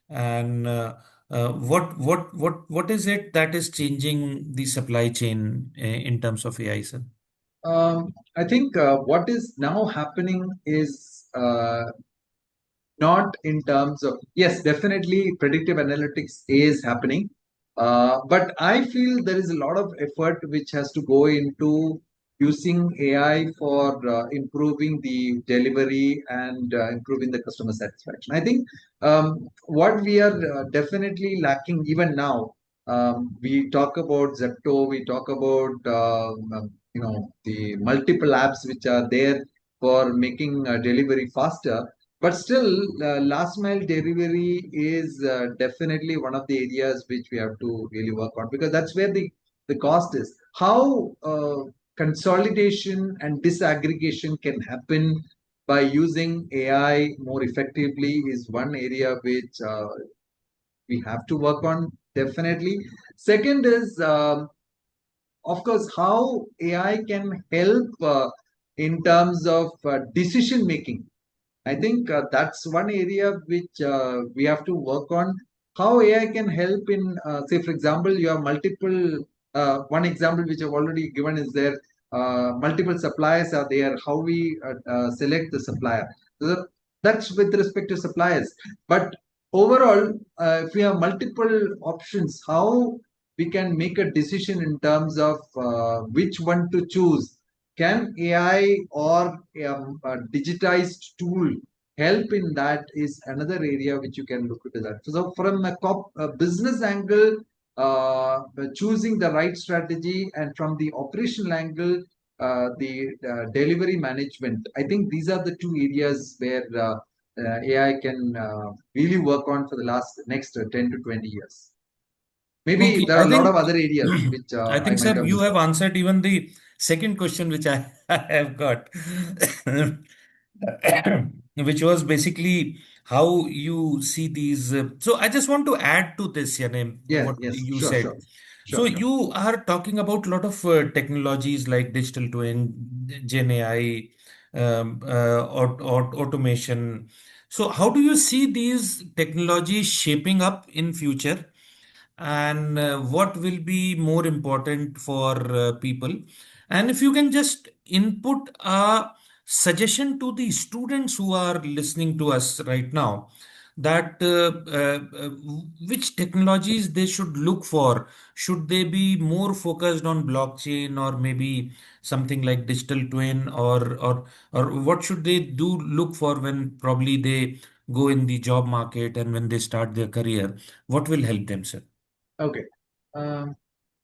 And what is it that is changing the supply chain in terms of AI, sir? I think what is now happening is not in terms of, yes, definitely predictive analytics is happening, but I feel there is a lot of effort which has to go into using AI for improving the delivery and improving the customer satisfaction. I think what we are definitely lacking even now, we talk about Zepto, we talk about the multiple apps which are there for making delivery faster, but still, last mile delivery is definitely one of the areas which we have to really work on, because that's where the cost is. How consolidation and disaggregation can happen by using AI more effectively is one area which we have to work on, definitely. Second is of course, how AI can help in terms of decision making. I think that's one area which we have to work on. How AI can help in, say, for example, you have multiple. One example which I've already given is there. Multiple suppliers are there. How we select the supplier. So that's with respect to suppliers. But overall, if we have multiple options, how we can make a decision in terms of which one to choose. Can AI or a digitized tool help in that is another area which you can look into that. So from a business angle, choosing the right strategy, and from the operational angle, the delivery management. I think these are the two areas where AI can really work on for the next 10 to 20 years. Maybe Okay, there are a lot of other areas which I I think, might sir, have you missed have out. answered even the second question which I have got, which was basically how you see these. So I just want to add to this, Yanem, Yes, what yes, you sure, said. sure, So sure, sure. you are talking about a lot of technologies like digital twin, Gen AI, automation. So how do you see these technologies shaping up in future? And what will be more important for people, and if you can just input a suggestion to the students who are listening to us right now, that which technologies they should look for. Should they be more focused on blockchain, or maybe something like digital twin, or what should they do look for when probably they go in the job market and when they start their career? What will help them, sir? Okay. Um,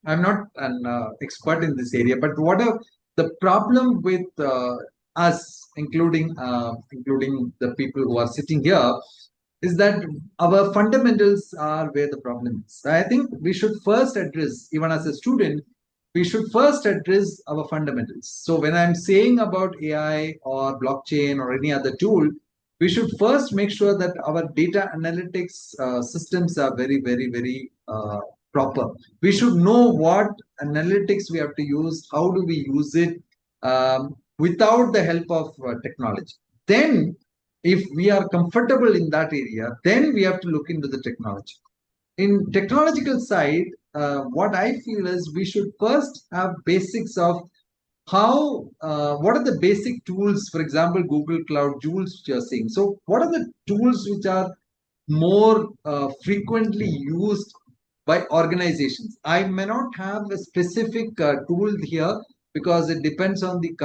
I'm not an expert in this area, but the problem with us, including the people who are sitting here, is that our fundamentals are where the problem is. I think we should first address, even as a student, we should first address our fundamentals. So when I'm saying about AI or blockchain or any other tool, we should first make sure that our data analytics systems are very, very, very proper. We should know what analytics we have to use, how do we use it without the help of technology. Then, if we are comfortable in that area, then we have to look into the technology. In technological side, what I feel is we should first have basics of what are the basic tools, for example, Google Cloud tools which you are seeing. So what are the tools which are more frequently used by organizations? I may not have a specific tool here because it depends on the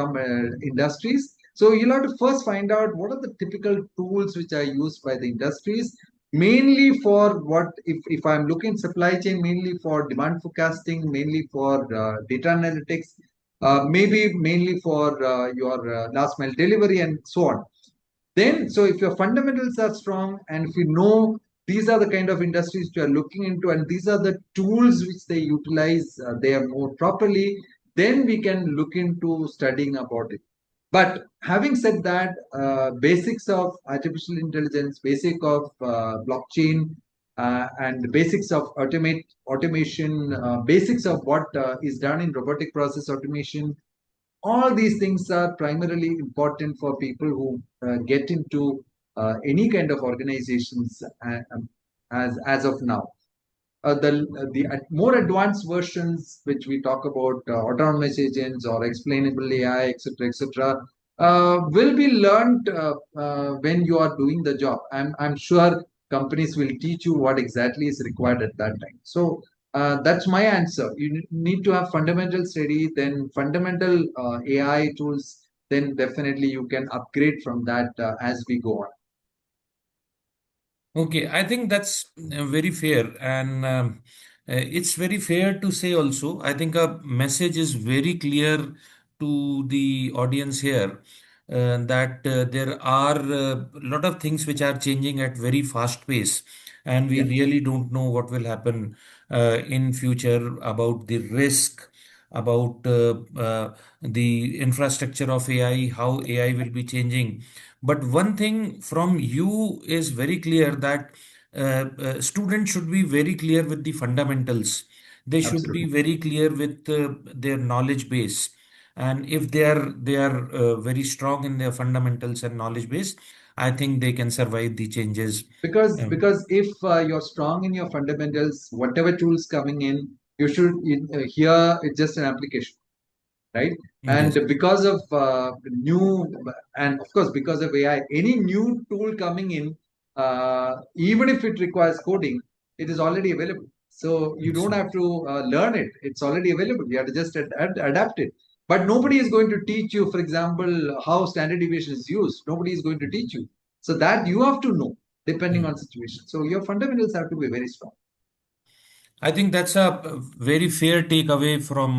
industries. So you'll have to first find out what are the typical tools which are used by the industries, mainly for what, if I'm looking supply chain, mainly for demand forecasting, mainly for data analytics, maybe mainly for your last mile delivery and so on. Then, so if your fundamentals are strong, and if you know these are the kind of industries you are looking into, and these are the tools which they utilize, they are more properly, then we can look into studying about it. But having said that, basics of artificial intelligence, basic of blockchain, and basics of automation, basics of what is done in robotic process automation, all these things are primarily important for people who get into any kind of organizations as of now. The more advanced versions, which we talk about, autonomous agents or explainable AI, etc., will be learned when you are doing the job. I'm sure companies will teach you what exactly is required at that time. So that's my answer. You need to have fundamental study, then fundamental AI tools, then definitely you can upgrade from that as we go on. Okay, I think that's very fair, and it's very fair to say also. I think a message is very clear to the audience here, that there are a lot of things which are changing at very fast pace, and we Yeah. really don't know what will happen in future about the risk, about the infrastructure of AI, how AI will be changing. But one thing from you is very clear, that students should be very clear with the fundamentals. they should be very clear with their knowledge base. And if they are very strong in their fundamentals and knowledge base, I think they can survive the changes. Because if you're strong in your fundamentals, whatever tools coming in, you should here it's just an application, right? And Yes. because of new, and of course because of AI, any new tool coming in, even if it requires coding, it is already available. So you don't have to learn it. It's already available. You have to just adapt it. But nobody is going to teach you, for example, how standard deviation is used. Nobody is going to teach you. So that you have to know depending on situation. So your fundamentals have to be very strong. I think that's a very fair takeaway from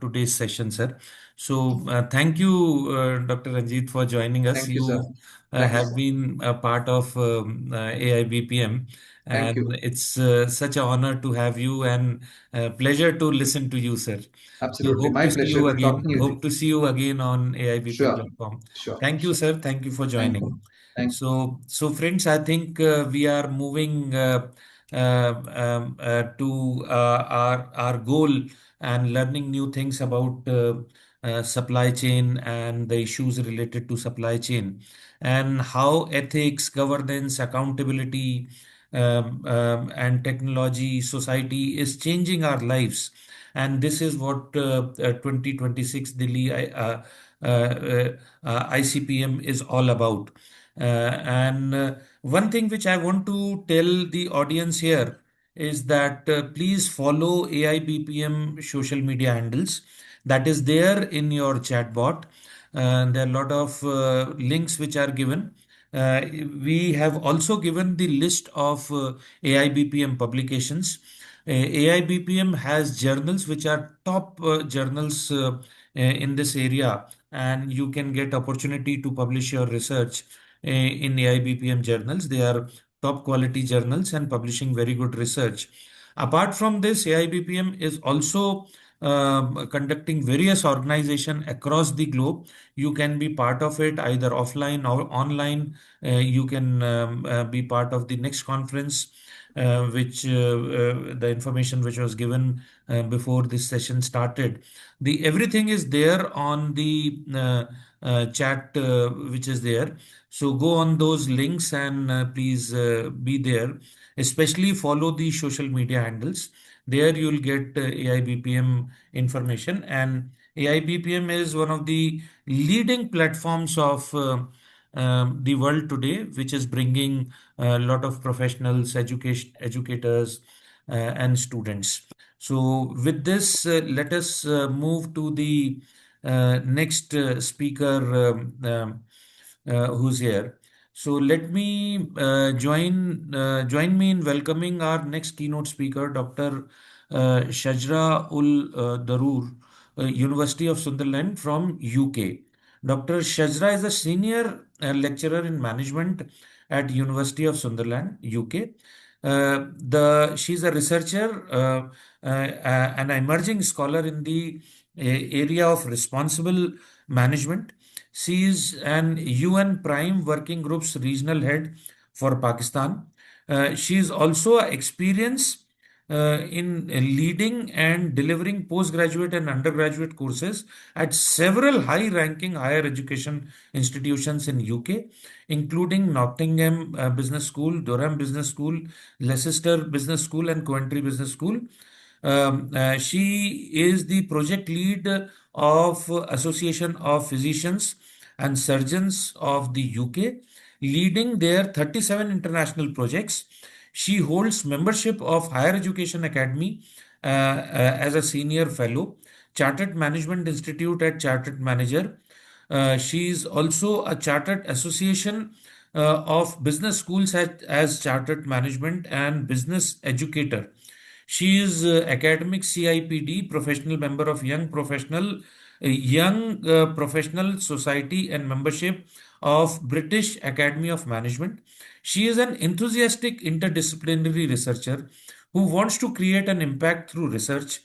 today's session, sir. So thank you, Dr. Ranjit, for joining us. Thank you, sir. You Thank you, have sir. been a part of AIBPM, Thank you. and it's such an honor to have you and pleasure to listen to you, sir. So Absolutely. hope My to see pleasure you to again. talking with you. Hope to see you again on AIBPM Sure. platform. Sure. Thank you, Sure. sir. Thank you for Thank joining. you. Thank you. So friends, I think we are moving to our goal and learning new things about supply chain and the issues related to supply chain and how ethics, governance, accountability, and technology, society is changing our lives. And this is what 2026 Delhi ICPM is all about. And one thing which I want to tell the audience here is that please follow AIBPM social media handles. That is there in your chat bot. There are a lot of links which are given. We have also given the list of AIBPM publications. AIBPM has journals which are top journals in this area, and you can get opportunity to publish your research in AIBPM journals. They are top quality journals and publishing very good research. Apart from this, AIBPM is also conducting various organizations across the globe. You can be part of it either offline or online. You can be part of the next conference, which the information which was given before this session started. The everything is there on the chat which is there. So go on those links and please be there. Especially follow the social media handles. There you'll get AIBPM information, and AIBPM is one of the leading platforms of the world today, which is bringing a lot of professionals, educators, and students. So with this, let us move to the next speaker who's here. So let me join me in welcoming our next keynote speaker, Dr. Shajra ul Daroor, University of Sunderland from UK. Dr. Shajra is a senior lecturer in management at University of Sunderland, UK. She's a researcher, an emerging scholar in the area of responsible management. She is an UN Prime Working Group's regional head for Pakistan. She is also an experience in leading and delivering postgraduate and undergraduate courses at several high-ranking higher education institutions in UK, including Nottingham Business School, Durham Business School, Leicester Business School, and Coventry Business School. She is the project lead of Association of Physicians and Surgeons of the UK, leading their 37 international projects. She holds membership of Higher Education Academy as a senior fellow, Chartered Management Institute at Chartered Manager. She is also a Chartered Association of Business Schools as Chartered Management and Business Educator. She is academic CIPD, professional member of Young Professional Society and membership of British Academy of Management. She is an enthusiastic interdisciplinary researcher who wants to create an impact through research.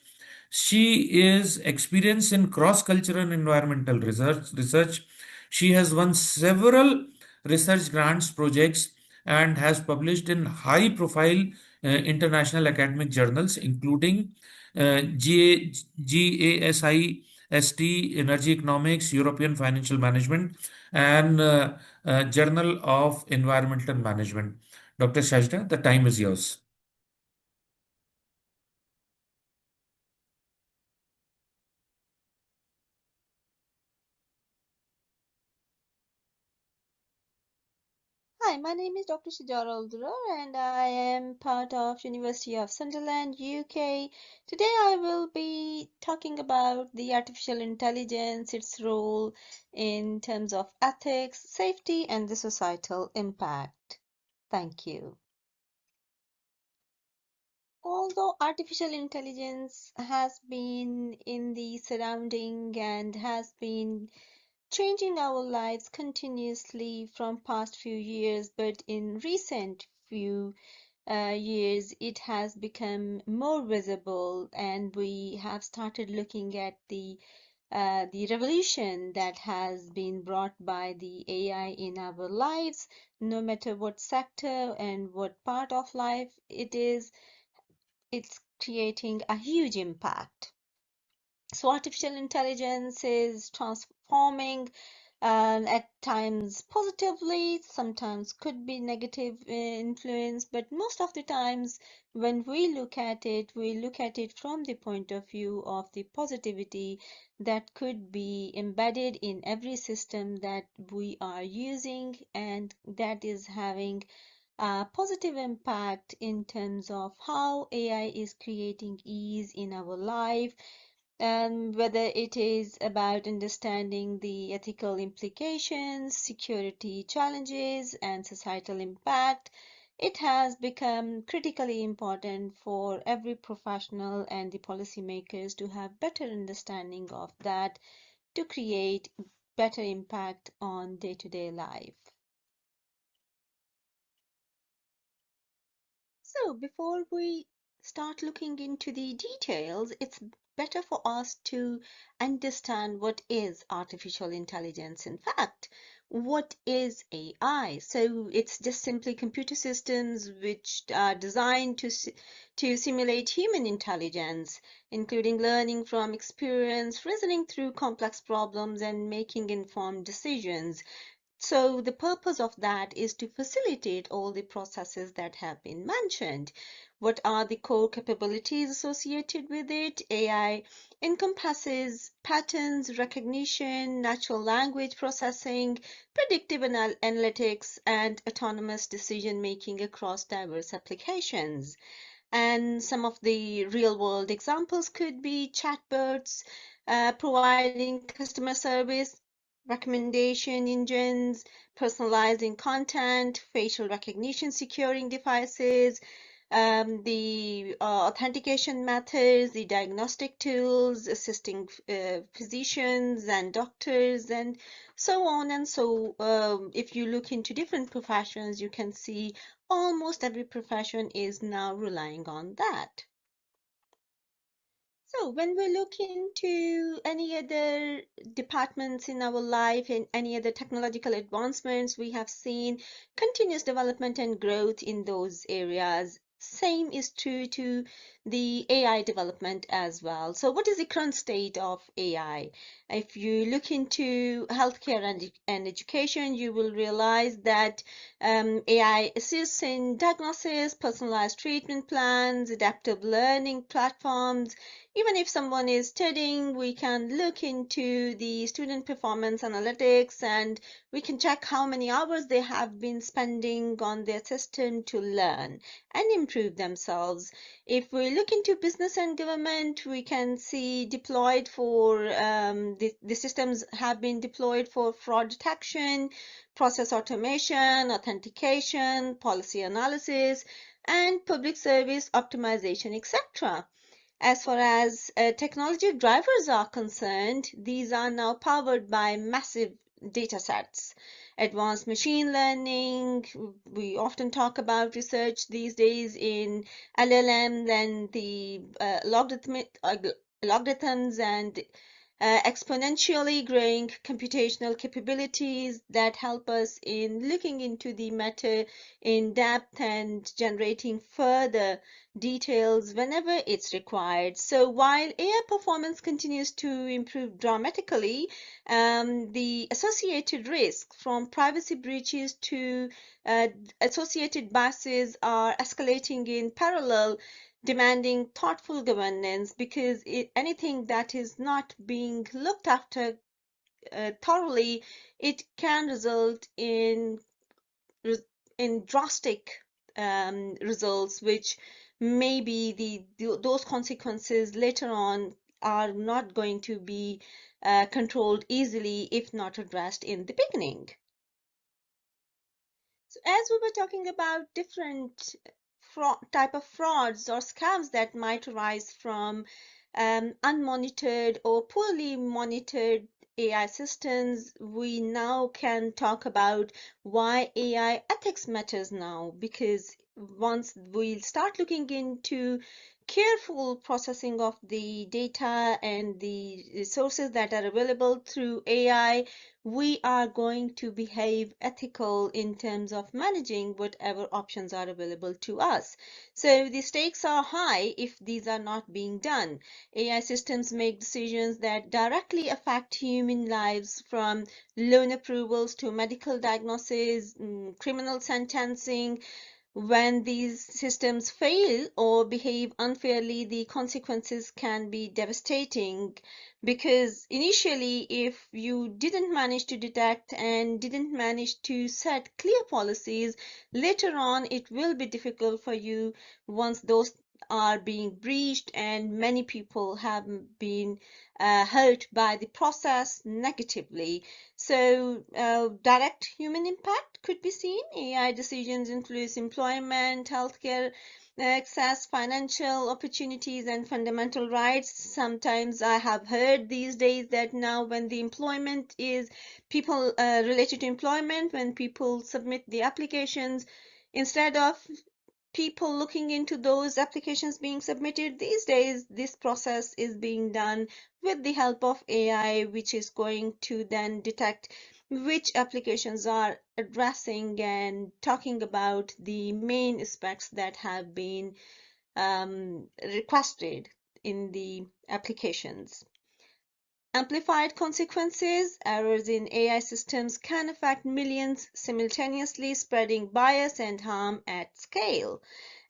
She is experienced in cross-cultural and environmental research. She has won several research grants projects and has published in high-profile international academic journals, including GASIST, Energy Economics, European Financial Management, and Journal of Environmental Management. Dr. Sajda, the time is yours. Hi, my name is Dr. Shajara Aldura and I am part of University of Sunderland, UK. Today I will be talking about the artificial intelligence, its role in terms of ethics, safety, and the societal impact. Thank you. Although artificial intelligence has been in the surrounding and has been changing our lives continuously from past few years, but in recent few years it has become more visible, and we have started looking at the revolution that has been brought by the AI in our lives, no matter what sector and what part of life it is, it's creating a huge impact. So artificial intelligence is transforming at times positively, sometimes could be negative influence, but most of the times when we look at it from the point of view of the positivity that could be embedded in every system that we are using, and that is having a positive impact in terms of how AI is creating ease in our life, and whether it is about understanding the ethical implications, security challenges, and societal impact. It has become critically important for every professional and the policymakers to have better understanding of that to create better impact on day-to-day life. So before we start looking into the details, it's better for us to understand what is artificial intelligence. In fact, what is AI? So it's just simply computer systems which are designed to simulate human intelligence, including learning from experience, reasoning through complex problems, and making informed decisions. So the purpose of that is to facilitate all the processes that have been mentioned. What are the core capabilities associated with it? AI encompasses patterns recognition, natural language processing, predictive analytics, and autonomous decision making across diverse applications. And some of the real world examples could be chatbots providing customer service, recommendation engines, personalizing content, facial recognition securing devices, the authentication methods, the diagnostic tools, assisting physicians and doctors, and so on. And so if you look into different professions, you can see almost every profession is now relying on that. So when we look into any other departments in our life and any other technological advancements, we have seen continuous development and growth in those areas. Same is true to the AI development as well. So what is the current state of AI? If you look into healthcare and education, you will realize that AI assists in diagnosis, personalized treatment plans, adaptive learning platforms. Even if someone is studying, we can look into the student performance analytics and we can check how many hours they have been spending on their system to learn and improve themselves. If we look into business and government, we can see deployed for the systems have been deployed for fraud detection, process automation, authentication, policy analysis, and public service optimization, etc. As far as technology drivers are concerned, these are now powered by massive data sets. Advanced machine learning, we often talk about research these days in LLM and the logarithms and exponentially growing computational capabilities that help us in looking into the matter in depth and generating further details whenever it's required. So while AI performance continues to improve dramatically, the associated risk from privacy breaches to associated biases are escalating in parallel, demanding thoughtful governance because anything that is not being looked after thoroughly, it can result in drastic results, which maybe those consequences later on are not going to be controlled easily if not addressed in the beginning. So as we were talking about different type of frauds or scams that might arise from unmonitored or poorly monitored AI systems, we now can talk about why AI ethics matters now, because once we start looking into careful processing of the data and the resources that are available through AI, we are going to behave ethical in terms of managing whatever options are available to us. So the stakes are high if these are not being done. AI systems make decisions that directly affect human lives, from loan approvals to medical diagnosis, criminal sentencing. When these systems fail or behave unfairly, the consequences can be devastating, because initially, if you didn't manage to detect and didn't manage to set clear policies, later on it will be difficult for you once those are being breached and many people have been hurt by the process negatively. So direct human impact could be seen. AI decisions influence employment, healthcare access, financial opportunities, and fundamental rights. Sometimes I have heard these days that now when the employment is people related to employment, when people submit the applications, instead of people looking into those applications being submitted, these days this process is being done with the help of AI, which is going to then detect which applications are addressing and talking about the main aspects that have been requested in the applications. Amplified consequences. Errors in AI systems can affect millions simultaneously, spreading bias and harm at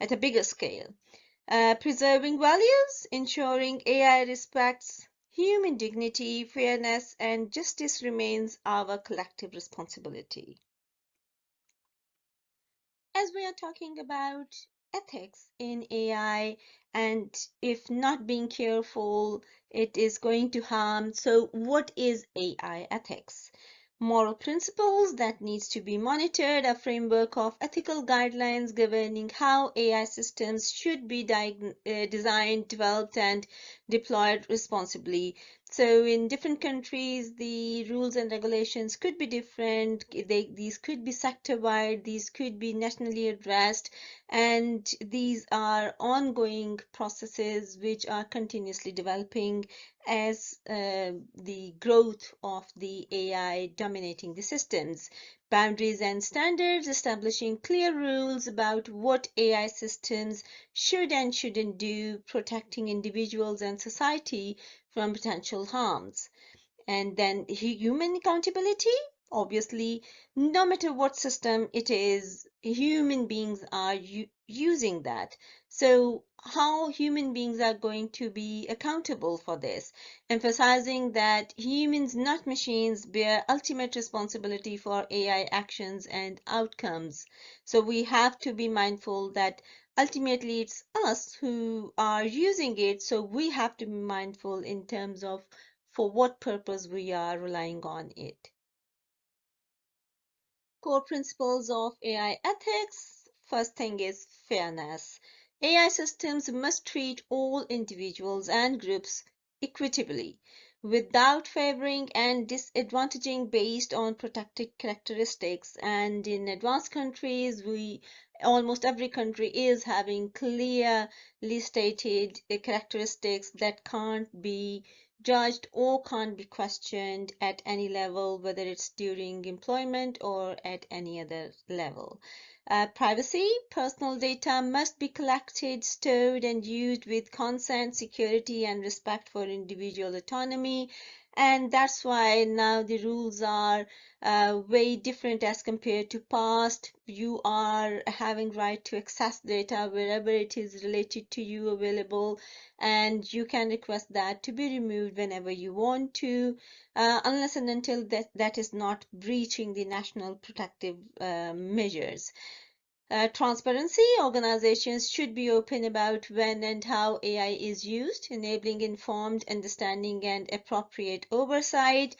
a bigger scale. Preserving values. Ensuring AI respects human dignity, fairness, and justice remains our collective responsibility. As we are talking about ethics in AI, and if not being careful, it is going to harm. So what is AI ethics? Moral principles that needs to be monitored, a framework of ethical guidelines governing how AI systems should be designed, developed, and deployed responsibly. So in different countries, the rules and regulations could be different. These could be sector-wide, these could be nationally addressed, and these are ongoing processes which are continuously developing as the growth of the AI dominating the systems. Boundaries and standards, establishing clear rules about what AI systems should and shouldn't do, protecting individuals and society from potential harms. And then human accountability. Obviously, no matter what system it is, human beings are using that. So how human beings are going to be accountable for this, emphasizing that humans, not machines, bear ultimate responsibility for AI actions and outcomes. So we have to be mindful that ultimately it's us who are using it, so we have to be mindful in terms of for what purpose we are relying on it. Core principles of AI ethics. First thing is fairness. AI systems must treat all individuals and groups equitably, without favoring and disadvantaging based on protected characteristics. And in advanced countries, almost every country is having clearly stated characteristics that can't be judged or can't be questioned at any level, whether it's during employment or at any other level. Privacy, personal data must be collected, stored, and used with consent, security, and respect for individual autonomy. And that's why now the rules are way different as compared to past. You are having right to access data wherever it is related to you available, and you can request that to be removed whenever you want to, unless and until that is not breaching the national protective measures. Transparency, organizations should be open about when and how AI is used, enabling informed understanding and appropriate oversight.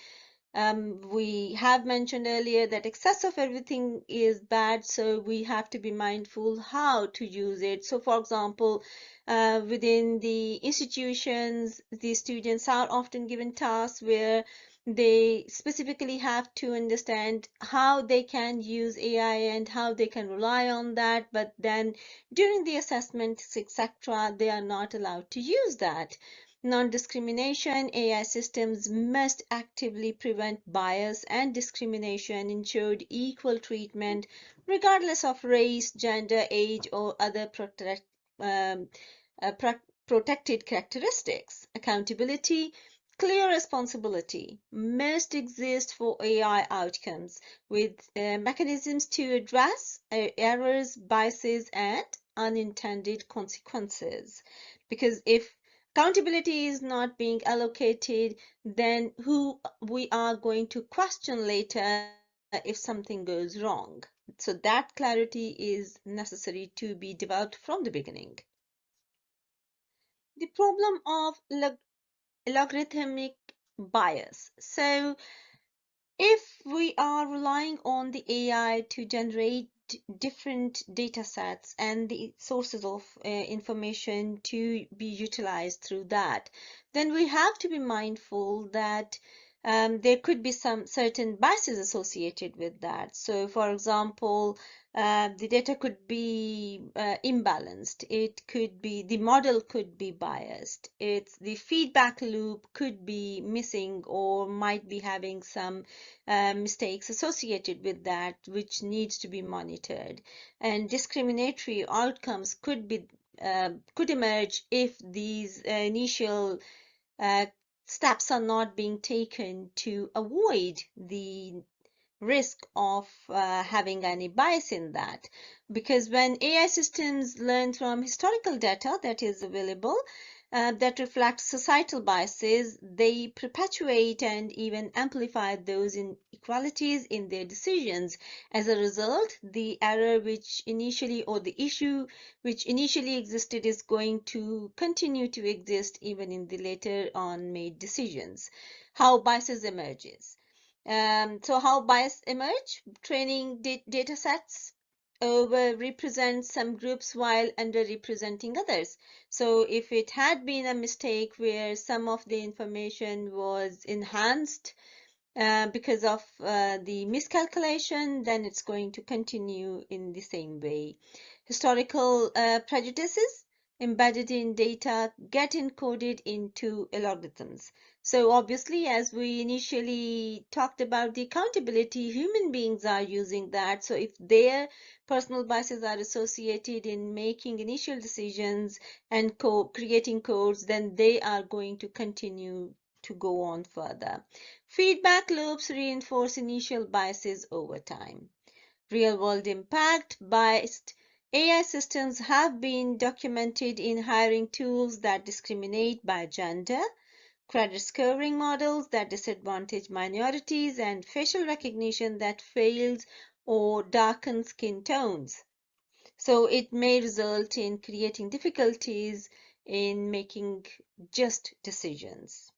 We have mentioned earlier that excess of everything is bad, so we have to be mindful how to use it. So, for example, within the institutions, the students are often given tasks where they specifically have to understand how they can use AI and how they can rely on that, but then during the assessments, etc., they are not allowed to use that. Non-discrimination, AI systems must actively prevent bias and discrimination, ensure equal treatment regardless of race, gender, age, or other um, protected characteristics. Accountability, clear responsibility must exist for AI outcomes, with mechanisms to address errors, biases, and unintended consequences. Because if accountability is not being allocated, then who we are going to question later if something goes wrong. So that clarity is necessary to be developed from the beginning. The problem of logarithmic bias. So if we are relying on the AI to generate different data sets and the sources of information to be utilized through that, then we have to be mindful that there could be some certain biases associated with that. So, for example, the data could be imbalanced. It could be, the model could be biased. The feedback loop could be missing or might be having some mistakes associated with that, which needs to be monitored. And discriminatory outcomes could emerge if these initial steps are not being taken to avoid the risk of having any bias in that. Because when AI systems learn from historical data that is available, that reflects societal biases, they perpetuate and even amplify those inequalities in their decisions. As a result, the error which initially, or the issue which initially existed, is going to continue to exist even in the later on made decisions. How biases emerges. So how bias emerge? Training data sets over-represent some groups while under-representing others. So if it had been a mistake where some of the information was enhanced because of the miscalculation, then it's going to continue in the same way. Historical prejudices embedded in data get encoded into algorithms. So obviously, as we initially talked about the accountability, human beings are using that. So if their personal biases are associated in making initial decisions and creating codes, then they are going to continue to go on further. Feedback loops reinforce initial biases over time. Real-world impact. Biased AI systems have been documented in hiring tools that discriminate by gender, credit scoring models that disadvantage minorities, and facial recognition that fails or darkens skin tones. So it may result in creating difficulties in making just decisions.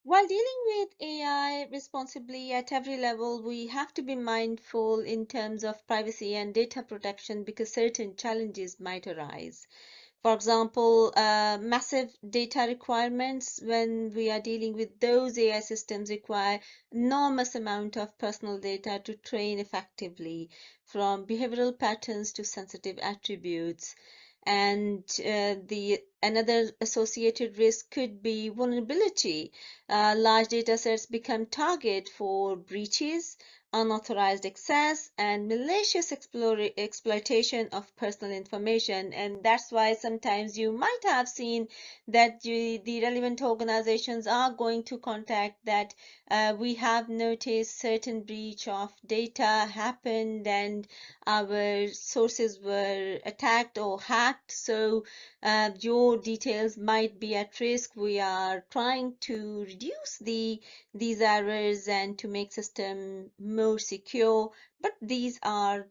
While dealing with AI responsibly at every level, we have to be mindful in terms of privacy and data protection because certain challenges might arise. For example, massive data requirements when we are dealing with those AI systems require enormous amount of personal data to train effectively, from behavioral patterns to sensitive attributes. And the another associated risk could be vulnerability. Large data sets become target for breaches, unauthorized access, and malicious exploitation of personal information. And that's why sometimes you might have seen that the relevant organizations are going to contact that we have noticed certain breach of data happened and our sources were attacked or hacked, so your details might be at risk. We are trying to reduce these errors and to make system more secure, but these are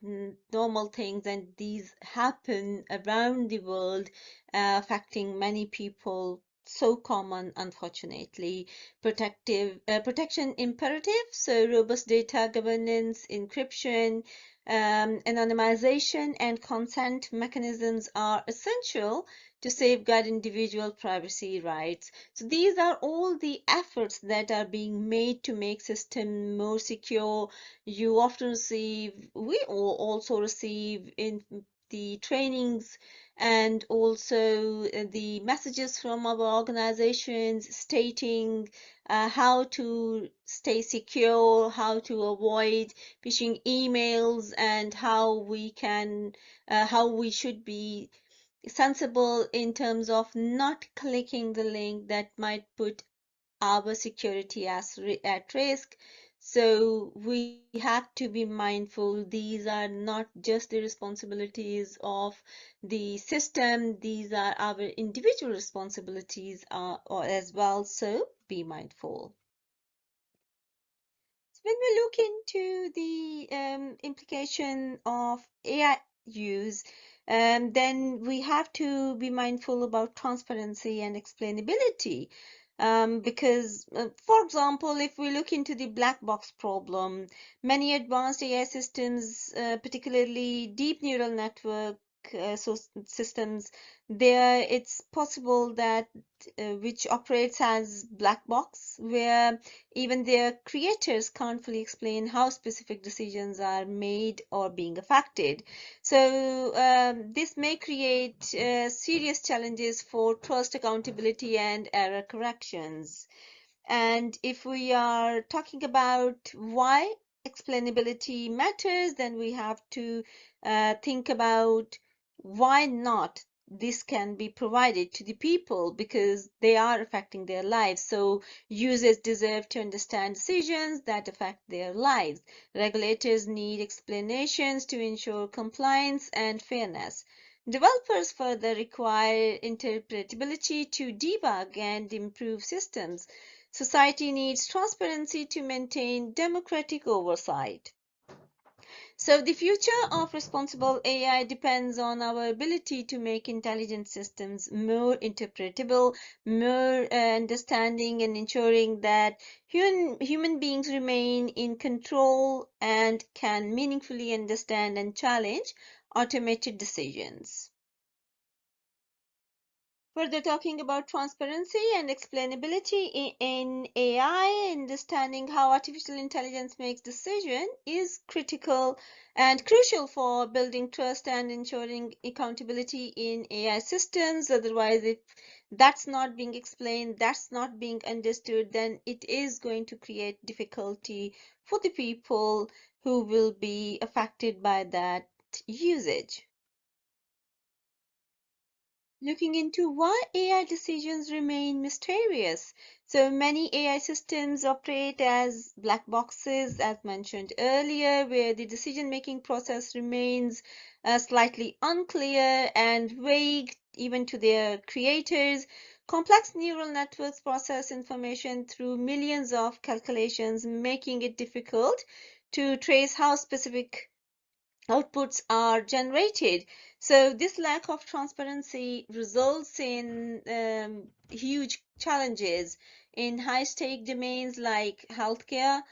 normal things and these happen around the world, affecting many people. So common, unfortunately. Protection imperative, so robust data governance, encryption, anonymization, and consent mechanisms are essential to safeguard individual privacy rights. So these are all the efforts that are being made to make system more secure. You often receive, we all also receive in the trainings and also the messages from our organizations stating how to stay secure, how to avoid phishing emails, and how we should be sensible in terms of not clicking the link that might put our security at risk. So we have to be mindful. These are not just the responsibilities of the system, these are our individual responsibilities as well. So be mindful. When we look into the implication of AI use, then we have to be mindful about transparency and explainability. Because, for example, if we look into the black box problem, many advanced AI systems, particularly deep neural network systems, there it's possible that which operates as black box, where even their creators can't fully explain how specific decisions are made or being affected. So this may create serious challenges for trust, accountability, and error corrections. And if we are talking about why explainability matters, then we have to think about why not this can be provided to the people, because they are affecting their lives. So users deserve to understand decisions that affect their lives. Regulators need explanations to ensure compliance and fairness. Developers further require interpretability to debug and improve systems. Society needs transparency to maintain democratic oversight. So the future of responsible AI depends on our ability to make intelligent systems more interpretable, more understanding, and ensuring that human beings remain in control and can meaningfully understand and challenge automated decisions. Further talking about transparency and explainability in AI, understanding how artificial intelligence makes decisions is critical and crucial for building trust and ensuring accountability in AI systems. Otherwise, if that's not being explained, that's not being understood, then it is going to create difficulty for the people who will be affected by that usage. Looking into why AI decisions remain mysterious. So many AI systems operate as black boxes, as mentioned earlier, where the decision-making process remains slightly unclear and vague even to their creators. Complex neural networks process information through millions of calculations, making it difficult to trace how specific outputs are generated. So this lack of transparency results in huge challenges in high-stake domains like healthcare,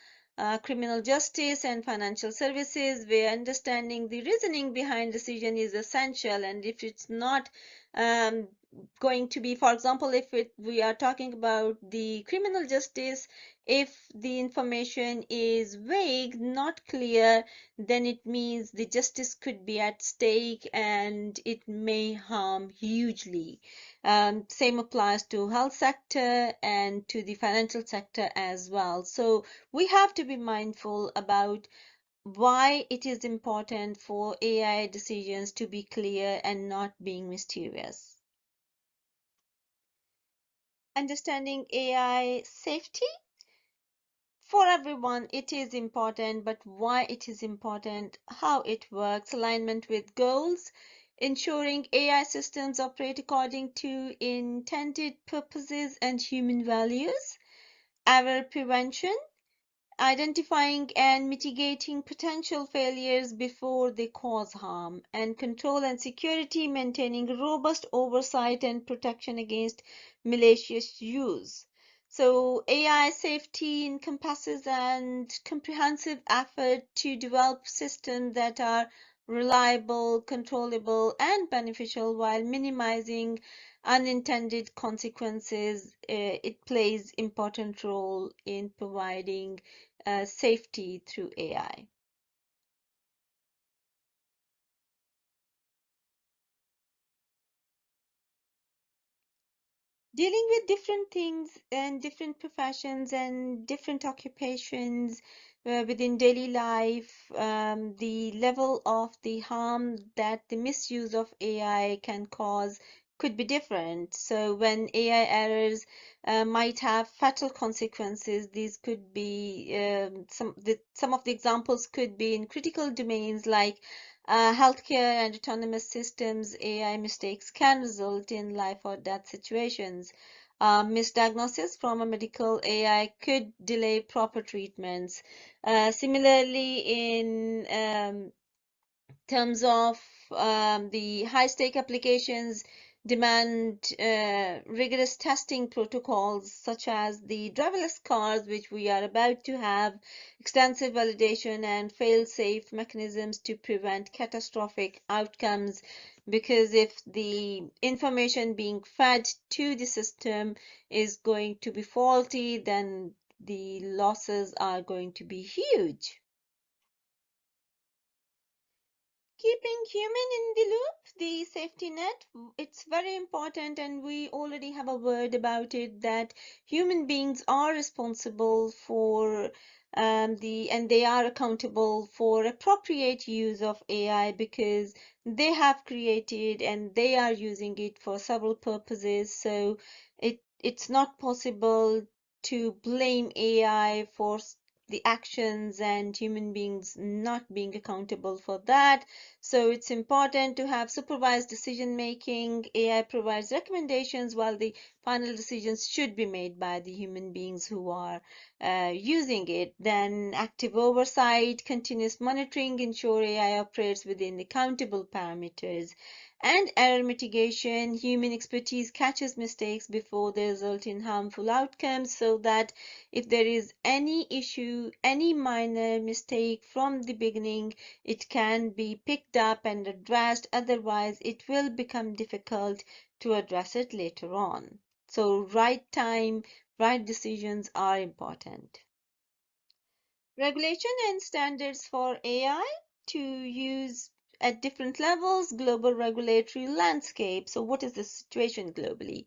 criminal justice, and financial services, where understanding the reasoning behind decision is essential. And if it's not going to be, for example, if we are talking about the criminal justice, if the information is vague, not clear, then it means the justice could be at stake and it may harm hugely. Same applies to health sector and to the financial sector as well. So we have to be mindful about why it is important for AI decisions to be clear and not being mysterious. Understanding AI safety. For everyone, it is important, but why it is important, how it works, alignment with goals, ensuring AI systems operate according to intended purposes and human values, error prevention, identifying and mitigating potential failures before they cause harm, and control and security, maintaining robust oversight and protection against malicious use. So AI safety encompasses a comprehensive effort to develop systems that are reliable, controllable, and beneficial while minimizing unintended consequences. It plays important role in providing safety through AI. Dealing with different things and different professions and different occupations within daily life, the level of the harm that the misuse of AI can cause could be different. So when AI errors might have fatal consequences, these could be some of the examples could be in critical domains like healthcare and autonomous systems. AI mistakes can result in life or death situations. Misdiagnosis from a medical AI could delay proper treatments. Similarly, in terms of the high-stake applications demand rigorous testing protocols, such as the driverless cars, which we are about to have, extensive validation and fail-safe mechanisms to prevent catastrophic outcomes. Because if the information being fed to the system is going to be faulty, then the losses are going to be huge. Keeping human in the loop, the safety net, it's very important, and we already have a word about it that human beings are responsible for and they are accountable for appropriate use of AI because they have created and they are using it for several purposes. So it's not possible to blame AI for the actions and human beings not being accountable for that. So it's important to have supervised decision making. AI provides recommendations while the final decisions should be made by the human beings who are using it. Then active oversight, continuous monitoring, ensure AI operates within accountable parameters. And error mitigation, human expertise catches mistakes before they result in harmful outcomes so that if there is any issue, any minor mistake from the beginning, it can be picked up and addressed. Otherwise, it will become difficult to address it later on. So right time, right decisions are important. Regulation and standards for AI to use at different levels, global regulatory landscape. So what is the situation globally?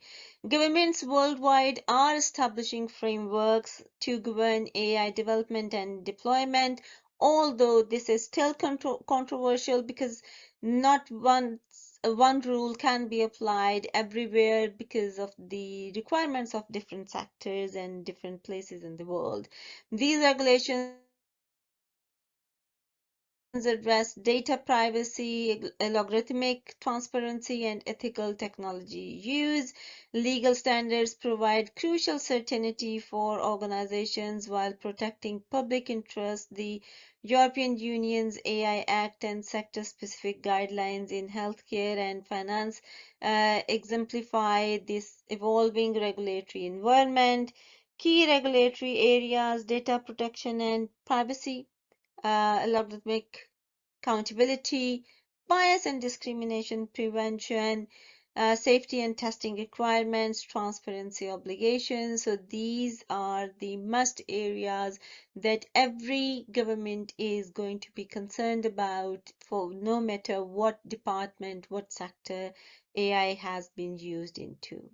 Governments worldwide are establishing frameworks to govern AI development and deployment, although this is still controversial because not one rule can be applied everywhere because of the requirements of different sectors and different places in the world. These regulations address data privacy, algorithmic transparency, and ethical technology use. Legal standards provide crucial certainty for organizations while protecting public interest. The European Union's AI Act and sector-specific guidelines in healthcare and finance exemplify this evolving regulatory environment. Key regulatory areas: data protection and privacy, algorithmic accountability, bias and discrimination prevention, safety and testing requirements, transparency obligations. So these are the must areas that every government is going to be concerned about for no matter what department, what sector AI has been used into.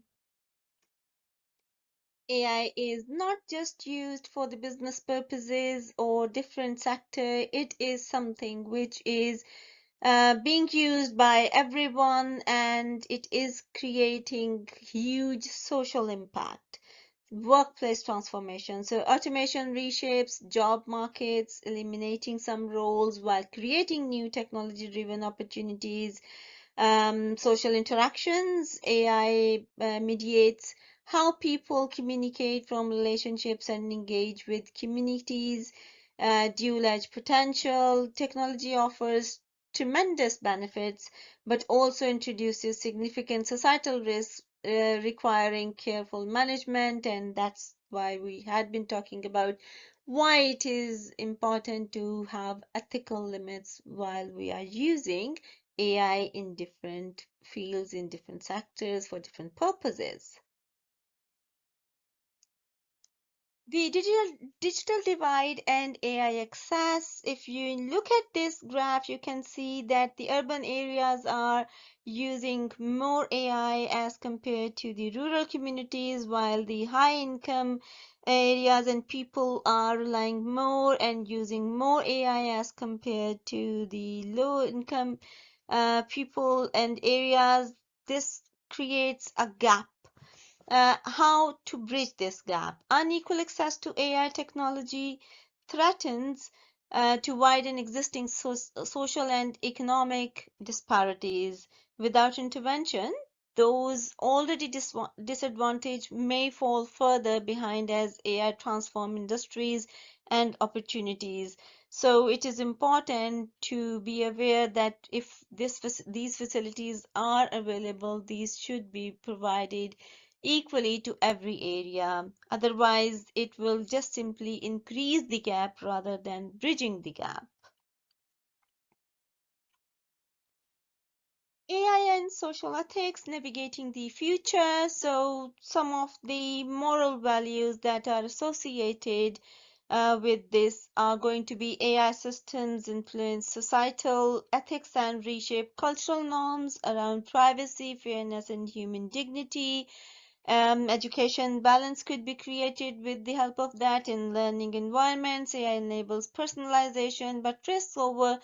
AI is not just used for the business purposes or different sector. It is something which is being used by everyone, and it is creating huge social impact. Workplace transformation. So automation reshapes job markets, eliminating some roles while creating new technology-driven opportunities. Social interactions, AI mediates how people communicate from relationships and engage with communities. Dual-edge potential. Technology offers tremendous benefits, but also introduces significant societal risks requiring careful management, and that's why we had been talking about why it is important to have ethical limits while we are using AI in different fields, in different sectors, for different purposes. The digital divide and AI access. If you look at this graph, you can see that the urban areas are using more AI as compared to the rural communities, while the high income areas and people are relying more and using more AI as compared to the low income people and areas. This creates a gap. How to bridge this gap? Unequal access to AI technology threatens to widen existing social and economic disparities. Without intervention, those already disadvantaged may fall further behind as AI transform industries and opportunities. So it is important to be aware that if these facilities are available, these should be provided equally to every area. Otherwise, it will just simply increase the gap rather than bridging the gap. AI and social ethics, navigating the future. So some of the moral values that are associated with this are going to be AI systems influence societal ethics and reshape cultural norms around privacy, fairness, and human dignity. Education balance could be created with the help of that in learning environments. AI enables personalization, but risks over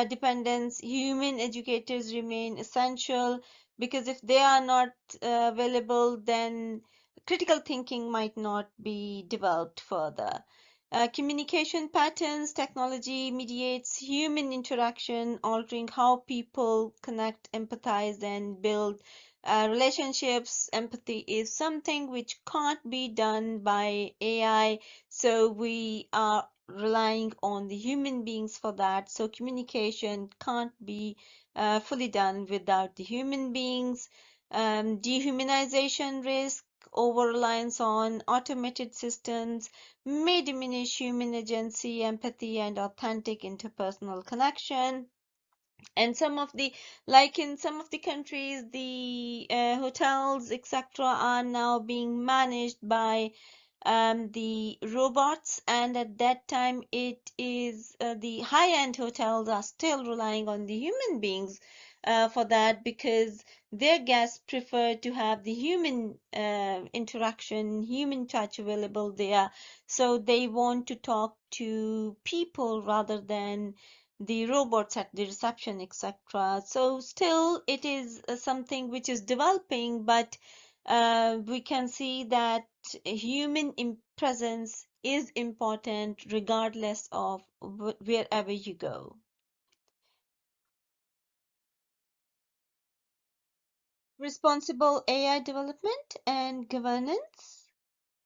dependence. Human educators remain essential because if they are not available, then critical thinking might not be developed further. Communication patterns, technology mediates human interaction, altering how people connect, empathize, and build relationships. Empathy is something which can't be done by AI, so we are relying on the human beings for that. So communication can't be fully done without the human beings. Dehumanization risk, over reliance on automated systems may diminish human agency, empathy, and authentic interpersonal connection. And some of the, like in some of the countries, the hotels etc are now being managed by the robots, and at that time it is the high-end hotels are still relying on the human beings for that, because their guests prefer to have the human interaction, human touch available there. So they want to talk to people rather than the robots at the reception, etc. So still it is something which is developing, but we can see that human presence is important regardless of wherever you go. Responsible AI development and governance.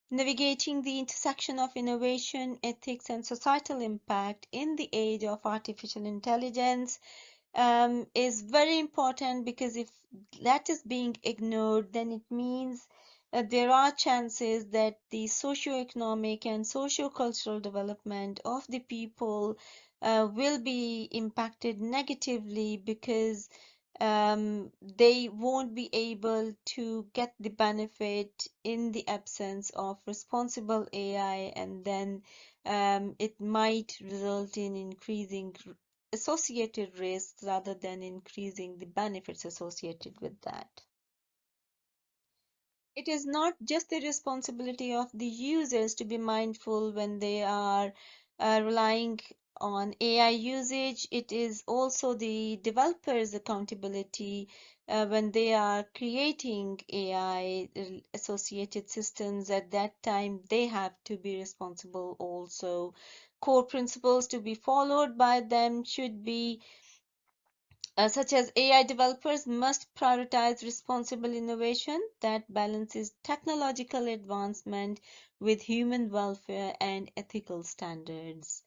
Navigating the intersection of innovation, ethics, and societal impact in the age of artificial intelligence is very important, because if that is being ignored, then it means that there are chances that the socio-economic and socio-cultural development of the people will be impacted negatively, because they won't be able to get the benefit in the absence of responsible AI, and then it might result in increasing associated risks rather than increasing the benefits associated with that. It is not just the responsibility of the users to be mindful when they are relying on AI usage. It is also the developers' accountability when they are creating AI associated systems. At that time, they have to be responsible also. Core principles to be followed by them should be such as AI developers must prioritize responsible innovation that balances technological advancement with human welfare and ethical standards.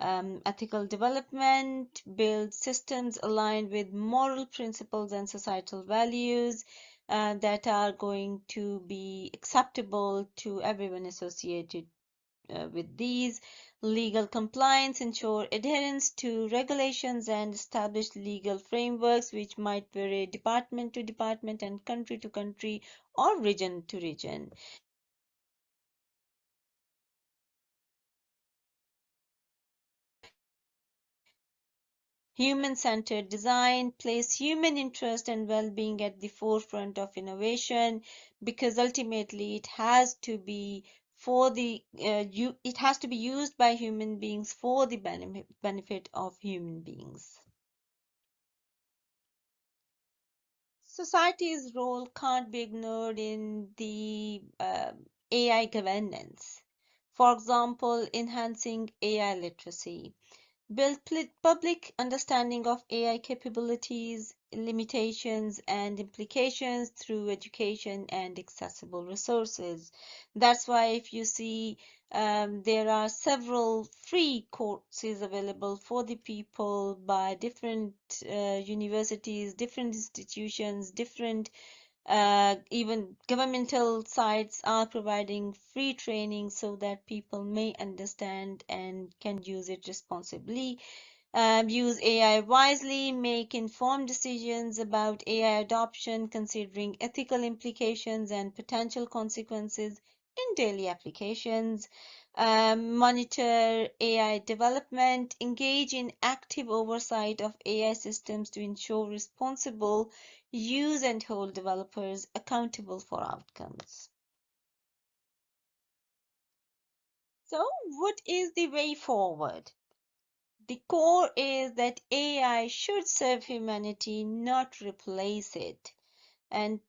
Ethical development builds systems aligned with moral principles and societal values that are going to be acceptable to everyone associated with these. Legal compliance ensure adherence to regulations and establish legal frameworks which might vary department to department and country to country or region to region. Human-centered design place human interest and well-being at the forefront of innovation, because ultimately it has to be it has to be used by human beings for the benefit of human beings. Society's role can't be ignored in the AI governance. For example, enhancing AI literacy. Build public understanding of AI capabilities, limitations, and implications through education and accessible resources. That's why if you see there are several free courses available for the people by different universities, different institutions, different even governmental sites are providing free training so that people may understand and can use it responsibly. Use AI wisely, make informed decisions about AI adoption, considering ethical implications and potential consequences in daily applications. Monitor AI development, engage in active oversight of AI systems to ensure responsible use and hold developers accountable for outcomes. So, what is the way forward? The core is that AI should serve humanity, not replace it. And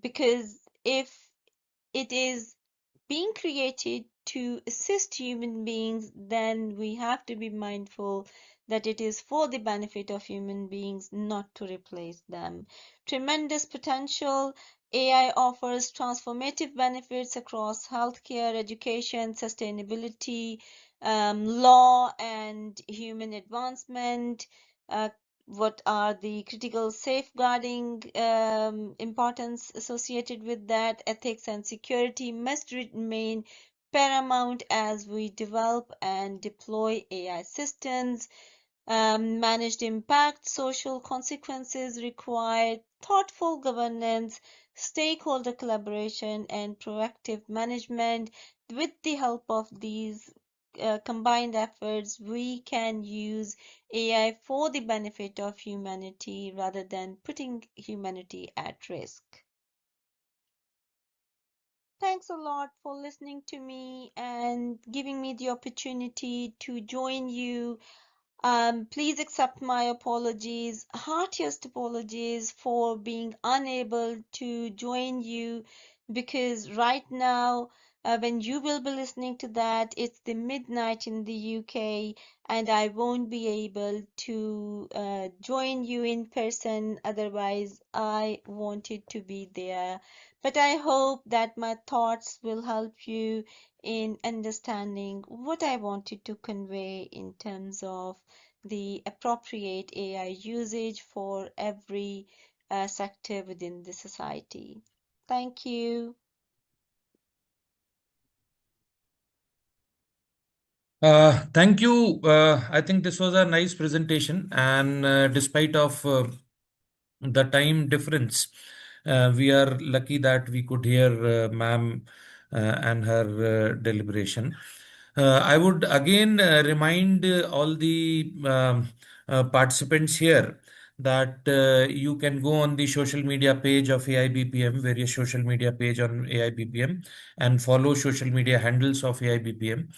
because if it is being created to assist human beings, then we have to be mindful that it is for the benefit of human beings, not to replace them. Tremendous potential. AI offers transformative benefits across healthcare, education, sustainability, law, and human advancement. What are the critical safeguarding importance associated with that? Ethics and security must remain paramount as we develop and deploy AI systems. Managed impact, social consequences require thoughtful governance, stakeholder collaboration, and proactive management. With the help of these combined efforts, we can use AI for the benefit of humanity rather than putting humanity at risk. Thanks a lot for listening to me and giving me the opportunity to join you. Please accept my apologies, heartiest apologies for being unable to join you, because right now, when you will be listening to that, it's the midnight in the UK, and I won't be able to join you in person. Otherwise, I wanted to be there. But I hope that my thoughts will help you in understanding what I wanted to convey in terms of the appropriate AI usage for every sector within the society. Thank you. Thank you. I think this was a nice presentation, and despite of the time difference. We are lucky that we could hear ma'am and her deliberation. I would again remind all the participants here that you can go on the social media page of AIBPM, various social media page on AIBPM, and follow social media handles of AIBPM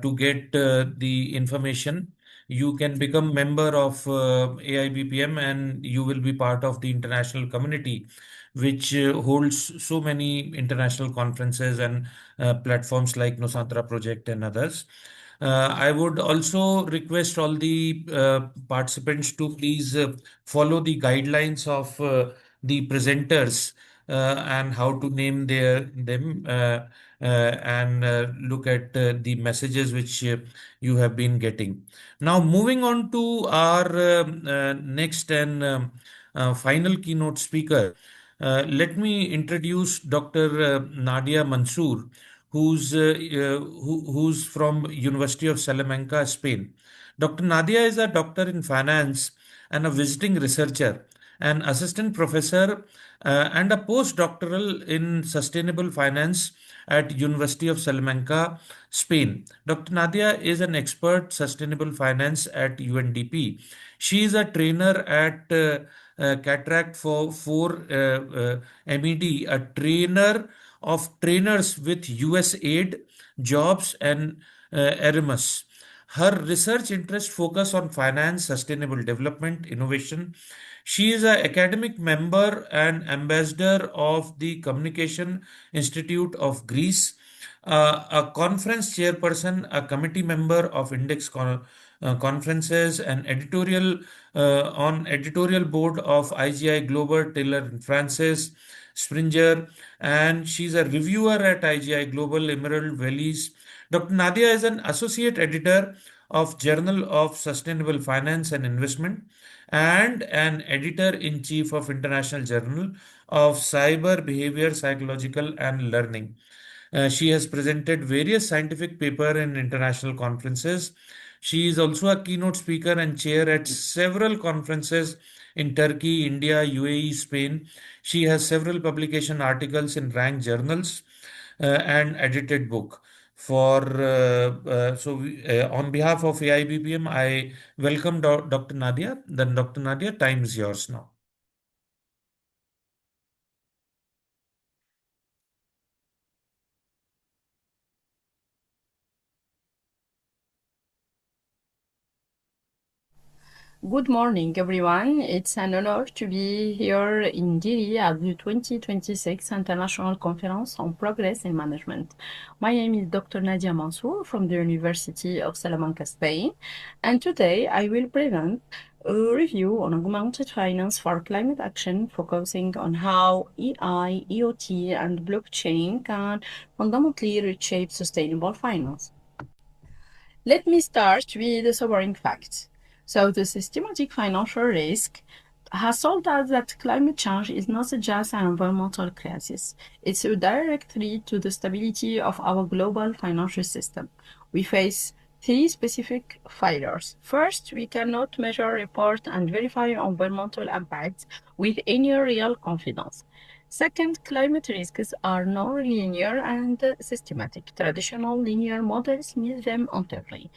to get the information. You can become member of AIBPM and you will be part of the international community, which holds so many international conferences and platforms like Nusantara Project and others. I would also request all the participants to please follow the guidelines of the presenters and how to name them and look at the messages which you have been getting. Now, moving on to our next and final keynote speaker, let me introduce Dr. Nadia Mansour, who's from University of Salamanca, Spain. Dr. Nadia is a doctor in finance and a visiting researcher, an assistant professor, and a postdoctoral in sustainable finance at University of Salamanca, Spain. Dr. Nadia is an expert sustainable finance at UNDP. She is a trainer at Cataract for 4 MED, a trainer of trainers with USAID, Jobs, and Erasmus. Her research interests focus on finance, sustainable development, innovation. She is an academic member and ambassador of the Communication Institute of Greece, a conference chairperson, a committee member of Index conferences, and editorial board of IGI Global Taylor and Francis Springer, and she's a reviewer at IGI Global Emerald Valleys. Dr. Nadia is an associate editor of Journal of Sustainable Finance and Investment and an editor-in-chief of International Journal of Cyber Behavior, Psychological and Learning. She has presented various scientific papers in international conferences. She is also a keynote speaker and chair at several conferences in Turkey, India, UAE, Spain. She has several publication articles in ranked journals and edited book. On behalf of AIBPM, I welcome Dr. Nadia. Then Dr. Nadia, time is yours now. Good morning, everyone. It's an honor to be here in Dili at the 2026 International Conference on Progress in Management. My name is Dr. Nadia Mansour from the University of Salamanca, Spain, and today I will present a review on augmented finance for climate action, focusing on how AI, IoT, and blockchain can fundamentally reshape sustainable finance. Let me start with the sobering facts. So the systematic financial risk has told us that climate change is not just an environmental crisis. It's a direct threat to the stability of our global financial system. We face 3 specific failures. First, we cannot measure, report, and verify environmental impacts with any real confidence. Second, climate risks are non-linear and systematic. Traditional linear models miss them entirely.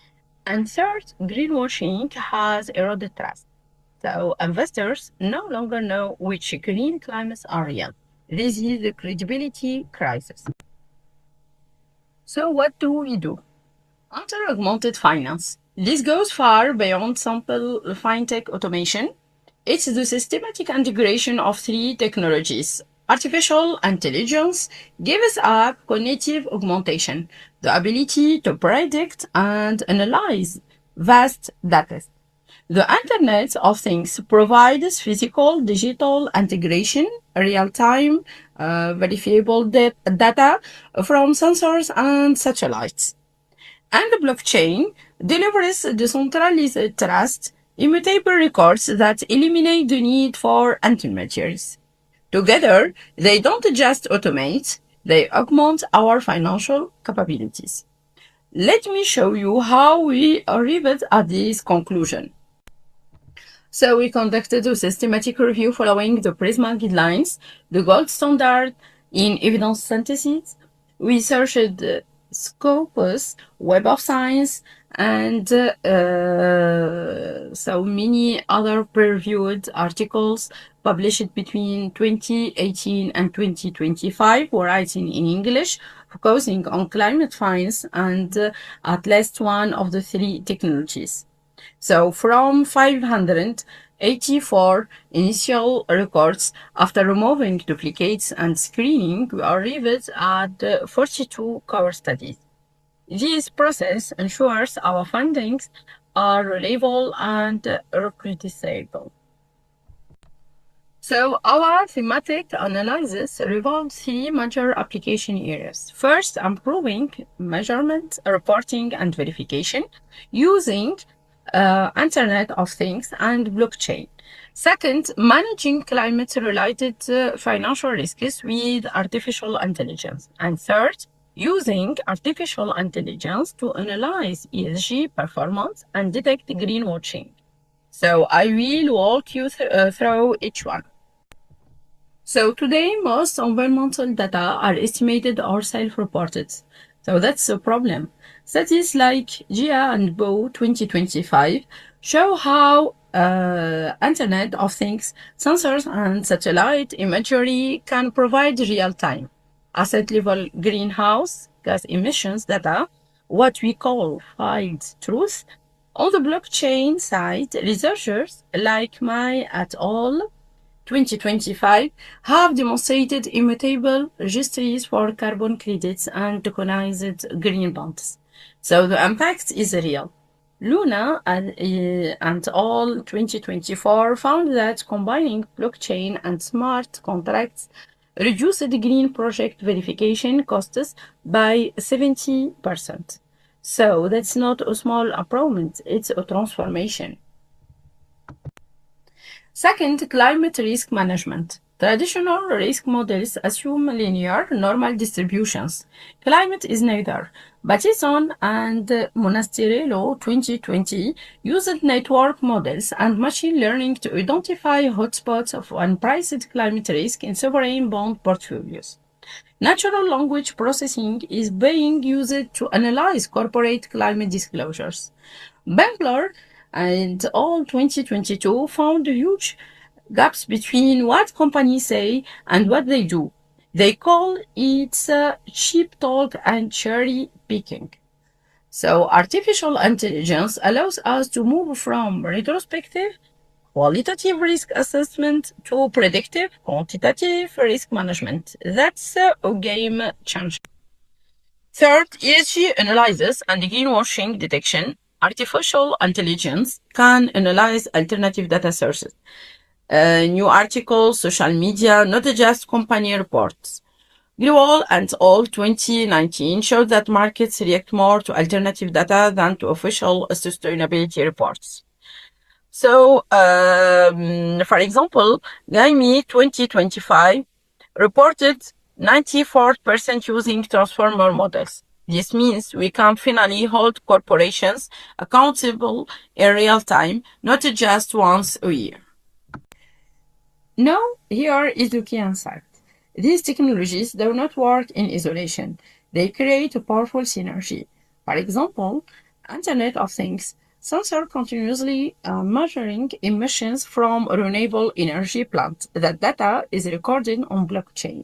And third, greenwashing has eroded trust. So investors no longer know which green climates are real. This is the credibility crisis. So what do we do? Enter augmented finance. This goes far beyond simple fintech automation. It's the systematic integration of 3 technologies. Artificial intelligence gives us cognitive augmentation, the ability to predict and analyze vast data. The Internet of Things provides physical digital integration, real-time verifiable data from sensors and satellites. And the blockchain delivers decentralized trust, immutable records that eliminate the need for intermediaries. Together, they don't just automate, they augment our financial capabilities. Let me show you how we arrived at this conclusion. So we conducted a systematic review following the PRISMA guidelines, the gold standard in evidence synthesis. We searched Scopus, Web of Science, and so many other peer-reviewed articles published between 2018 and 2025 were written in English, focusing on climate science and at least one of the three technologies. So from 584 initial records, after removing duplicates and screening, we arrived at 42 cover studies. This process ensures our findings are reliable and reproducible. So our thematic analysis revolves three major application areas. First, improving measurement, reporting, and verification using Internet of Things and blockchain. Second, managing climate-related financial risks with artificial intelligence. And third, using artificial intelligence to analyze ESG performance and detect greenwashing. So I will walk you through each one. So today, most environmental data are estimated or self-reported. So that's a problem. Studies like GIA and BO 2025 show how Internet of Things, sensors and satellite imagery can provide real-time asset-level greenhouse gas emissions data, what we call filed truth. On the blockchain side, researchers like Mai et al. 2025 have demonstrated immutable registries for carbon credits and tokenized green bonds. So the impact is real. Luna and all 2024 found that combining blockchain and smart contracts reduced the green project verification costs by 70%. So that's not a small improvement, it's a transformation. Second, climate risk management. Traditional risk models assume linear, normal distributions. Climate is neither. Batison and Monastirello 2020 used network models and machine learning to identify hotspots of unpriced climate risk in sovereign bond portfolios. Natural language processing is being used to analyze corporate climate disclosures. Bangalore and all 2022 found huge gaps between what companies say and what they do. They call it cheap talk and cherry picking. So artificial intelligence allows us to move from retrospective, qualitative risk assessment to predictive, quantitative risk management. That's a game changer. Third, ESG analysis and greenwashing detection. Artificial intelligence can analyze alternative data sources, new articles, social media, not just company reports. Grewal and all 2019 showed that markets react more to alternative data than to official sustainability reports. So, for example, GAIME 2025 reported 94% using transformer models. This means we can finally hold corporations accountable in real time, not just once a year. Now, here is the key insight. These technologies do not work in isolation. They create a powerful synergy. For example, Internet of Things, sensor continuously measuring emissions from a renewable energy plant. That data is recorded on blockchain.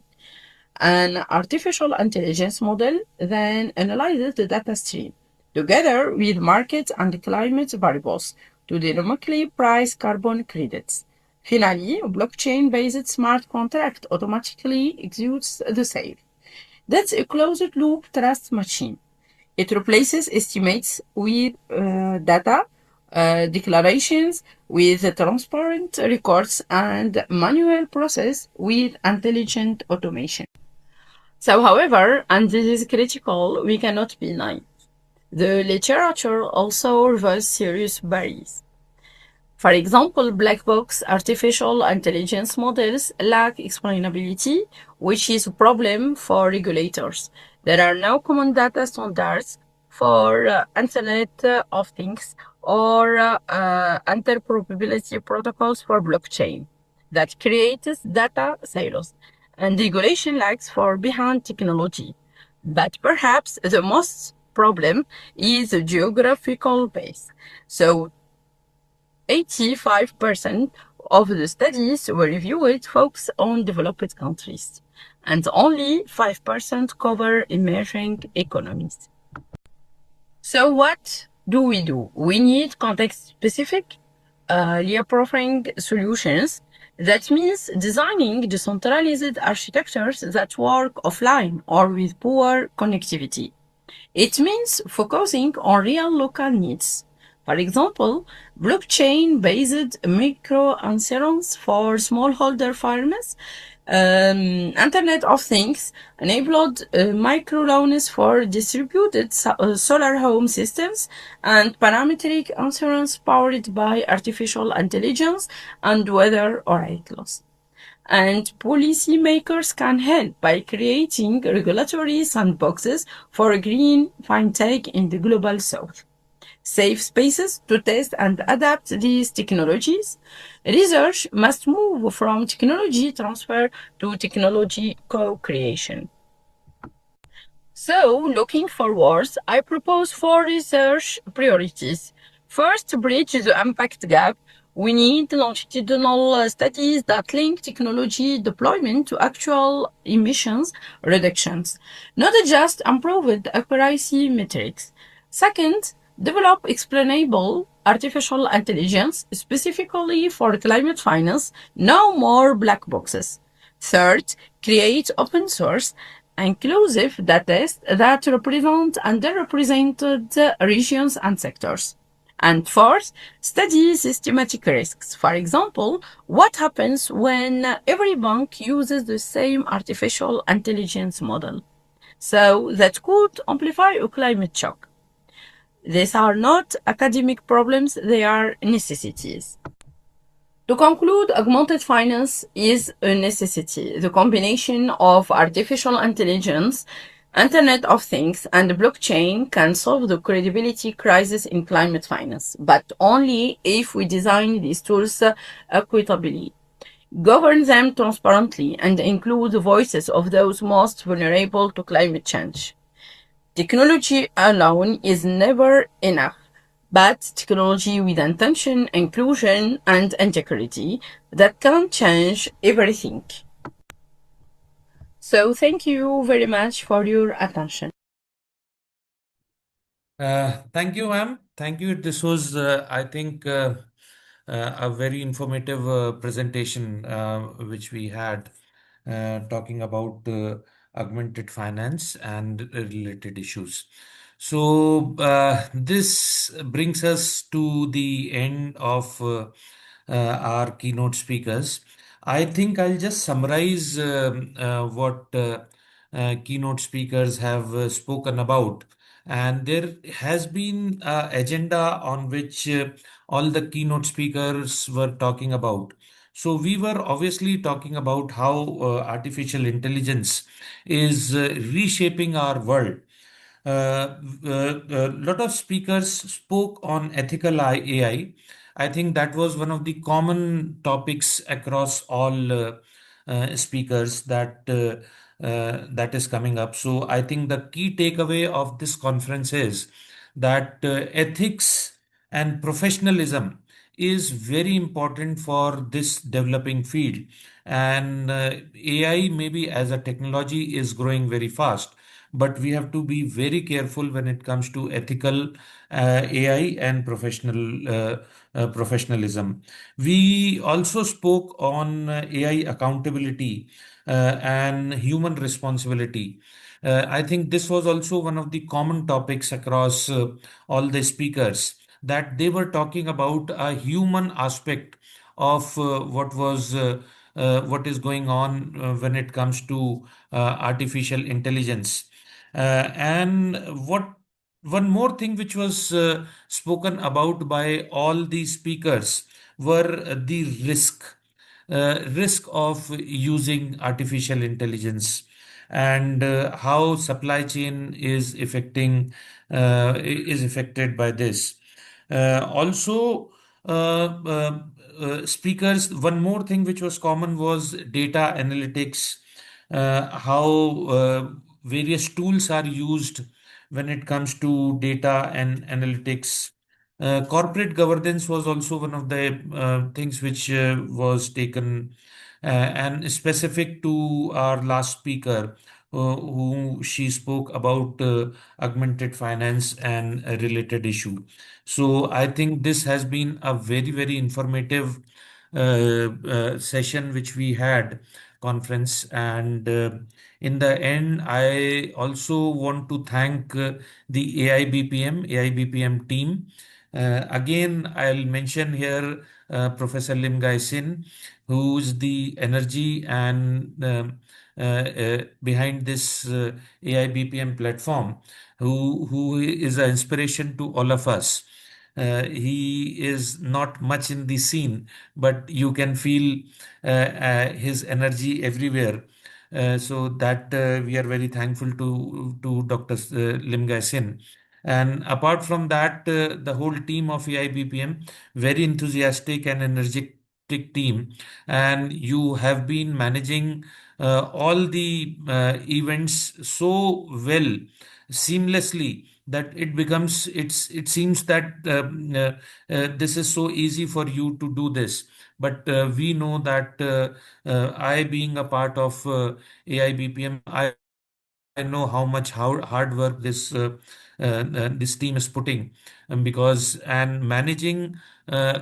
An artificial intelligence model then analyzes the data stream together with market and climate variables to dynamically price carbon credits. Finally, a blockchain-based smart contract automatically executes the sale. That's a closed-loop trust machine. It replaces estimates with data, declarations with transparent records, and manual process with intelligent automation. So, however, and this is critical, we cannot be naive. The literature also reveals serious barriers. For example, black box artificial intelligence models lack explainability, which is a problem for regulators. There are no common data standards for Internet of Things or interoperability protocols for blockchain that creates data silos and regulation lags for behind technology. But perhaps the most problem is the geographical base. So 85% of the studies were reviewed focus on developed countries, and only 5% cover emerging economies. So what do? We need context-specific layer-proofing solutions. That means designing decentralized architectures that work offline or with poor connectivity. It means focusing on real local needs. For example, blockchain-based microinsurance for smallholder farmers, Internet of Things enabled microloans for distributed solar home systems, and parametric insurance powered by artificial intelligence and weather orators. And policymakers can help by creating regulatory sandboxes for green fintech in the global south. Safe spaces to test and adapt these technologies. Research must move from technology transfer to technology co-creation. So, looking forward, I propose 4 research priorities. First, bridge the impact gap. We need longitudinal studies that link technology deployment to actual emissions reductions, not just improved accuracy metrics. Second, develop explainable artificial intelligence specifically for climate finance, no more black boxes. Third, create open source inclusive datasets that represent underrepresented regions and sectors. And fourth, study systematic risks. For example, what happens when every bank uses the same artificial intelligence model? So that could amplify a climate shock. These are not academic problems, they are necessities. To conclude, augmented finance is a necessity. The combination of artificial intelligence, Internet of Things, and blockchain can solve the credibility crisis in climate finance, but only if we design these tools equitably, govern them transparently, and include the voices of those most vulnerable to climate change. Technology alone is never enough, but technology with intention, inclusion, and integrity that can change everything. So thank you very much for your attention. Thank you, ma'am. Thank you. This was, I think, a very informative presentation which we had talking about augmented finance and related issues. So this brings us to the end of our keynote speakers. I think I'll just summarize what keynote speakers have spoken about. And there has been an agenda on which all the keynote speakers were talking about. So we were obviously talking about how artificial intelligence is reshaping our world. A lot of speakers spoke on ethical AI. I think that was one of the common topics across all speakers that is coming up. So I think the key takeaway of this conference is that ethics and professionalism is very important for this developing field. And AI, maybe as a technology, is growing very fast, but we have to be very careful when it comes to ethical AI and professionalism. We also spoke on AI accountability and human responsibility. I think this was also one of the common topics across all the speakers, that they were talking about a human aspect of what is going on when it comes to artificial intelligence. And what one more thing which was spoken about by all these speakers were the risk of using artificial intelligence. and how supply chain is affected by this. Also, speakers, one more thing which was common was data analytics, how various tools are used when it comes to data and analytics. Corporate governance was also one of the things which was taken and specific to our last speaker, who she spoke about augmented finance and a related issue. So I think this has been a very, very informative session which we had conference, and in the end I also want to thank the AIBPM team. Again, I'll mention here Professor Lim Gai Sin, who's the energy and behind this AIBPM platform, who is an inspiration to all of us. He is not much in the scene, but you can feel his energy everywhere. So that we are very thankful to Dr. Lim Gai Sin. And apart from that, the whole team of AIBPM, very enthusiastic and energetic team, and you have been managing all the events so well, seamlessly, that it seems that this is so easy for you to do this. But we know that I, being a part of AIBPM, I know how much hard work this team is putting, because and managing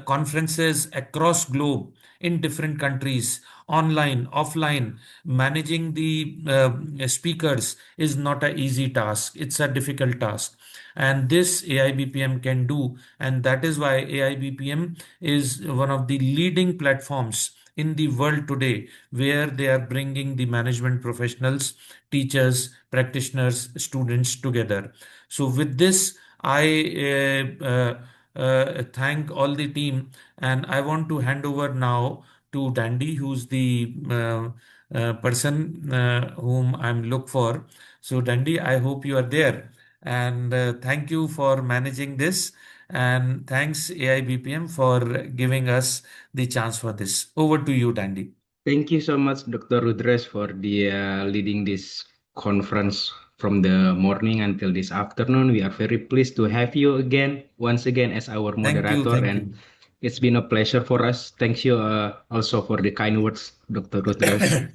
conferences across globe in different countries, online, offline, managing the speakers is not an easy task. It's a difficult task. And this AIBPM can do. And that is why AIBPM is one of the leading platforms in the world today, where they are bringing the management professionals, teachers, practitioners, students together. So with this, I thank all the team, and I want to hand over now to Dandy, who's the person whom I'm look for. So Dandy, I hope you are there, and thank you for managing this, and thanks AIBPM for giving us the chance for this. Over to you, Dandy. Thank you so much, Dr. Rudres, for the leading this conference from the morning until this afternoon. We are very pleased to have you again, once again, as our moderator, Thank and you. it's been a pleasure for us. Thank you also for the kind words, Dr. Rudres.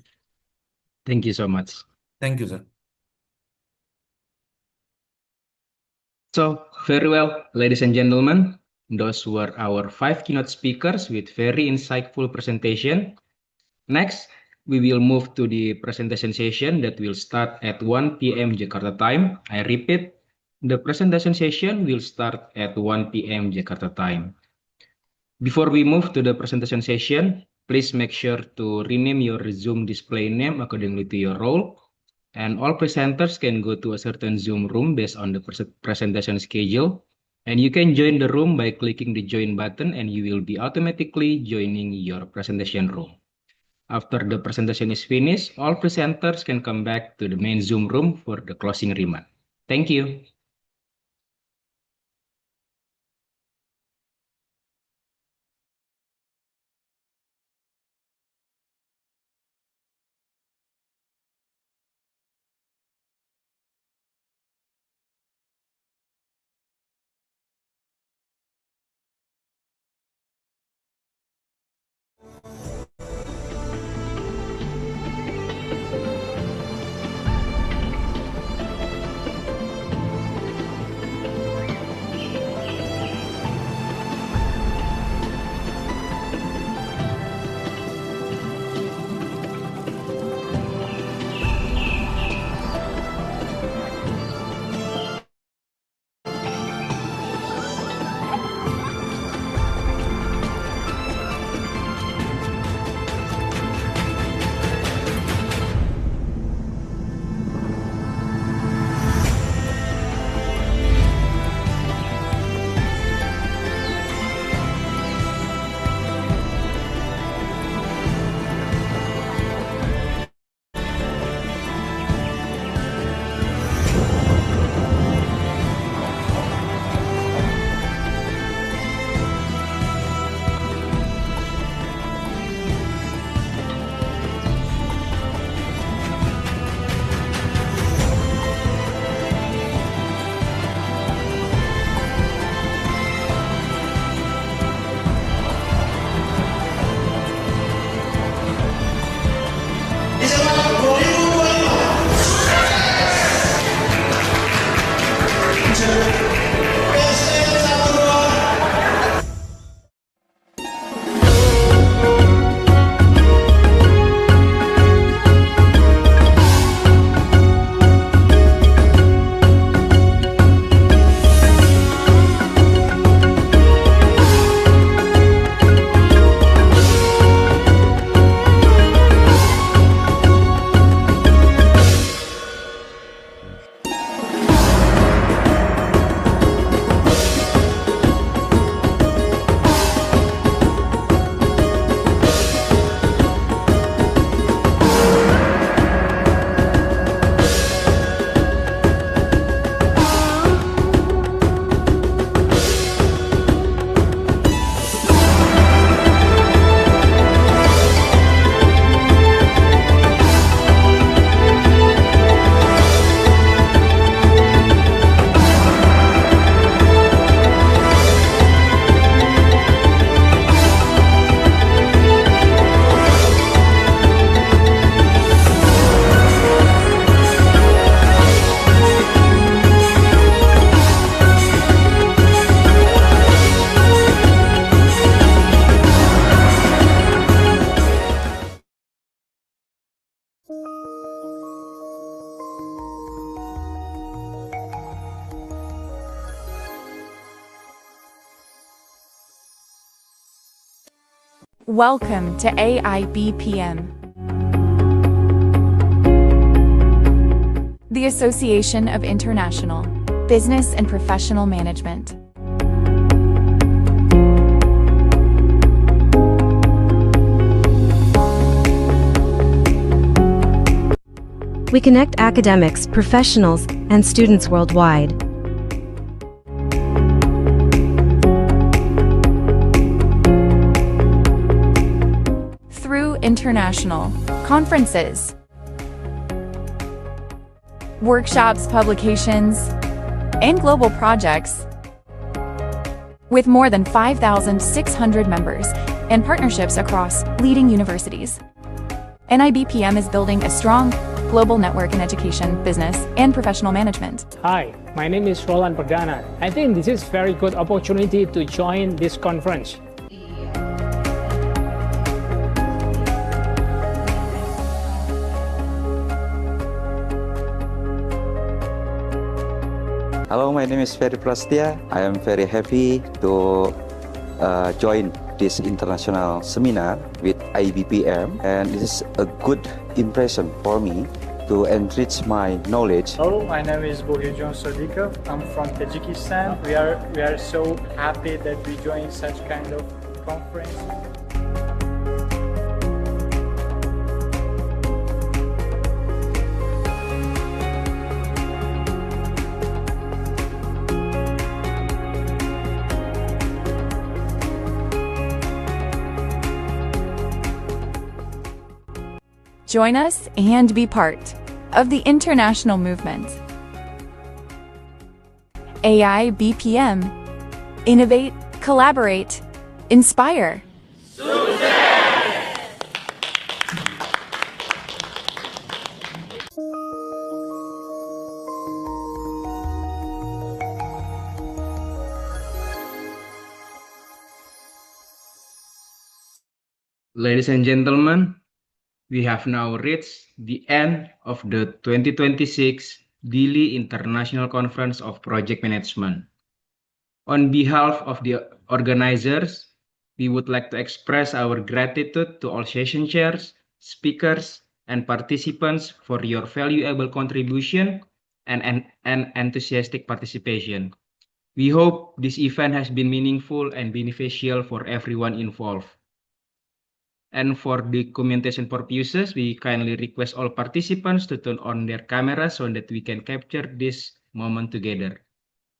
Thank you so much. Thank you, sir. So, very well, ladies and gentlemen, those were our 5 keynote speakers with very insightful presentation. Next, we will move to the presentation session that will start at 1 p.m. Jakarta time. I repeat, the presentation session will start at 1 p.m. Jakarta time. Before we move to the presentation session, please make sure to rename your Zoom display name accordingly to your role. And all presenters can go to a certain Zoom room based on the presentation schedule. And you can join the room by clicking the join button, and you will be automatically joining your presentation room. After the presentation is finished, all presenters can come back to the main Zoom room for the closing remark. Thank you. Welcome to AIBPM, the Association of International Business and Professional Management. We connect academics, professionals, and students worldwide. Through international conferences, workshops, publications, and global projects, with more than 5,600 members and partnerships across leading universities. NIBPM is building a strong global network in education, business, and professional management. Hi, my name is Roland Perdana. I think this is very good opportunity to join this conference. Hello, my name is Ferry Prastia. I am very happy to join this international seminar with IBPM, and this is a good impression for me to enrich my knowledge. Hello, my name is Vijayakumar. I'm from Tajikistan. We are so happy that we join such kind of conference. Join us and be part of the international movement. AIBPM. Innovate, collaborate, inspire. Ladies and gentlemen, we have now reached the end of the 2026 Dili International Conference of Project Management. On behalf of the organizers, we would like to express our gratitude to all session chairs, speakers, and participants for your valuable contribution and enthusiastic participation. We hope this event has been meaningful and beneficial for everyone involved. And for documentation purposes, we kindly request all participants to turn on their cameras so that we can capture this moment together.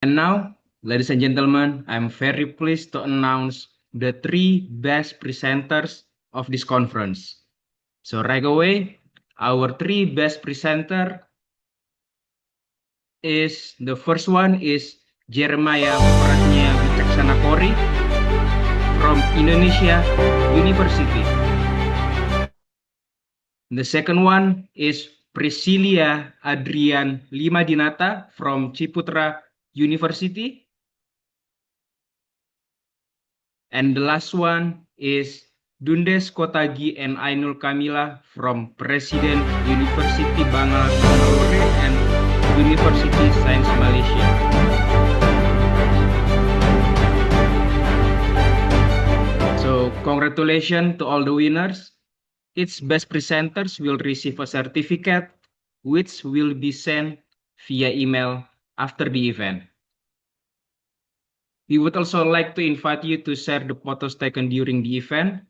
And now, ladies and gentlemen, I'm very pleased to announce the 3 best presenters of this conference. So right away, our 3 best presenter is, the first one is Jeremiah Pratnya Wicaksana Kori from Indonesia University. The second one is Priscilia Adrian Limadinata from Ciputra University. And the last one is Dundes Kotagi and Ainul Kamila from Presiden Universiti Bangal Bangalore and Universiti Sains Malaysia. So congratulations to all the winners. Each best presenters will receive a certificate which will be sent via email after the event. We would also like to invite you to share the photos taken during the event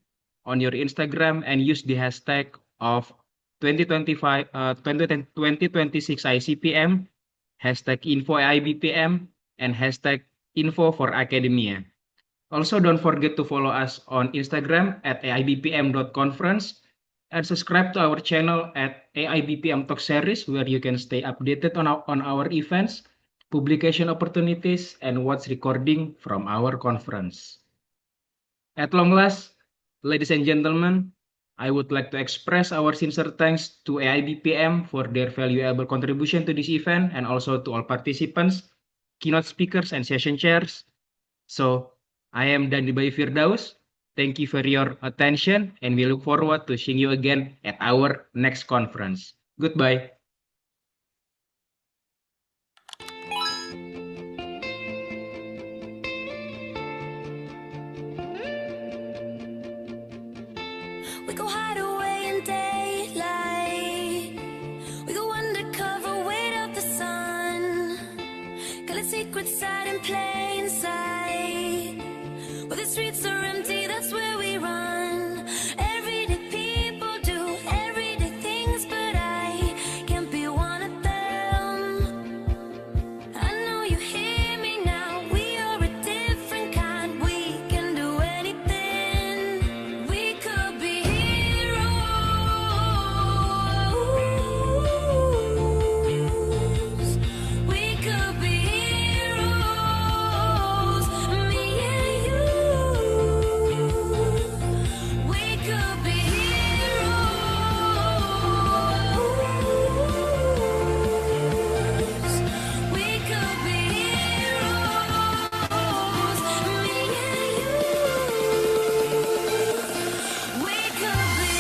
on your Instagram and use the hashtag of 2026 ICPM, hashtag info AIBPM, and hashtag info for academia. Also, don't forget to follow us on Instagram at AIBPM.conference and subscribe to our channel at AIBPM Talk Series, where you can stay updated on our events, publication opportunities, and watch recording from our conference. At long last, ladies and gentlemen, I would like to express our sincere thanks to AIBPM for their valuable contribution to this event, and also to all participants, keynote speakers, and session chairs. So, I am Dandi Bayu Firdaus. Thank you for your attention, and we look forward to seeing you again at our next conference. Goodbye. We go hide away in daylight. We go undercover, wait up the sun. Got a secret side in plain sight. Where the streets are empty, that's where we run. Everyday people do everyday things, but I can't be one of them. I know you hear me now. We are a different kind. We can do anything. We could be heroes. We could be heroes. Me and you. We could be heroes. We could be heroes. Me and you. We could be.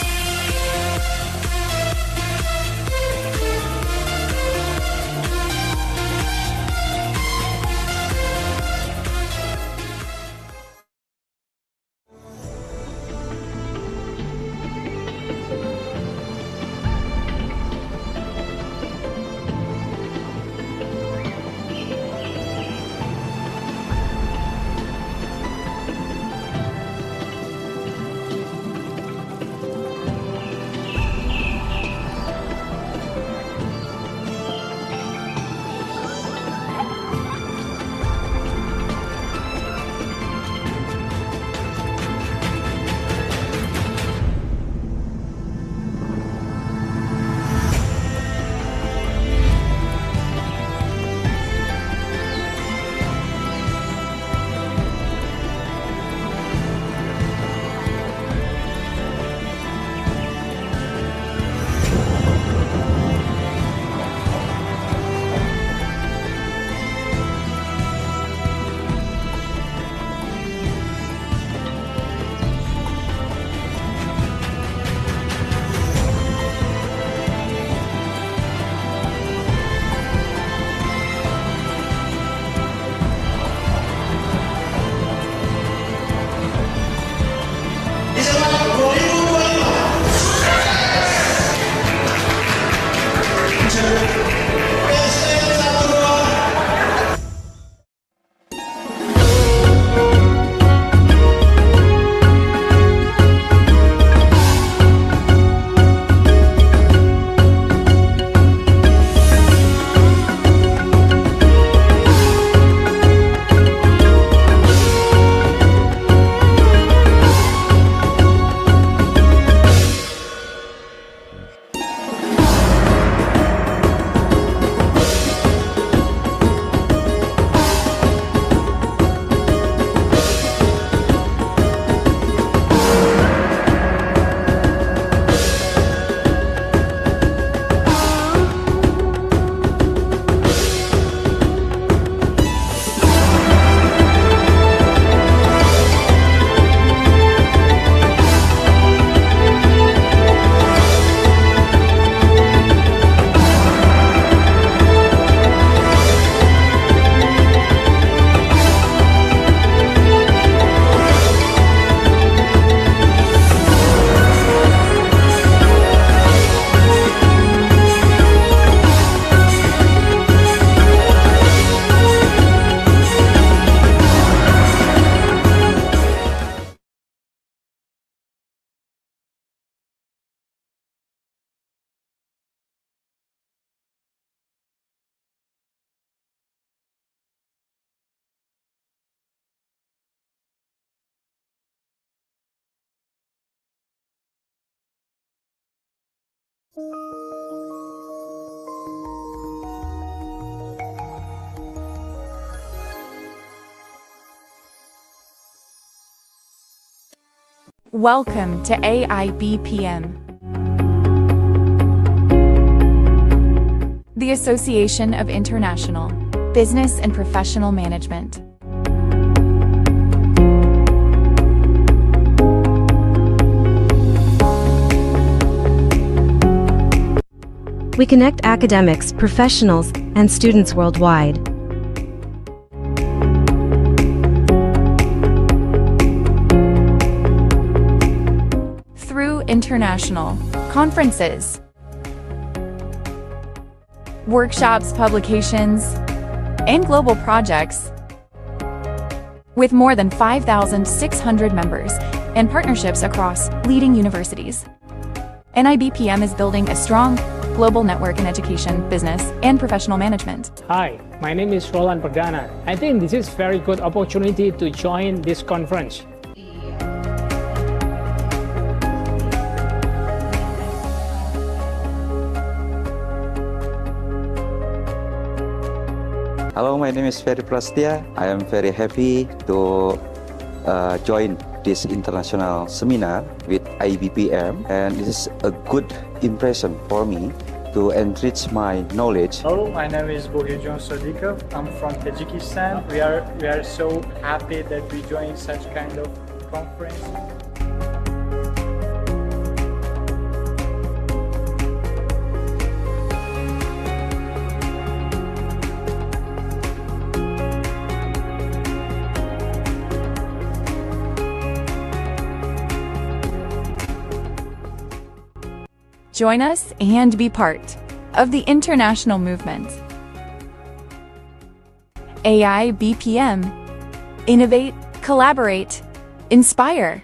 Welcome to AIBPM, the Association of International Business and Professional Management. We connect academics, professionals, and students worldwide. Through international conferences, workshops, publications, and global projects. With more than 5,600 members and partnerships across leading universities, AIBPM is building a strong global network in education, business, and professional management. Hi, my name is Roland Perdana. I think this is very good opportunity to join this conference. Hello, my name is Ferry Prastia. I am very happy to join this international seminar with AIBPM, and this is a good impression for me to enrich my knowledge. Hello, my name is Vijayakumar. I'm from Tajikistan. We are so happy that we join such kind of conference. Join us and be part of the international movement. AIBPM. Innovate, collaborate, inspire.